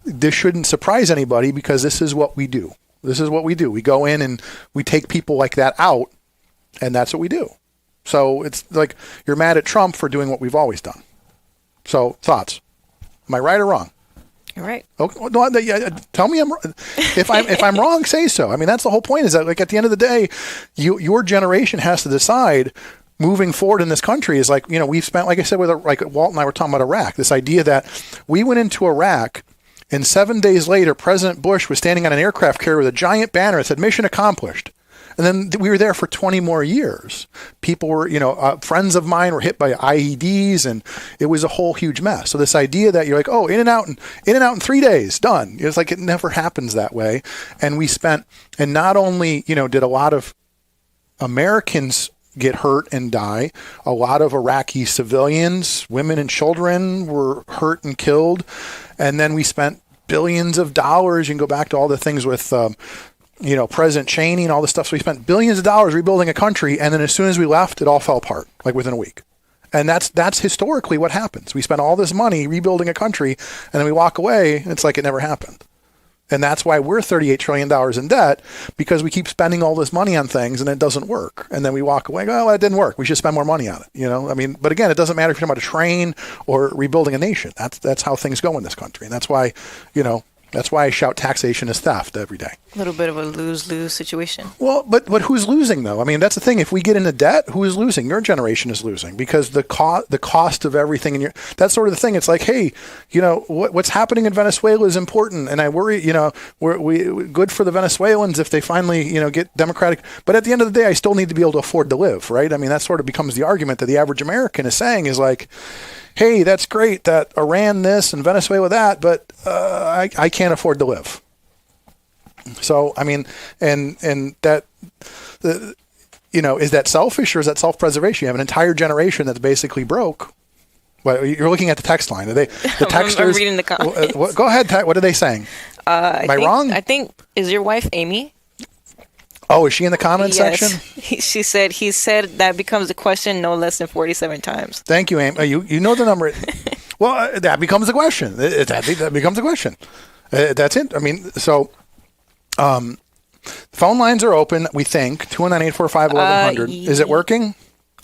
this shouldn't surprise anybody because this is what we do. This is what we do. We go in and we take people like that out, and that's what we do. So it's like you're mad at Trump for doing what we've always done. So thoughts? Am I right or wrong? You're right. Okay. No, tell me if I'm wrong, say so. I mean, that's the whole point is that like at the end of the day, your generation has to decide moving forward in this country is like, we've spent, like I said, like Walt and I were talking about Iraq, this idea that we went into Iraq and 7 days later, President Bush was standing on an aircraft carrier with a giant banner that said mission accomplished. And then we were there for 20 more years. People were, friends of mine were hit by IEDs and it was a whole huge mess. So this idea that you're like, oh, in and out in 3 days, done. It's like it never happens that way. And we spent, and not only, did a lot of Americans get hurt and die, a lot of Iraqi civilians, women and children were hurt and killed. And then we spent billions of dollars. You can go back to all the things with, President Cheney and all this stuff. So we spent billions of dollars rebuilding a country. And then as soon as we left, it all fell apart, like within a week. And that's historically what happens. We spend all this money rebuilding a country and then we walk away. And it's like it never happened. And that's why we're $38 trillion in debt, because we keep spending all this money on things and it doesn't work. And then we walk away, oh, that didn't work. We should spend more money on it. But again, it doesn't matter if you're talking about a train or rebuilding a nation. That's how things go in this country. And that's why, that's why I shout taxation is theft every day. A little bit of a lose-lose situation. Well, but who's losing though? I mean, that's the thing. If we get into debt, who is losing? Your generation is losing because the cost of everything that's sort of the thing. It's like, hey, what's happening in Venezuela is important, and I worry. We're good for the Venezuelans if they finally get democratic. But at the end of the day, I still need to be able to afford to live, right? I mean, that sort of becomes the argument that the average American is saying is like, hey, that's great that Iran this and Venezuela that, but I can't afford to live. So, I mean, and that, is that selfish or is that self-preservation? You have an entire generation that's basically broke. Well, you're looking at the text line. Are they the texters? I'm reading the comments. Go ahead. What are they saying? Am I wrong? I think, is your wife Amy? Oh, is she in the comment section? He said that becomes a question no less than 47 times. Thank you, Amy. You know the number. Well, that becomes a question. That becomes a question. That's it. I mean, so phone lines are open, we think. 219-845-1100. Is it working?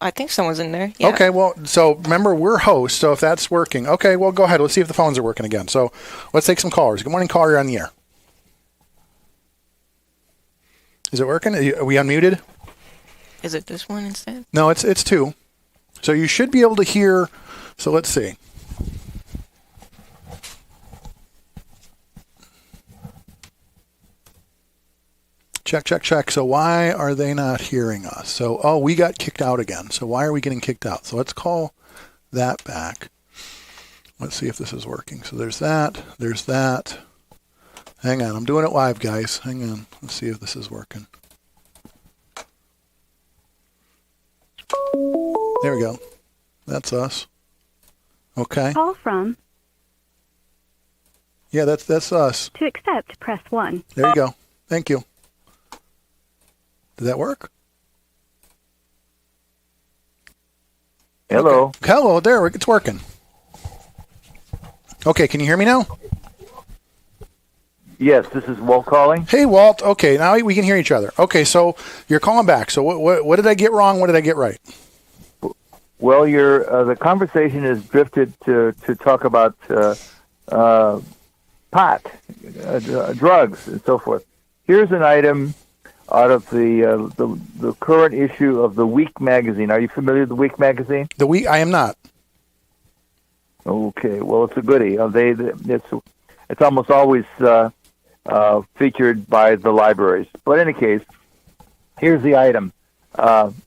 I think someone's in there. Yeah. Okay, well, so remember, we're hosts, so if that's working. Okay, well, go ahead. Let's see if the phones are working again. So let's take some callers. Good morning, caller. You're on the air. Is it working? Are we unmuted? Is it this one instead? No, it's two. So you should be able to hear. So let's see. Check. So why are they not hearing us? So, we got kicked out again. So why are we getting kicked out? So let's call that back. Let's see if this is working. So there's that. There's that. Hang on. I'm doing it live, guys. Hang on. Let's see if this is working. There we go. That's us. Okay. Call from. Yeah, that's us. To accept, press 1. There you go. Thank you. Did that work? Hello. Okay. Hello, there. It's working. Okay, can you hear me now? Yes, this is Walt calling. Hey, Walt. Okay, now we can hear each other. Okay, so you're calling back. So what did I get wrong? What did I get right? Well, the conversation has drifted to talk about pot, drugs, and so forth. Here's an item out of the current issue of the Week magazine. Are you familiar with the Week magazine? The Week, I am not. Okay, well, it's a goodie. It's almost always featured by the libraries. But in any case, here's the item: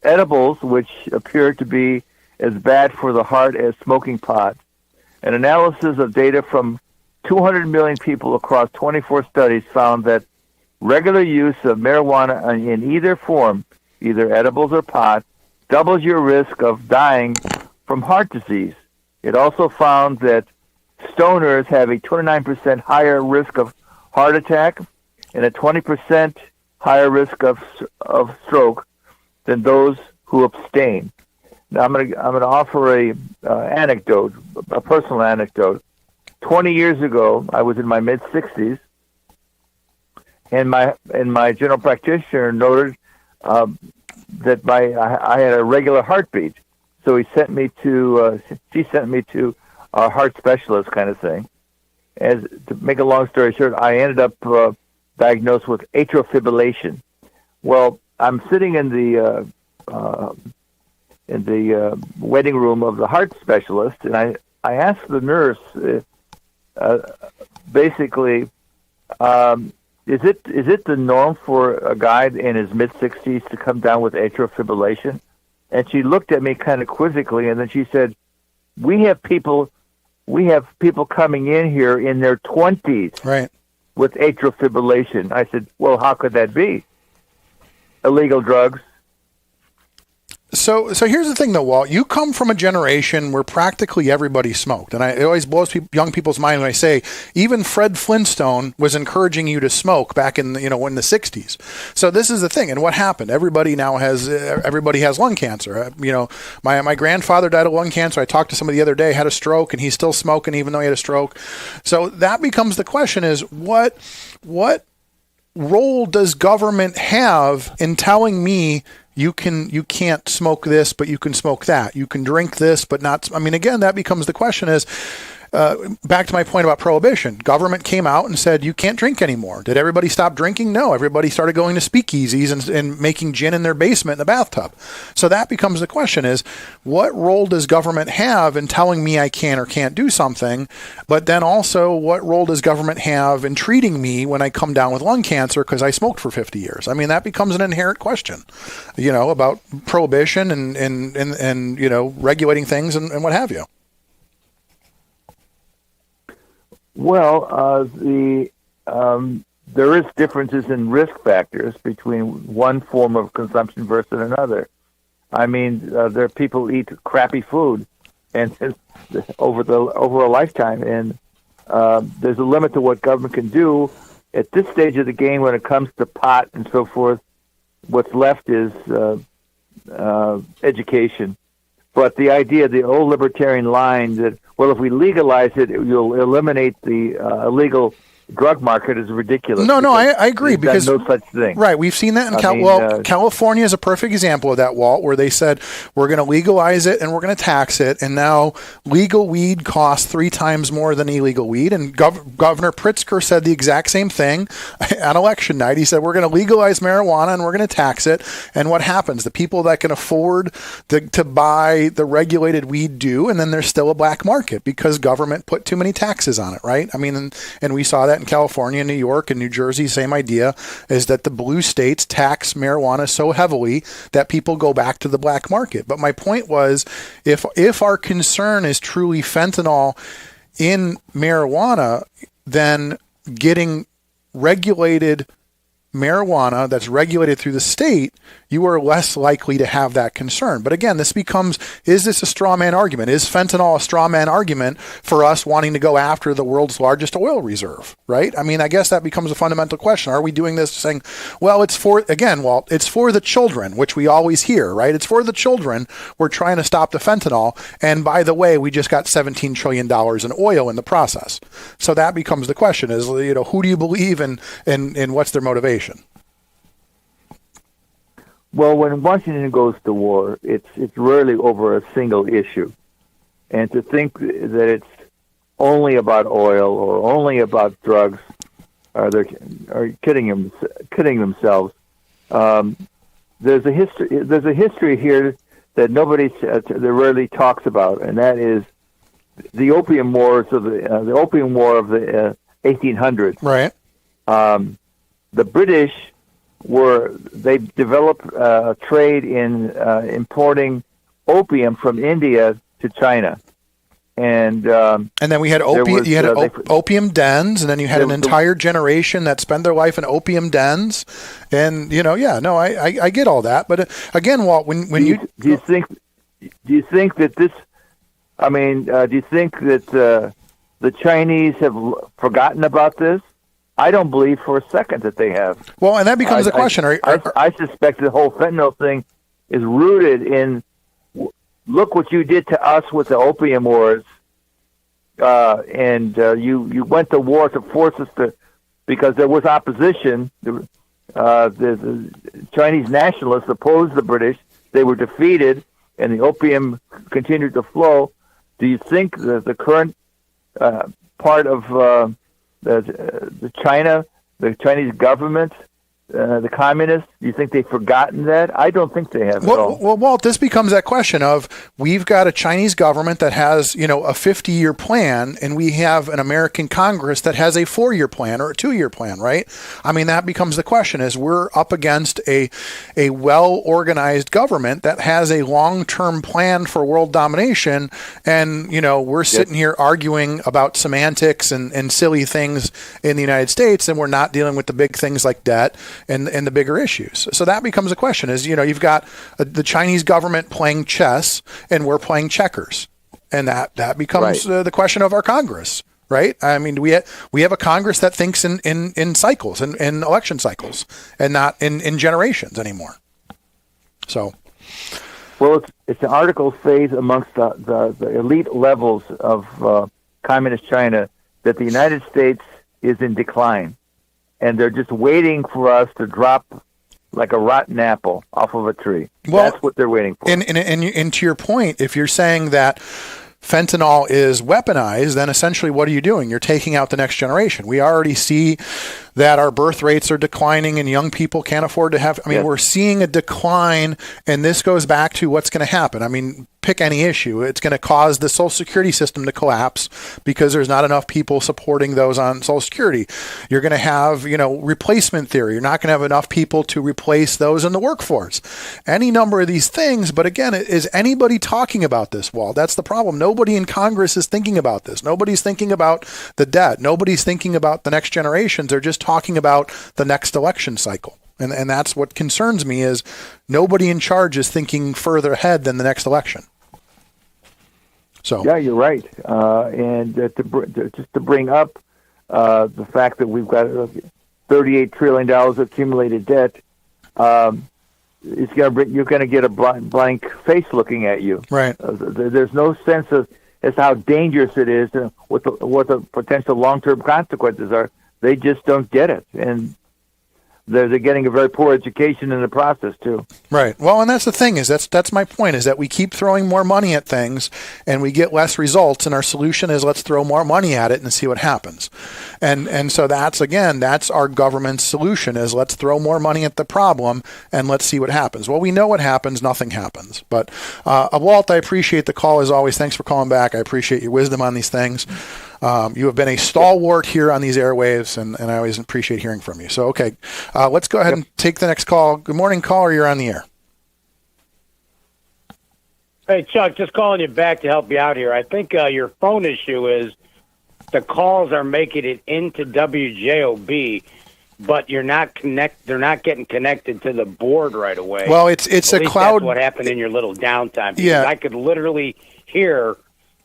edibles, which appear to be as bad for the heart as smoking pot. An analysis of data from 200 million people across 24 studies found that regular use of marijuana in either form, either edibles or pot, doubles your risk of dying from heart disease. It also found that stoners have a 29% higher risk of heart attack and a 20% higher risk of stroke than those who abstain. Now, I'm going to offer a personal anecdote. 20 years ago, I was in my mid-60s, and my general practitioner noted that I had a regular heartbeat. So she sent me to a heart specialist kind of thing. To make a long story short, I ended up diagnosed with atrial fibrillation. Well, I'm sitting in the waiting room of the heart specialist, and I asked the nurse, basically, is it the norm for a guy in his mid-60s to come down with atrial fibrillation? And she looked at me kind of quizzically, and then she said, we have people coming in here in their 20s, right, with atrial fibrillation. I said, well, how could that be? Illegal drugs. So here's the thing, though, Walt. You come from a generation where practically everybody smoked, and it always blows young people's mind when I say even Fred Flintstone was encouraging you to smoke back in the 60s. So this is the thing, and what happened? Everybody has lung cancer. My grandfather died of lung cancer. I talked to somebody the other day, had a stroke, and he's still smoking even though he had a stroke. So that becomes the question: is what role does government have in telling me you can't smoke this, but you can smoke that. You can drink this, but not. I mean, again, that becomes the question: is back to my point about prohibition. Government came out and said you can't drink anymore. Did everybody stop drinking? No. Everybody started going to speakeasies and making gin in their basement in the bathtub. So that becomes the question: is what role does government have in telling me I can or can't do something? But then also, what role does government have in treating me when I come down with lung cancer because I smoked for 50 years? I mean, that becomes an inherent question, about prohibition and regulating things and what have you. Well, there is differences in risk factors between one form of consumption versus another. I mean, there are people who eat crappy food, and over a lifetime, and there's a limit to what government can do at this stage of the game when it comes to pot and so forth. What's left is education. But the idea, the old libertarian line that, well, if we legalize it, you'll eliminate the illegal drug market is ridiculous. No, I agree because no such thing. Right, we've seen that in California is a perfect example of that, Walt, where they said we're going to legalize it and we're going to tax it, and now legal weed costs 3 times more than illegal weed. And Governor Pritzker said the exact same thing on election night. He said we're going to legalize marijuana and we're going to tax it. And what happens? The people that can afford to buy the regulated weed do, and then there's still a black market because government put too many taxes on it, right? I mean, and we saw that in California, New York, and New Jersey, same idea, is that the blue states tax marijuana so heavily that people go back to the black market. But my point was, if our concern is truly fentanyl in marijuana, then getting regulated marijuana that's regulated through the state, you are less likely to have that concern. But again, this becomes, is this a straw man argument? Is fentanyl a straw man argument for us wanting to go after the world's largest oil reserve, right? I mean, I guess that becomes a fundamental question. Are we doing this saying, well, it's for, again, Walt, it's for the children, which we always hear, right? It's for the children. We're trying to stop the fentanyl. And by the way, we just got $17 trillion in oil in the process. So that becomes the question is, who do you believe in what's their motivation? Well, when Washington goes to war, it's rarely over a single issue. And to think that it's only about oil or only about drugs, are kidding themselves. There's a history here that that rarely talks about, and that is the Opium Wars of the Opium War of the 1800s. Right. The British they developed a trade in importing opium from India to China, and then we had opium dens, and then you had an entire generation that spent their life in opium dens, and I get all that, but again, Walt, do you think that this? I mean, do you think that the Chinese have forgotten about this? I don't believe for a second that they have. Well, and that becomes the question. I suspect the whole fentanyl thing is rooted in, look what you did to us with the opium wars, and you went to war to force us to, because there was opposition. The Chinese nationalists opposed the British. They were defeated, and the opium continued to flow. Do you think that the current part of the Chinese government, the communists, do you think they've forgotten that? I don't think they have at all. Well, Walt, this becomes that question of, we've got a Chinese government that has, a 50-year plan, and we have an American Congress that has a 4-year plan or a 2-year plan, right? I mean, that becomes the question, is we're up against a well-organized government that has a long-term plan for world domination, and, we're sitting here arguing about semantics and silly things in the United States, and we're not dealing with the big things like debt and the bigger issues. So that becomes a question is, you've got the Chinese government playing chess and we're playing checkers. And that becomes the question of our Congress, right? I mean, we have a Congress that thinks in cycles, in election cycles, and not in generations anymore. So. Well, it's an article phase amongst the elite levels of communist China that the United States is in decline. And they're just waiting for us to drop like a rotten apple off of a tree. Well, that's what they're waiting for. And to your point, if you're saying that fentanyl is weaponized, then essentially what are you doing? You're taking out the next generation. We already see that our birth rates are declining and young people can't afford to have. I mean, we're seeing a decline, and this goes back to what's going to happen. I mean, pick any issue. It's going to cause the Social Security system to collapse because there's not enough people supporting those on Social Security. You're going to have, replacement theory. You're not going to have enough people to replace those in the workforce. Any number of these things. But again, is anybody talking about this, Walt? That's the problem. Nobody in Congress is thinking about this. Nobody's thinking about the debt. Nobody's thinking about the next generations. They're just talking about the next election cycle. And that's what concerns me is nobody in charge is thinking further ahead than the next election. So yeah, you're right. And just to bring up the fact that we've got $38 trillion of accumulated debt, you're going to get a blank face looking at you. Right. There's no sense of as how dangerous it is and what the potential long-term consequences are. They just don't get it, and they're getting a very poor education in the process too. Right. Well, and that's the thing is that's my point is that we keep throwing more money at things and we get less results, and our solution is let's throw more money at it and see what happens. And so that's our government's solution is let's throw more money at the problem and let's see what happens. Well, we know what happens. Nothing happens. But Walt, I appreciate the call as always. Thanks for calling back. I appreciate your wisdom on these things. You have been a stalwart here on these airwaves, and I always appreciate hearing from you. So, okay, let's go ahead and take the next call. Good morning, caller. You're on the air. Hey, Chuck, just calling you back to help you out here. I think your phone issue is the calls are making it into WJOB, but they're not getting connected to the board right away. Well, it's At a least cloud. That's what happened in your little downtime. Because Yeah. I could literally hear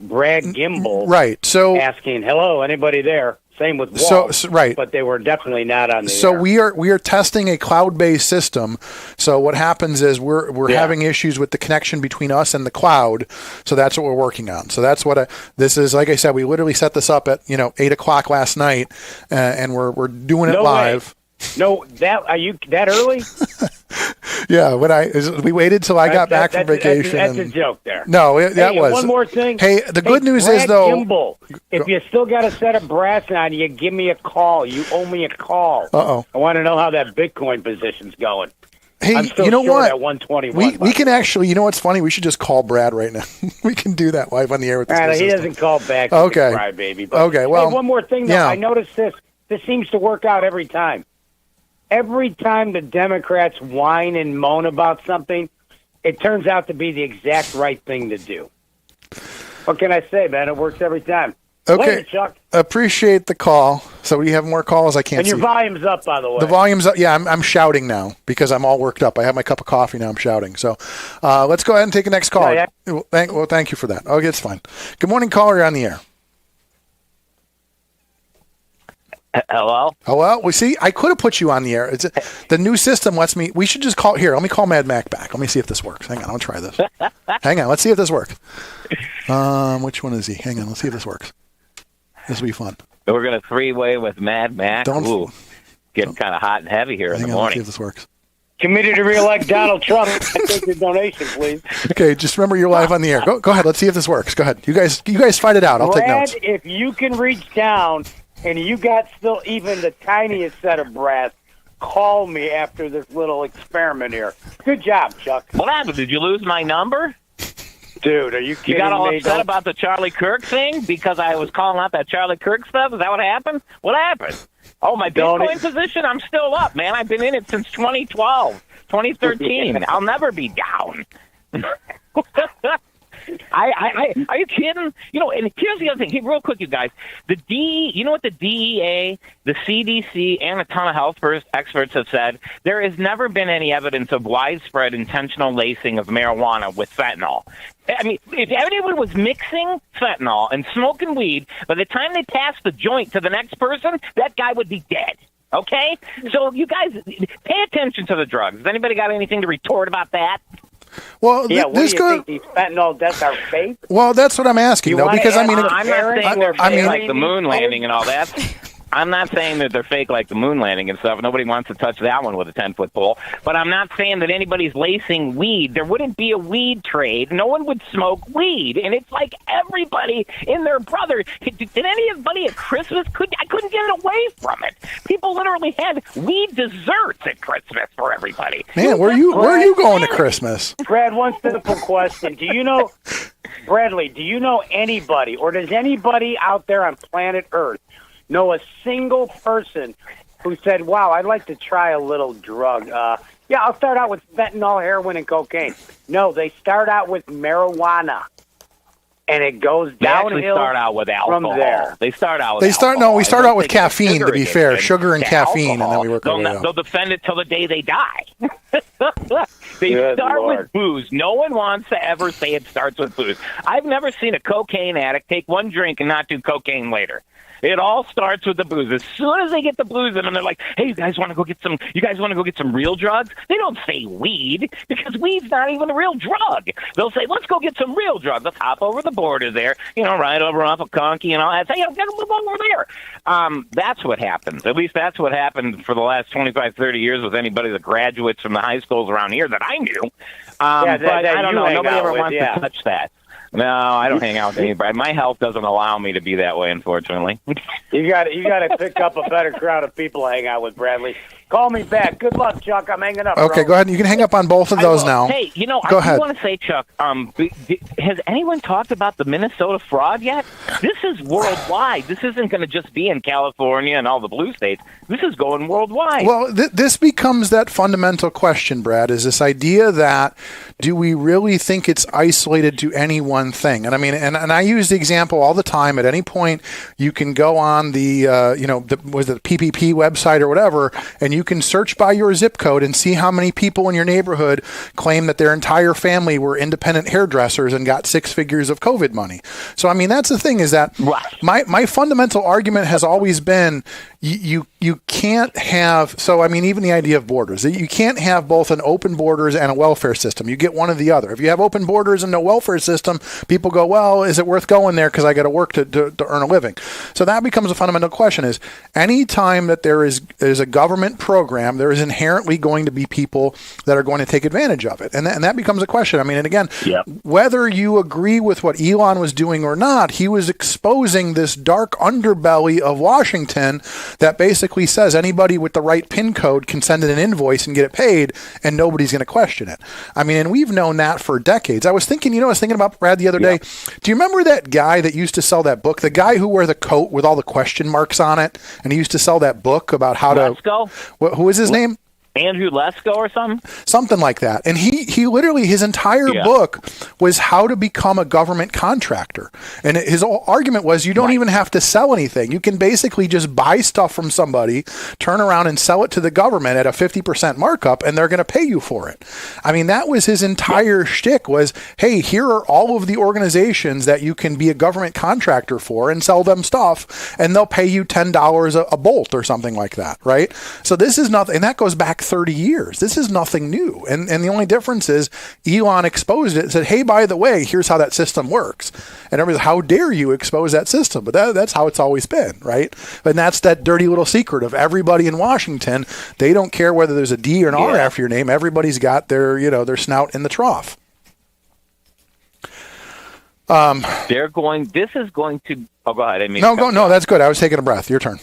Brad Gimbel Right. So asking, "Hello, anybody there?" Same with Walt, right. but they were definitely not on the So air. we are testing a cloud-based system. So what happens is we're having issues with the connection between us and the cloud. So that's what we're working on. So that's what this is. Like I said, we literally set this up at 8:00 last night, and we're doing it No live. way. No, are you that early? Yeah, we waited till I got back from vacation. That's a and- joke there. No, that Hey, was one more thing. Hey, the good news Brad is though. Gimbel, if you still got a set of brass on you, give me a call. You owe me a call. Uh-oh. I want to know how that Bitcoin position's going. Hey, I'm still you know short what? at 121. We can actually. You know what's funny? We should just call Brad right now. We can do that live on the air with this. He new system. doesn't call back. Okay. Crybaby. Okay, well, hey, one more thing though. yeah. I noticed this. This seems to work out every time. Every time the Democrats whine and moan about something, it turns out to be the exact right thing to do. What can I say, man? It works every time. Okay. Later, Chuck. Appreciate the call. So we have more calls. I can't And your see. volume's up, by the way. The volume's up. Yeah, I'm shouting now because I'm all worked up. I have my cup of coffee now. I'm shouting. So let's go ahead and take the next call. Yeah. Well, thank you for that. Okay, it's fine. Good morning, caller. You're on the air. Hello? Well, we see. I could have put you on the air. The new system lets me. We should just call here. Let me call Mad Mac back. Let me see if this works. Hang on. I'll try this. Hang on. Let's see if this works. Which one is he? Hang on. Let's see if this works. This will be fun. We're going to three-way with Mad Mac. Ooh, getting kind of hot and heavy here in the Let's see morning. if this works. Committee to re-elect Donald Trump. Take your donation, please. Okay, just remember you're live on the air. Go ahead. Let's see if this works. Go ahead. You guys fight it out. I'll take Brad, notes. if you can reach down and you got still even the tiniest set of brass, call me after this little experiment here. Good job, Chuck. What happened? Did you lose my number? Dude, are you kidding You got all me? upset about the Charlie Kirk thing because I was calling out that Charlie Kirk stuff? Is that what happened? What happened? Oh, my Bitcoin position? I'm still up, man. I've been in it since 2012, 2013. I'll never be down. Are you kidding? And here's the other thing. Hey, real quick, you guys. You know what the DEA, the CDC, and a ton of health experts have said? There has never been any evidence of widespread intentional lacing of marijuana with fentanyl. I mean, if anyone was mixing fentanyl and smoking weed, by the time they passed the joint to the next person, that guy would be dead. Okay? So you guys, pay attention to the drugs. Has anybody got anything to retort about that? Well, Yeah, what do you think? These fentanyl deaths are fake? Well, that's what I'm asking, though, because I mean, I'm not saying they're I fake mean, like the moon landing and all that. I'm not saying that they're fake like the moon landing and stuff. Nobody wants to touch that one with a 10-foot pole. But I'm not saying that anybody's lacing weed. There wouldn't be a weed trade. No one would smoke weed. And it's like everybody and their brother. Did anybody at Christmas? I couldn't get away from it. People literally had weed desserts at Christmas for everybody. Man, where are you going to Christmas? Brad, one simple question. Do you know, Bradley, do you know anybody, or does anybody out there on planet Earth know a single person who said, wow, I'd like to try a little drug? Yeah, I'll start out with fentanyl, heroin, and cocaine. No, they start out with marijuana. And it goes They actually downhill start out with alcohol. from there. They start out with We alcohol. start out with They don't take caffeine, to be sugar fair, addiction sugar and to caffeine, and then alcohol. we work our way up. They'll defend it till the day they die. They Good start Lord. with booze. No one wants to ever say it starts with booze. I've never seen a cocaine addict take one drink and not do cocaine later. It all starts with the booze. As soon as they get the booze in them, they're like, "Hey, you guys want to go get some? You guys want to go get some real drugs?" They don't say weed because weed's not even a real drug. They'll say, "Let's go get some real drugs. Let's hop over the border there, right over off of Conky and all that. Say, get them over there." That's what happens. At least that's what happened for the last 25, 30 years with anybody that graduates from the high schools around here that I knew. But I don't know. Nobody ever wants to touch that. No, I don't hang out with anybody. My health doesn't allow me to be that way, unfortunately. You got to pick up a better crowd of people to hang out with, Bradley. Call me back. Good luck, Chuck. I'm hanging up. Okay, bro. go ahead. You can hang up on both of those now. Hey, Go I ahead. want to say, Chuck, has anyone talked about the Minnesota fraud yet? This is worldwide. This isn't going to just be in California and all the blue states. This is going worldwide. Well, this becomes that fundamental question, Brad, is this idea that do we really think it's isolated to any one thing? And I mean, and I use the example all the time. At any point, you can go on the PPP website or whatever, and you can search by your zip code and see how many people in your neighborhood claim that their entire family were independent hairdressers and got 6 figures of COVID money. So, I mean, that's the thing is that my fundamental argument has always been you can't have, so I mean, even the idea of borders, you can't have both an open borders and a welfare system. You get one or the other. If you have open borders and no welfare system, people go, well, is it worth going there because I got to work to earn a living? So that becomes a fundamental question is any time that there is a government program, there is inherently going to be people that are going to take advantage of it. And that becomes a question. I mean, and again, whether you agree with what Elon was doing or not, he was exposing this dark underbelly of Washington that basically says anybody with the right PIN code can send in an invoice and get it paid, and nobody's going to question it. I mean, and we've known that for decades. I was thinking about, Brad, the other day. Do you remember that guy that used to sell that book? The guy who wore the coat with all the question marks on it, and he used to sell that book about how Lesko? Who was his name? Andrew Lesko or something? Something like that. And he literally, his entire book was how to become a government contractor. And his whole argument was you don't even have to sell anything. You can basically just buy stuff from somebody, turn around and sell it to the government at a 50% markup, and they're going to pay you for it. I mean, that was his entire shtick was, hey, here are all of the organizations that you can be a government contractor for and sell them stuff, and they'll pay you $10 a bolt or something like that, right? So this is nothing, and that goes back 30 years. This is nothing new. And the only difference is Elon exposed it and said, hey, by the way, here's how that system works. And everybody's, how dare you expose that system? But that's how it's always been, right? And that's that dirty little secret of everybody in Washington. They don't care whether there's a D or an R after your name. Everybody's got their snout in the trough. This is going to, oh, go ahead. No, that's good. I was taking a breath. Your turn.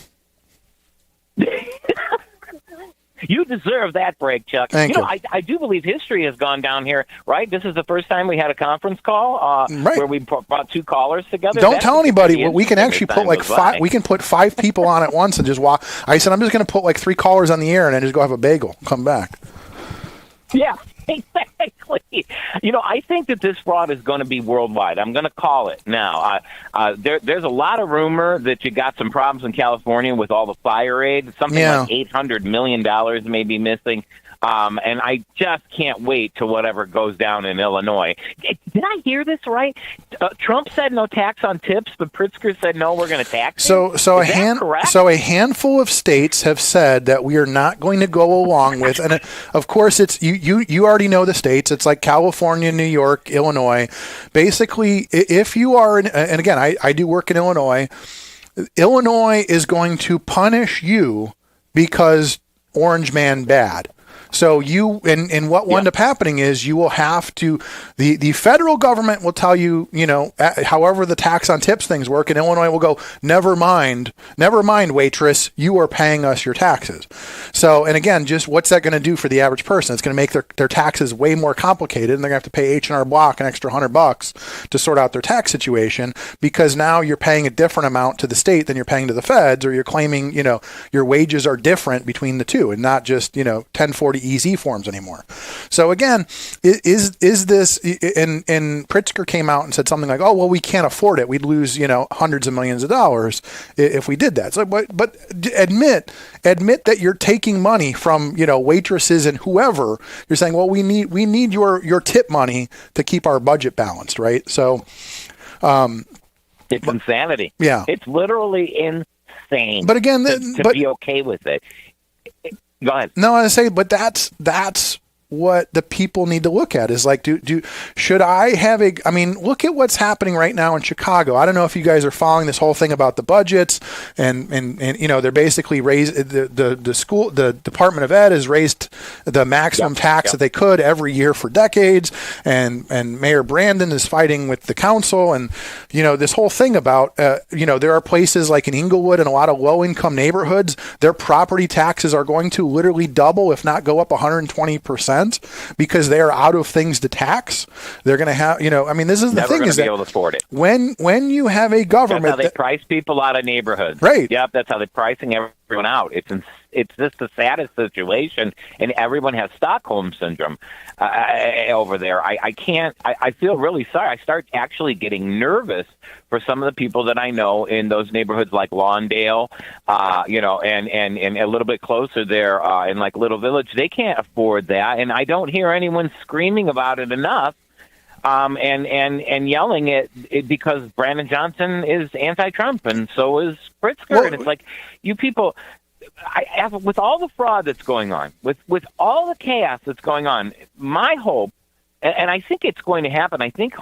You deserve that break, Chuck. Thank you. I do believe history has gone down here, right? This is the first time we had a conference call where we brought 2 callers together. Don't tell anybody. We can actually put like 5. We can put 5 people on at once and just walk. I said I'm just going to put like 3 callers on the air and then just go have a bagel. Come back. Yeah, exactly. I think that this fraud is going to be worldwide. I'm going to call it now. There's a lot of rumor that you got some problems in California with all the fire aid. Something like $800 million may be missing. And I just can't wait to whatever goes down in Illinois. Did I hear this right? Trump said no tax on tips, but Pritzker said no, we're going to tax. So a handful of states have said that we are not going to go along with, and of course it's you already know the states. It's like California, New York, Illinois. Basically, if you are, and again, I do work in Illinois. Illinois is going to punish you because Orange Man bad. So and what will end up happening is you will have to, the federal government will tell you, however the tax on tips things work, and Illinois will go, never mind, waitress, you are paying us your taxes. So, and again, just what's that going to do for the average person? It's going to make their taxes way more complicated, and they're going to have to pay H&R Block an extra $100 to sort out their tax situation, because now you're paying a different amount to the state than you're paying to the feds, or you're claiming, your wages are different between the two and not just, 1040 easy forms anymore. So again, is this, and Pritzker came out and said something like, oh, well, we can't afford it. We'd lose, hundreds of millions of dollars if we did that. So, but admit that you're taking money from, waitresses and whoever. You're saying, well, we need your tip money to keep our budget balanced, right? So, it's insanity. Yeah. It's literally insane. But again, to be okay with it. Go ahead. No, I say, but that's what the people need to look at. Is like, should I have I mean, look at what's happening right now in Chicago. I don't know if you guys are following this whole thing about the budgets and they're basically raised the Department of Ed has raised the maximum tax that they could every year for decades, and Mayor Brandon is fighting with the council, and this whole thing about there are places like in Inglewood and a lot of low-income neighborhoods, their property taxes are going to literally double, if not go up 120%, because they are out of things to tax. They're going to have, I mean, this is the Never thing gonna is be that able to afford it. when you have a government, that's how they price people out of neighborhoods. Right. Yep, that's how they're pricing everyone out. It's just the saddest situation, and everyone has Stockholm syndrome over there. I feel really sorry. I start actually getting nervous for some of the people that I know in those neighborhoods like Lawndale, and a little bit closer there in like Little Village. They can't afford that, and I don't hear anyone screaming about it enough. And yelling it because Brandon Johnson is anti-Trump, and so is Pritzker. And it's like, you people, with all the fraud that's going on, with all the chaos that's going on, my hope, and I think it's going to happen, I think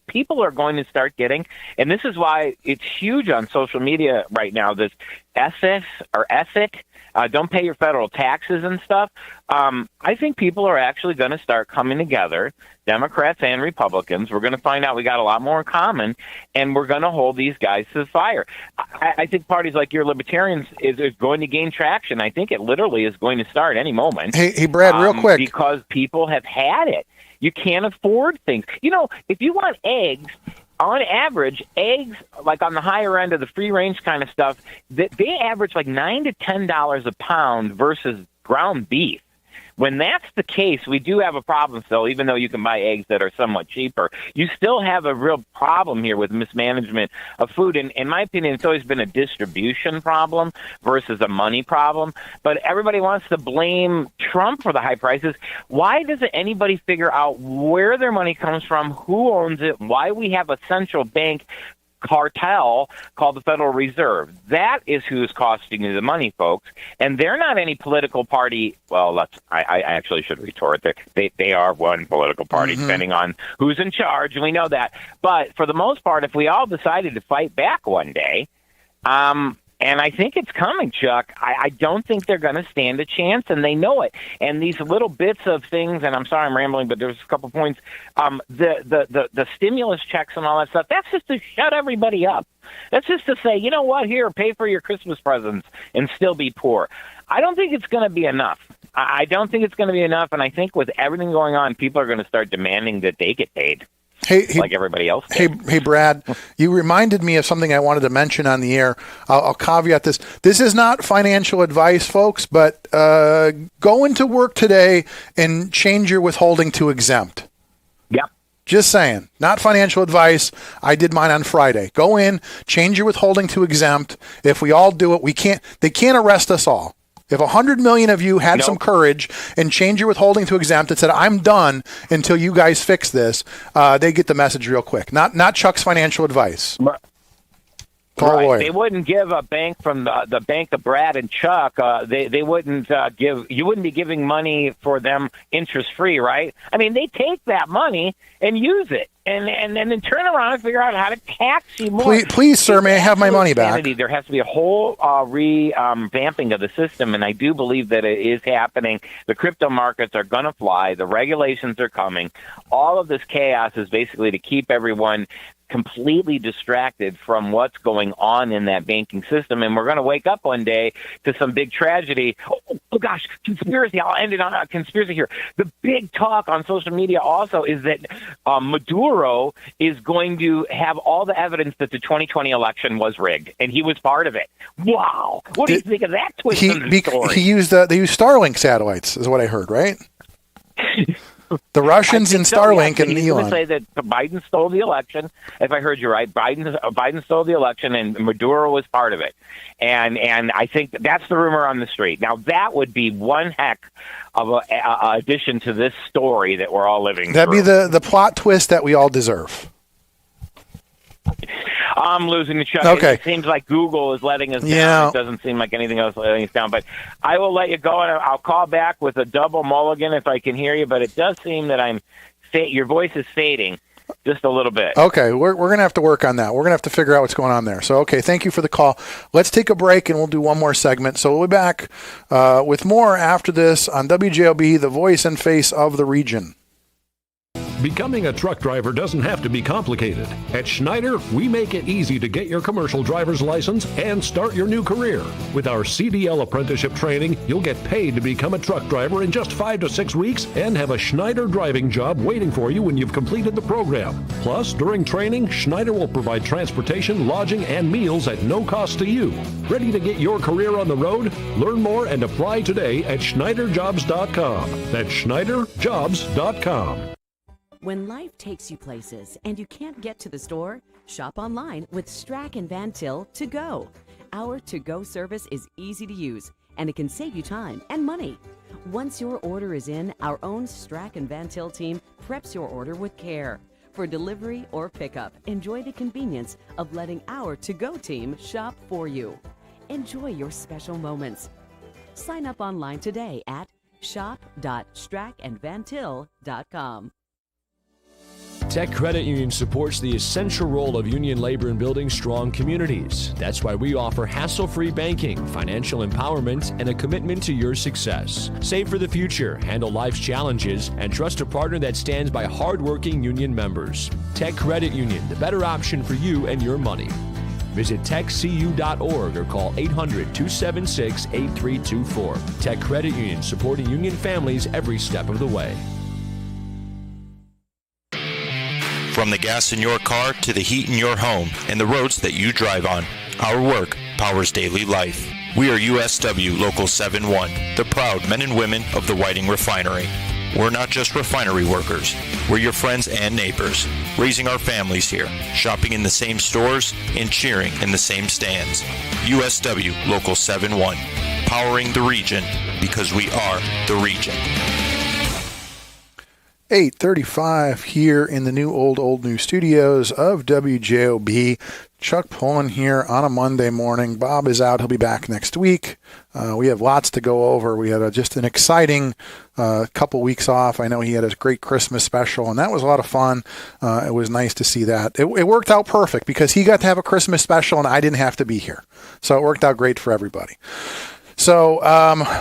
people are going to start getting, and this is why it's huge on social media right now, this ethic, don't pay your federal taxes and stuff. I think people are actually going to start coming together, Democrats and Republicans. We're going to find out we got a lot more in common, and we're going to hold these guys to the fire. I think parties like your Libertarians is going to gain traction. I think it literally is going to start any moment. Hey, Brad, real quick. Because people have had it. You can't afford things. If you want eggs, on average, eggs, like on the higher end of the free range kind of stuff, they average like $9 to $10 a pound versus ground beef. When that's the case, we do have a problem still, even though you can buy eggs that are somewhat cheaper. You still have a real problem here with mismanagement of food. And in my opinion, it's always been a distribution problem versus a money problem. But everybody wants to blame Trump for the high prices. Why doesn't anybody figure out where their money comes from, who owns it, why we have a central bank cartel called the Federal Reserve? That is who's costing you the money, folks. And they're not any political party. Well, I actually should retort. They are one political party, depending on who's in charge, and we know that. But for the most part, if we all decided to fight back one day, and I think it's coming, Chuck, I don't think they're going to stand a chance, and they know it. And these little bits of things, and I'm sorry I'm rambling, but there's a couple points, the stimulus checks and all that stuff, that's just to shut everybody up. That's just to say, you know what, here, pay for your Christmas presents and still be poor. I don't think it's going to be enough. I don't think it's going to be enough, and I think with everything going on, people are going to start demanding that they get paid. Like everybody else did. Hey, Brad, you reminded me of something I wanted to mention on the air. I'll caveat this. This is not financial advice, folks, but go into work today and change your withholding to exempt. Yep. Just saying. Not financial advice. I did mine on Friday. Go in, change your withholding to exempt. If we all do it, they can't arrest us all. If 100 million of you had some courage and change your withholding to exempt and said, I'm done until you guys fix this, they get the message real quick. Not Chuck's financial advice. Right. They wouldn't give a bank from the bank of Brad and Chuck. They wouldn't give. You wouldn't be giving money for them interest free, right? I mean, they take that money and use it, and then turn around and figure out how to tax you more. Please, sir, may I have my money back? There has to be a whole revamping of the system, and I do believe that it is happening. The crypto markets are going to fly. The regulations are coming. All of this chaos is basically to keep everyone completely distracted from what's going on in that banking system, and we're going to wake up one day to some big tragedy. Oh gosh, conspiracy. I'll end it on a conspiracy here. The big talk on social media also is that Maduro is going to have all the evidence that the 2020 election was rigged, and he was part of it. Wow. What do you think of that twist in the story? They used Starlink satellites, is what I heard, right? The Russians and Starlink and Elon. He's going to say that Biden stole the election. If I heard you right, Biden stole the election, and Maduro was part of it. And I think that's the rumor on the street. Now, that would be one heck of a addition to this story that we're all living That'd through. be the plot twist that we all deserve. I'm losing the Chuck. Okay. It seems like Google is letting us down. Yeah. It doesn't seem like anything else letting us down. But I will let you go, and I'll call back with a double mulligan if I can hear you. But it does seem that your voice is fading just a little bit. Okay, we're going to have to work on that. We're going to have to figure out what's going on there. So, okay, thank you for the call. Let's take a break, and we'll do one more segment. So we'll be back with more after this on WJOB, the voice and face of the region. Becoming a truck driver doesn't have to be complicated. At Schneider, we make it easy to get your commercial driver's license and start your new career. With our CDL apprenticeship training, you'll get paid to become a truck driver in just 5 to 6 weeks and have a Schneider driving job waiting for you when you've completed the program. Plus, during training, Schneider will provide transportation, lodging, and meals at no cost to you. Ready to get your career on the road? Learn more and apply today at schneiderjobs.com. That's schneiderjobs.com. When life takes you places and you can't get to the store, shop online with Strack and Van Til to go. Our to-go service is easy to use and it can save you time and money. Once your order is in, our own Strack and Van Til team preps your order with care. For delivery or pickup, enjoy the convenience of letting our to-go team shop for you. Enjoy your special moments. Sign up online today at shop.strackandvantil.com. Tech Credit Union supports the essential role of union labor in building strong communities. That's why we offer hassle-free banking, financial empowerment, and a commitment to your success. Save for the future, handle life's challenges, and trust a partner that stands by hardworking union members. Tech Credit Union, the better option for you and your money. Visit techcu.org or call 800-276-8324. Tech Credit Union, supporting union families every step of the way. From the gas in your car to the heat in your home and the roads that you drive on, our work powers daily life. We are USW Local 71, the proud men and women of the Whiting Refinery. We're not just refinery workers. We're your friends and neighbors, raising our families here, shopping in the same stores, and cheering in the same stands. USW Local 71, powering the region because we are the region. 8:35 here in the new old new studios of WJOB. Chuck Pullen here on a Monday morning. Bob is out. He'll be back next week. We have lots to go over. We had just an exciting couple weeks off. I know he had a great Christmas special, and that was a lot of fun. It was nice to see that. It worked out perfect because he got to have a Christmas special, and I didn't have to be here. So it worked out great for everybody. So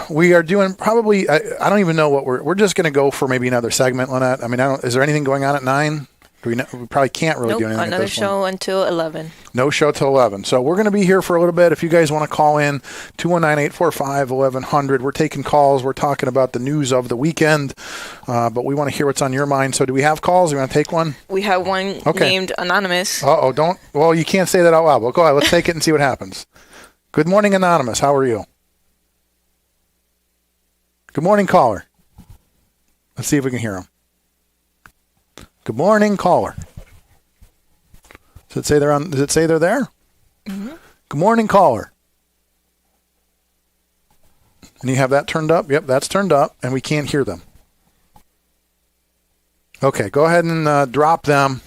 we are doing probably, I don't even know what we're just going to go for maybe another segment, Lynette. I mean, is there anything going on at 9? We probably can't really do anything. Another show until 11. No show till 11. So we're going to be here for a little bit. If you guys want to call in, 219-845-1100. We're taking calls. We're talking about the news of the weekend, but we want to hear what's on your mind. So do we have calls? You want to take one? We have one named Anonymous. Well, you can't say that out loud. Well, go ahead. Let's take it and see what happens. Good morning, Anonymous. How are you? Good morning, caller. Let's see if we can hear him. Good morning, caller. Does it say they're there? Mm-hmm. Good morning, caller. And you have that turned up? Yep, that's turned up, and we can't hear them. Okay, go ahead and drop them.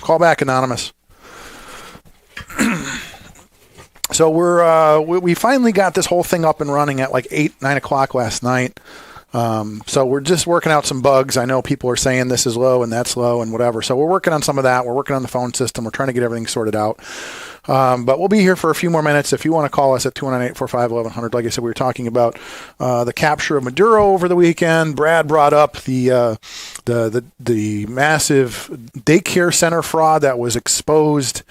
Call back, Anonymous. So we finally got this whole thing up and running at like 9 o'clock last night. So we're just working out some bugs. I know people are saying this is low and that's low and whatever. So we're working on some of that. We're working on the phone system. We're trying to get everything sorted out. But we'll be here for a few more minutes. If you want to call us at 219-845-1100, like I said, we were talking about the capture of Maduro over the weekend. Brad brought up the massive daycare center fraud that was exposed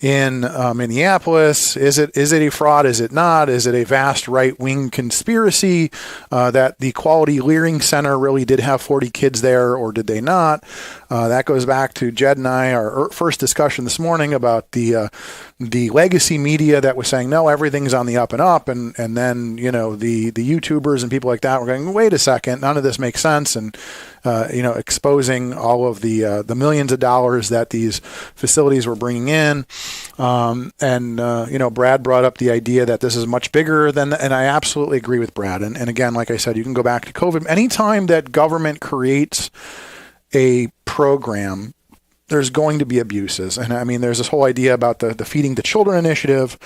in Minneapolis. Is it a fraud? Is it not? Is it a vast right-wing conspiracy that the Quality Learning Center really did have 40 kids there, or did they not? That goes back to Jed and I, our first discussion this morning about the legacy media that was saying, no, everything's on the up and up. And then, the YouTubers and people like that were going, wait a second, none of this makes sense. And, exposing all of the millions of dollars that these facilities were bringing in. Brad brought up the idea that this is much bigger than, and I absolutely agree with Brad. And again, like I said, you can go back to COVID. Anytime that government creates a program there's going to be abuses. And I mean, there's this whole idea about the Feeding the Children initiative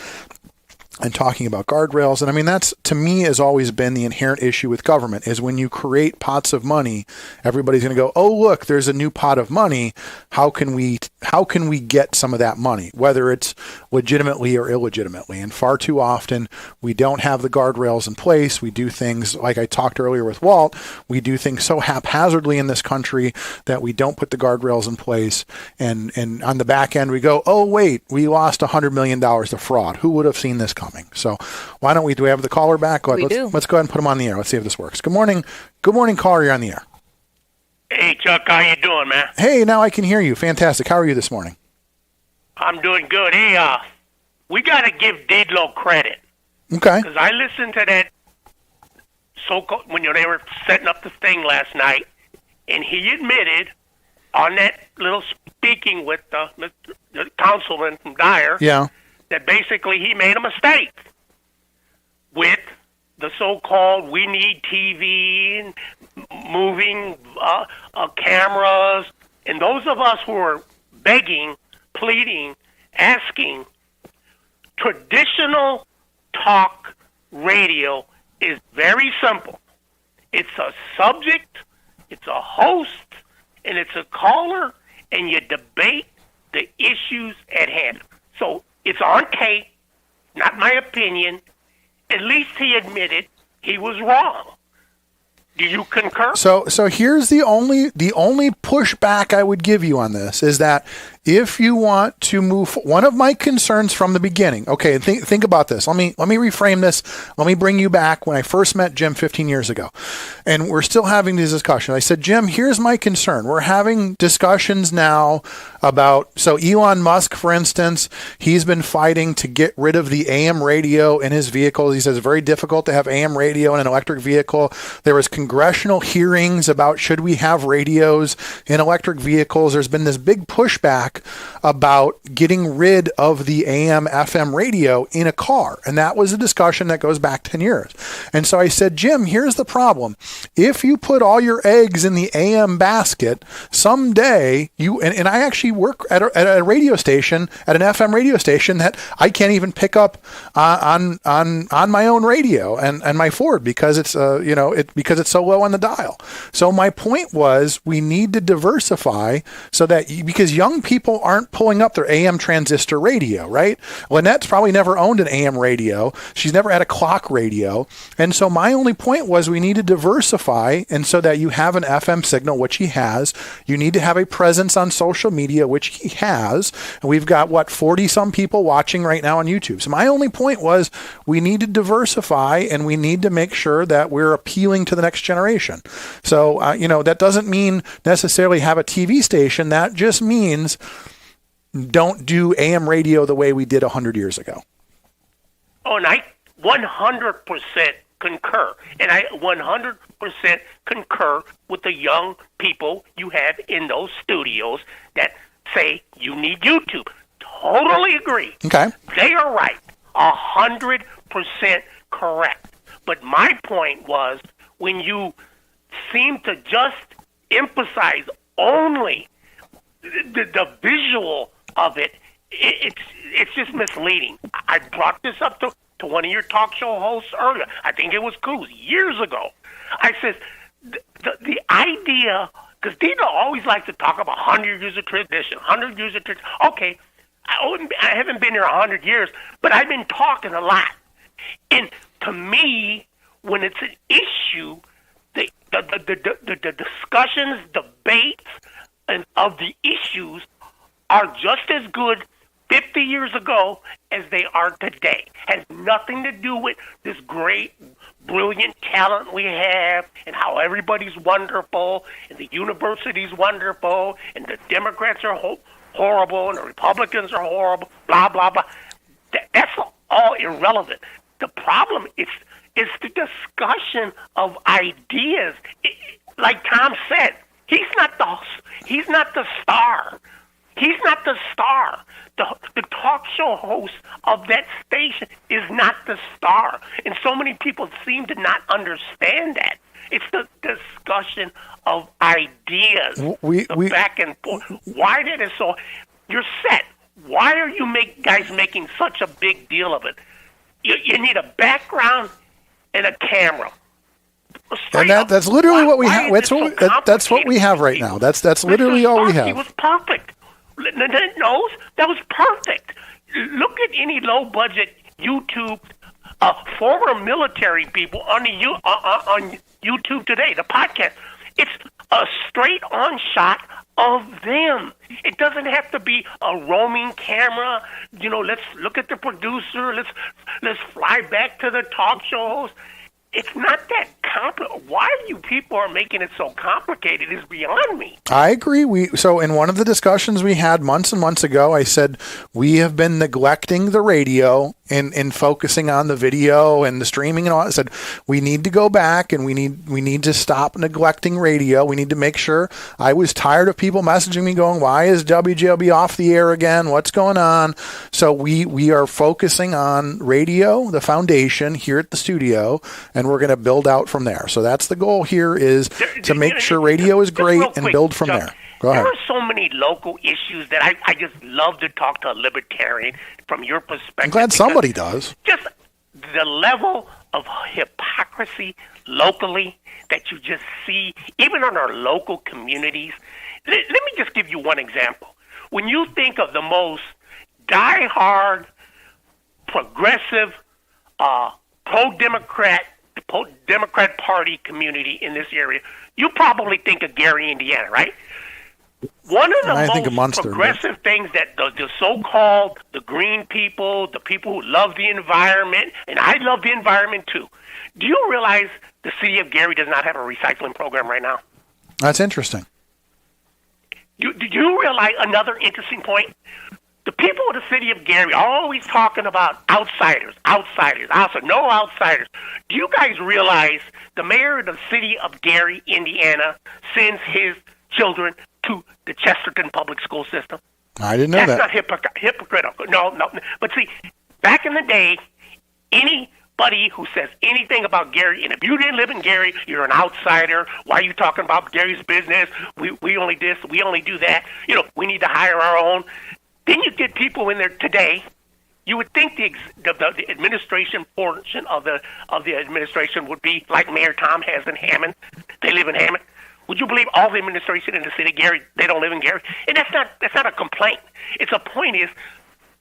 and talking about guardrails. And I mean, that's, to me, has always been the inherent issue with government, is when you create pots of money, everybody's going to go, oh, look, there's a new pot of money. How can we get some of that money, whether it's legitimately or illegitimately? And far too often, we don't have the guardrails in place. We do things, like I talked earlier with Walt, we do things so haphazardly in this country that we don't put the guardrails in place. And on the back end, we go, oh, wait, we lost $100 million to fraud. Who would have seen this coming? So why don't we, do we have the caller back? We do. Let's go ahead and put him on the air. Let's see if this works. Good morning. Good morning, caller. You're on the air. Hey, Chuck, how you doing, man? Hey, now I can hear you. Fantastic. How are you this morning? I'm doing good. Hey, we got to give Didlo credit. Okay. Because I listened to that so-called, when they were setting up the thing last night, and he admitted on that little speaking with the councilman from Dyer, yeah, that basically he made a mistake with the so-called we need TV and moving cameras. And those of us who are begging, pleading, asking, traditional talk radio is very simple. It's a subject, it's a host, and it's a caller, and you debate the issues at hand. So it's on tape, not my opinion. At least he admitted he was wrong. Do you concur? So here's the only pushback I would give you on this is that if you want to move, one of my concerns from the beginning, okay, think about this. Let me reframe this. Let me bring you back when I first met Jim 15 years ago. And we're still having these discussions. I said, Jim, here's my concern. We're having discussions now about, so Elon Musk, for instance, he's been fighting to get rid of the AM radio in his vehicles. He says it's very difficult to have AM radio in an electric vehicle. There was congressional hearings about should we have radios in electric vehicles. There's been this big pushback about getting rid of the AM FM radio in a car. And that was a discussion that goes back 10 years. And so I said, Jim, here's the problem. If you put all your eggs in the AM basket, someday you, and I actually work at a radio station, at an FM radio station that I can't even pick up on my own radio and my Ford because it's, because it's so low on the dial. So my point was we need to diversify so that, because young people aren't pulling up their AM transistor radio, right? Lynette's probably never owned an AM radio. She's never had a clock radio. And so my only point was we need to diversify, and so that you have an FM signal, which he has. You need to have a presence on social media, which he has. And we've got, 40 some people watching right now on YouTube. So my only point was we need to diversify, and we need to make sure that we're appealing to the next generation. So, that doesn't mean necessarily have a TV station. That just means don't do AM radio the way we did 100 years ago. Oh, and I 100% concur. And I 100% concur with the young people you have in those studios that say you need YouTube. Totally agree. Okay. They are right. 100% correct. But my point was, when you seem to just emphasize only the visual of it, it's just misleading. I brought this up to one of your talk show hosts earlier. I think it was Coos years ago. I said the idea, because Dino always likes to talk about 100 years of tradition, 100 years of tradition. Okay, I haven't been here 100 years, but I've been talking a lot. And to me, when it's an issue, the discussions, debates, and of the issues are just as good 50 years ago as they are today. Has nothing to do with this great, brilliant talent we have and how everybody's wonderful and the university's wonderful and the Democrats are horrible and the Republicans are horrible, blah, blah, blah. That's all irrelevant. The problem is the discussion of ideas. Like Tom said, he's not the star. He's not the star. The talk show host of that station is not the star. And so many people seem to not understand that. It's the discussion discussion of ideas. We back and forth. Why did it so? You're set. Why are you guys making such a big deal of it? You need a background and a camera. And that's literally what we have. That's what we have right now. That's literally all we have. He was perfect. Knows that was perfect. Look at any low budget YouTube former military people on on YouTube today. The podcast. It's a straight on shot of them. It doesn't have to be a roaming camera. Let's look at the producer. Let's fly back to the talk shows. It's not that complicated. Why you people are making it so complicated is beyond me. I agree. So in one of the discussions we had months and months ago, I said we have been neglecting the radio and focusing on the video and the streaming and all. I said we need to go back and we need to stop neglecting radio. We need to make sure. I was tired of people messaging me going, "Why is WJLB off the air again? What's going on?" So we are focusing on radio, the foundation here at the studio, and we're going to build out from there. So that's the goal here, is to make sure radio is great and build from there. Go ahead. There are so many local issues that I just love to talk to a libertarian from your perspective. I'm glad somebody does. Just the level of hypocrisy locally that you just see, even in our local communities. Let me just give you one example. When you think of the most diehard, progressive, pro-Democrat Party community in this area, you probably think of Gary, Indiana, right? One of the most progressive things that the so-called the green people, the people who love the environment, and I love the environment too. Do you realize the city of Gary does not have a recycling program right now? That's interesting. Do you realize another interesting point? The people of the city of Gary are always talking about outsiders. No outsiders. Do you guys realize the mayor of the city of Gary, Indiana, sends his children to the Chesterton public school system? I didn't know that. That's not hypocritical. No. But see, back in the day, anybody who says anything about Gary, and if you didn't live in Gary, you're an outsider. Why are you talking about Gary's business? We only this, we only do that. We need to hire our own. Then you get people in there today. You would think the administration portion of the administration would be like Mayor Tom has in Hammond. They live in Hammond. Would you believe all the administration in the city of Gary, they don't live in Gary? And that's not a complaint. It's a point is,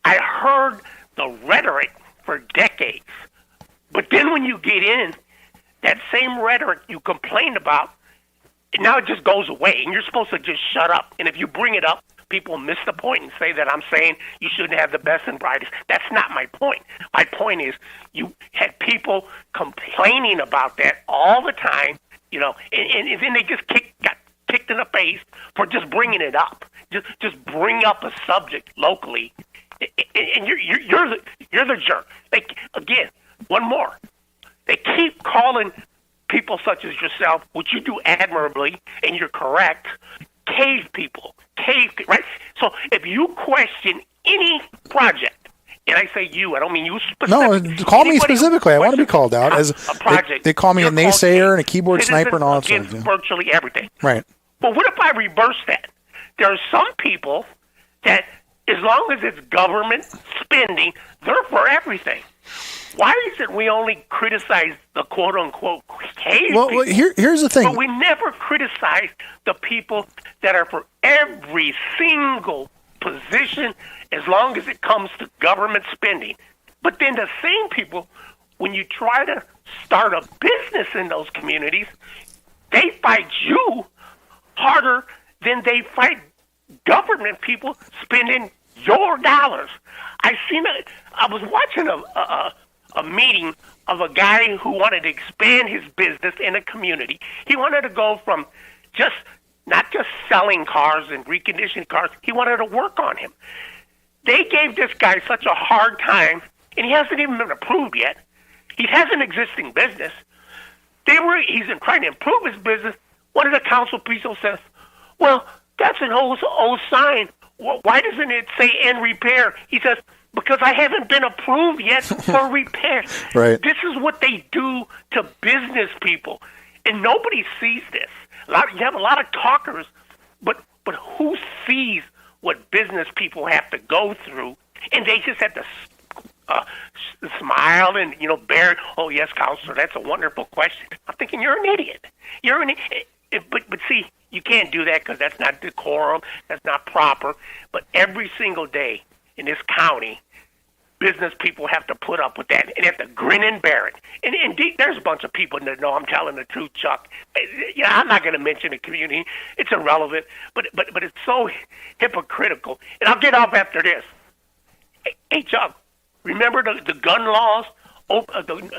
I heard the rhetoric for decades. But then when you get in, that same rhetoric you complained about, now it just goes away. And you're supposed to just shut up. And if you bring it up, people miss the point and say that I'm saying you shouldn't have the best and brightest. That's not my point. My point is you had people complaining about that all the time, and then they just got kicked in the face for just bringing it up. Just bring up a subject locally, and you're the jerk. Like, again, one more. They keep calling people such as yourself, which you do admirably, and you're correct, cave people, right? So if you question any project, and I say you, I don't mean you specifically. No, call me specifically. I want to be called out as a project. They call me a naysayer and a keyboard sniper and all that stuff. Virtually everything. Right. But what if I reverse that? There are some people that, as long as it's government spending, they're for everything. Why is it we only criticize the quote-unquote cave people? Well, here's the thing. But we never criticize the people that are for every single position as long as it comes to government spending. But then the same people, when you try to start a business in those communities, they fight you harder than they fight government people spending your dollars. I was watching a meeting of a guy who wanted to expand his business in a community. He wanted to go from not just selling cars and reconditioning cars. He wanted to work on him. They gave this guy such a hard time, and he hasn't even been approved yet. He has an existing business. He's trying to improve his business. One of the council people says, "Well, that's an old sign. Why doesn't it say end repair?" He says, "Because I haven't been approved yet for repair." Right. This is what they do to business people, and nobody sees this. You have a lot of talkers, but who sees what business people have to go through, and they just have to smile and bear. Oh yes, counselor, that's a wonderful question. I'm thinking you're an idiot. But see, you can't do that because that's not decorum. That's not proper. But every single day in this county, business people have to put up with that and have to grin and bear it. And indeed, there's a bunch of people that know I'm telling the truth, Chuck. I'm not going to mention the community; it's irrelevant. But it's so hypocritical. And I'll get off after this. Hey, Chuck, remember the gun laws? The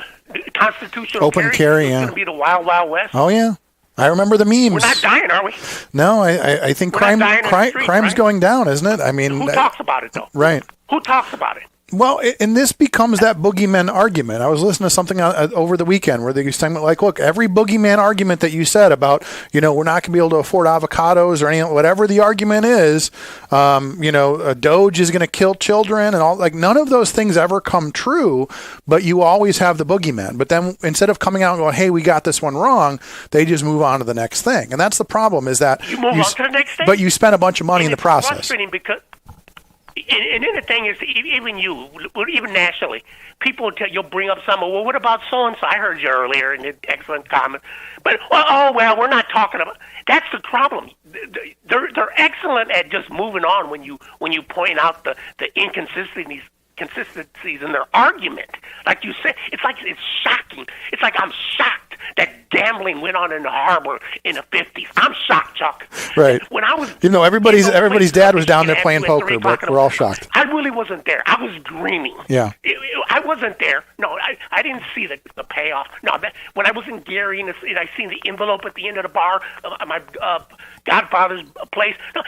constitutional Open carry, It's yeah. going to be the Wild Wild West. Oh yeah, I remember the memes. We're not dying, are we? No, I think We're not dying in the street, crime's right? going down, isn't it? I mean, Who talks about it though? right. Who talks about it? Well, and this becomes that boogeyman argument. I was listening to something over the weekend where they were saying, like, look, every boogeyman argument that you said about, we're not going to be able to afford avocados or anything, whatever the argument is, a Doge is going to kill children and all, like, none of those things ever come true, but you always have the boogeyman. But then instead of coming out and going, hey, we got this one wrong, they just move on to the next thing. And that's the problem is that You move on to the next thing? but you spend a bunch of money in the It's process. frustrating because, and then the thing is, even nationally, people will you'll bring up some. Well, what about so and so? I heard you earlier in an excellent comment, but we're not talking about. That's the problem. They're excellent at just moving on when you point out the inconsistencies in their argument. Like you said, it's shocking. It's like I'm shocked that gambling went on in the harbor in the 50s. I'm shocked, Chuck. Right. When I was everybody's dad was down there playing poker, but we're all shocked. I really wasn't there. I was dreaming. Yeah. I wasn't there. No, I didn't see the payoff. No, when I was in Gary and I seen the envelope at the end of the bar, my godfather's place. No,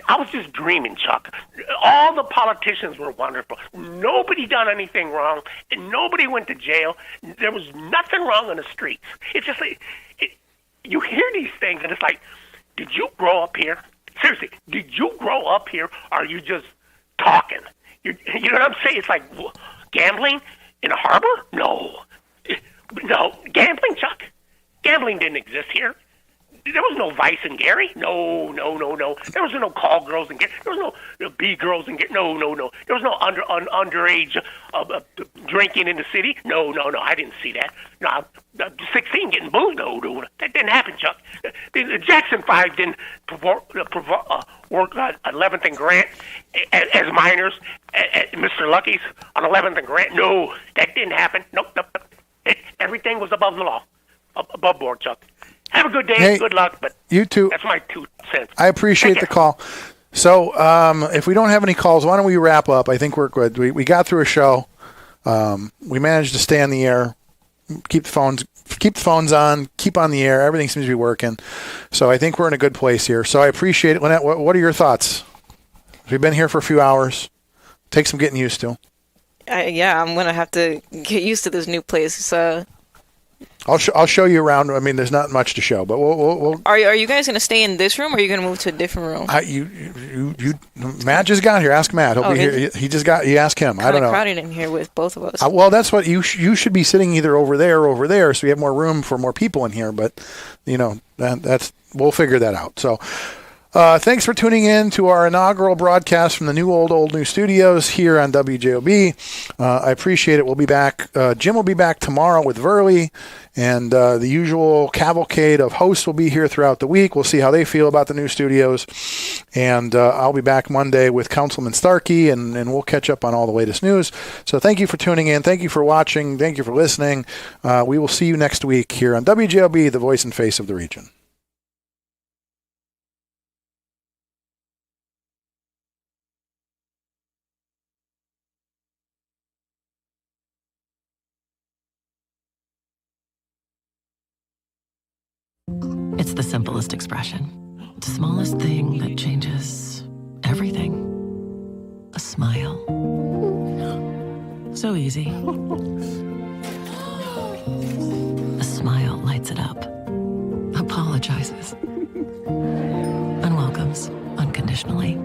I was just dreaming, Chuck. All the politicians were wonderful. Nobody done anything wrong, and nobody went to jail. There was nothing wrong on the streets. It's just like you hear these things, and it's like, did you grow up here? Seriously, did you grow up here? Or are you just talking? You know what I'm saying? It's like gambling in a harbor? No, gambling, Chuck. Gambling didn't exist here. There was no Vice in Gary. No. There was no call girls in Gary. There was no B girls in Gary. No. There was no underage drinking in the city. No. I didn't see that. No, 16 getting booed. No. That didn't happen, Chuck. The Jackson 5 didn't work 11th and Grant as minors at Mr. Lucky's on 11th and Grant. No, that didn't happen. Nope. Everything was above the law, above board, Chuck. Have a good day. Hey, good luck. But you too. That's my 2 cents. I appreciate the call. So if we don't have any calls, why don't we wrap up? I think we're good. We got through a show. We managed to stay on the air, keep the phones on, keep on the air. Everything seems to be working. So I think we're in a good place here. So I appreciate it. Lynette, what are your thoughts? We've been here for a few hours. Take some getting used to. Yeah, I'm going to have to get used to this new place. So I'll show you around. I mean, there's not much to show, but we'll Are you guys going to stay in this room, or are you going to move to a different room? Matt just got here. Ask Matt. He'll be here. He just got. You ask him. I don't know. Crowded in here with both of us. Well, that's what you should be sitting either over there or over there, so we have more room for more people in here. But that's we'll figure that out. So. Thanks for tuning in to our inaugural broadcast from the new old new studios here on WJOB. I appreciate it. We'll be back. Jim will be back tomorrow with Verley, and the usual cavalcade of hosts will be here throughout the week. We'll see how they feel about the new studios, and I'll be back Monday with Councilman Starkey, and we'll catch up on all the latest news. So thank you for tuning in. Thank you for watching. Thank you for listening. We will see you next week here on WJOB, the voice and face of the region. It's the simplest expression. The smallest thing that changes everything. A smile. So easy. A smile lights it up. Apologizes. And welcomes unconditionally.